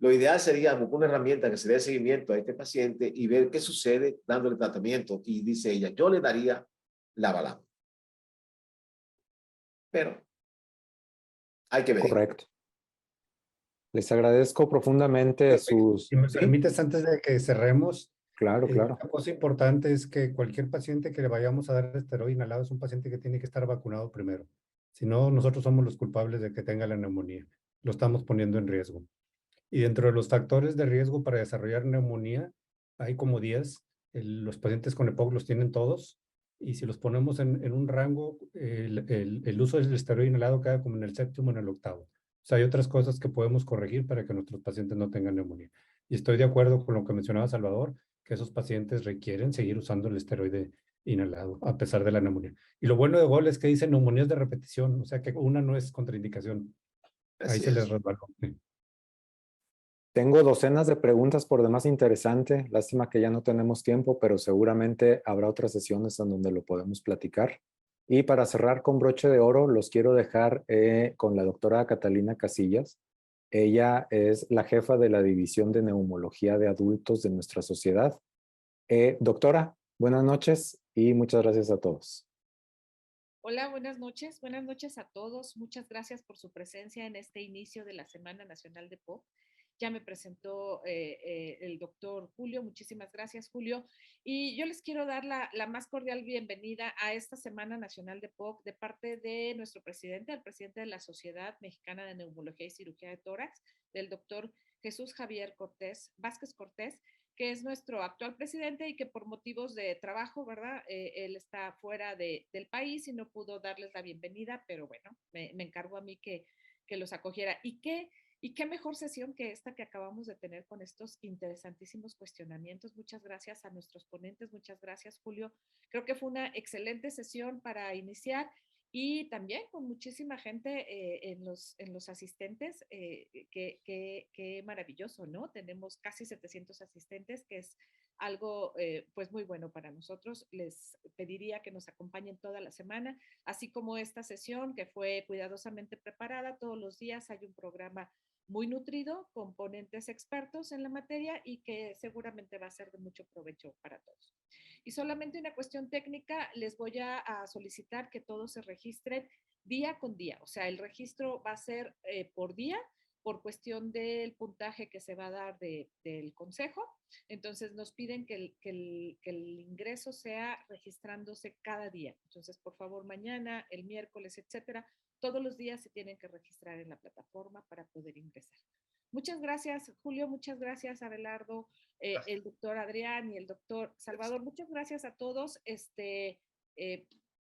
D: Lo ideal sería buscar una herramienta que se dé seguimiento a este paciente y ver qué sucede dándole tratamiento. Y dice ella, yo le daría la balanza. Pero hay que ver.
A: Correcto. Les agradezco profundamente sus...
B: Si me
A: ¿Sí?
B: permites, antes de que cerremos,
A: Claro, claro.
B: una cosa importante es que cualquier paciente que le vayamos a dar esteroide inhalado es un paciente que tiene que estar vacunado primero. Si no, nosotros somos los culpables de que tenga la neumonía. Lo estamos poniendo en riesgo. Y dentro de los factores de riesgo para desarrollar neumonía, hay como 10. Los pacientes con EPOC los tienen todos. Y si los ponemos en un rango, el uso del esteroide inhalado queda como en el 7º, en el 8º. sea, hay otras cosas que podemos corregir para que nuestros pacientes no tengan neumonía. Y estoy de acuerdo con lo que mencionaba Salvador, que esos pacientes requieren seguir usando el esteroide inhalado a pesar de la neumonía. Y lo bueno de Gol es que dice neumonías de repetición, o sea que una no es contraindicación. Ahí
D: Así
B: se les
D: es.
B: resbaló.
A: Tengo docenas de preguntas por demás interesante. Lástima que ya no tenemos tiempo, pero seguramente habrá otras sesiones en donde lo podemos platicar. Y para cerrar con broche de oro, los quiero dejar con la doctora Catalina Casillas. Ella es la jefa de la División de Neumología de Adultos de nuestra sociedad. Doctora, buenas noches y muchas gracias a todos.
E: Hola, buenas noches. Buenas noches a todos. Muchas gracias por su presencia en este inicio de la Semana Nacional de POC. Ya me presentó el doctor Julio. Muchísimas gracias, Julio. Y yo les quiero dar la más cordial bienvenida a esta Semana Nacional de POC de parte de nuestro presidente, el presidente de la Sociedad Mexicana de Neumología y Cirugía de Tórax, del doctor Jesús Javier Vázquez Cortés, que es nuestro actual presidente y que por motivos de trabajo, ¿verdad? Él está fuera del país y no pudo darles la bienvenida, pero bueno, me encargó a mí que los acogiera. ¿Y qué mejor sesión que esta que acabamos de tener con estos interesantísimos cuestionamientos? Muchas gracias a nuestros ponentes, muchas gracias, Julio. Creo que fue una excelente sesión para iniciar y también con muchísima gente en los asistentes, que maravilloso, ¿no? Tenemos casi 700 asistentes, que es algo pues muy bueno para nosotros. Les pediría que nos acompañen toda la semana, así como esta sesión que fue cuidadosamente preparada. Todos los días hay un programa muy nutrido, con ponentes expertos en la materia y que seguramente va a ser de mucho provecho para todos. Y solamente una cuestión técnica, les voy a solicitar que todos se registren día con día. O sea, el registro va a ser por día, por cuestión del puntaje que se va a dar del consejo. Entonces nos piden que el ingreso sea registrándose cada día. Entonces, por favor, mañana, el miércoles, etcétera, todos los días se tienen que registrar en la plataforma para poder ingresar. Muchas gracias, Julio. Muchas gracias, Abelardo, el doctor Adrián y el doctor Salvador. Muchas gracias a todos.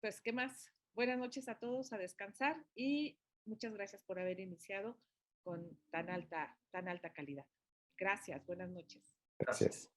E: Pues, ¿qué más? Buenas noches a todos, a descansar y muchas gracias por haber iniciado con tan alta calidad. Gracias, buenas noches.
A: Gracias.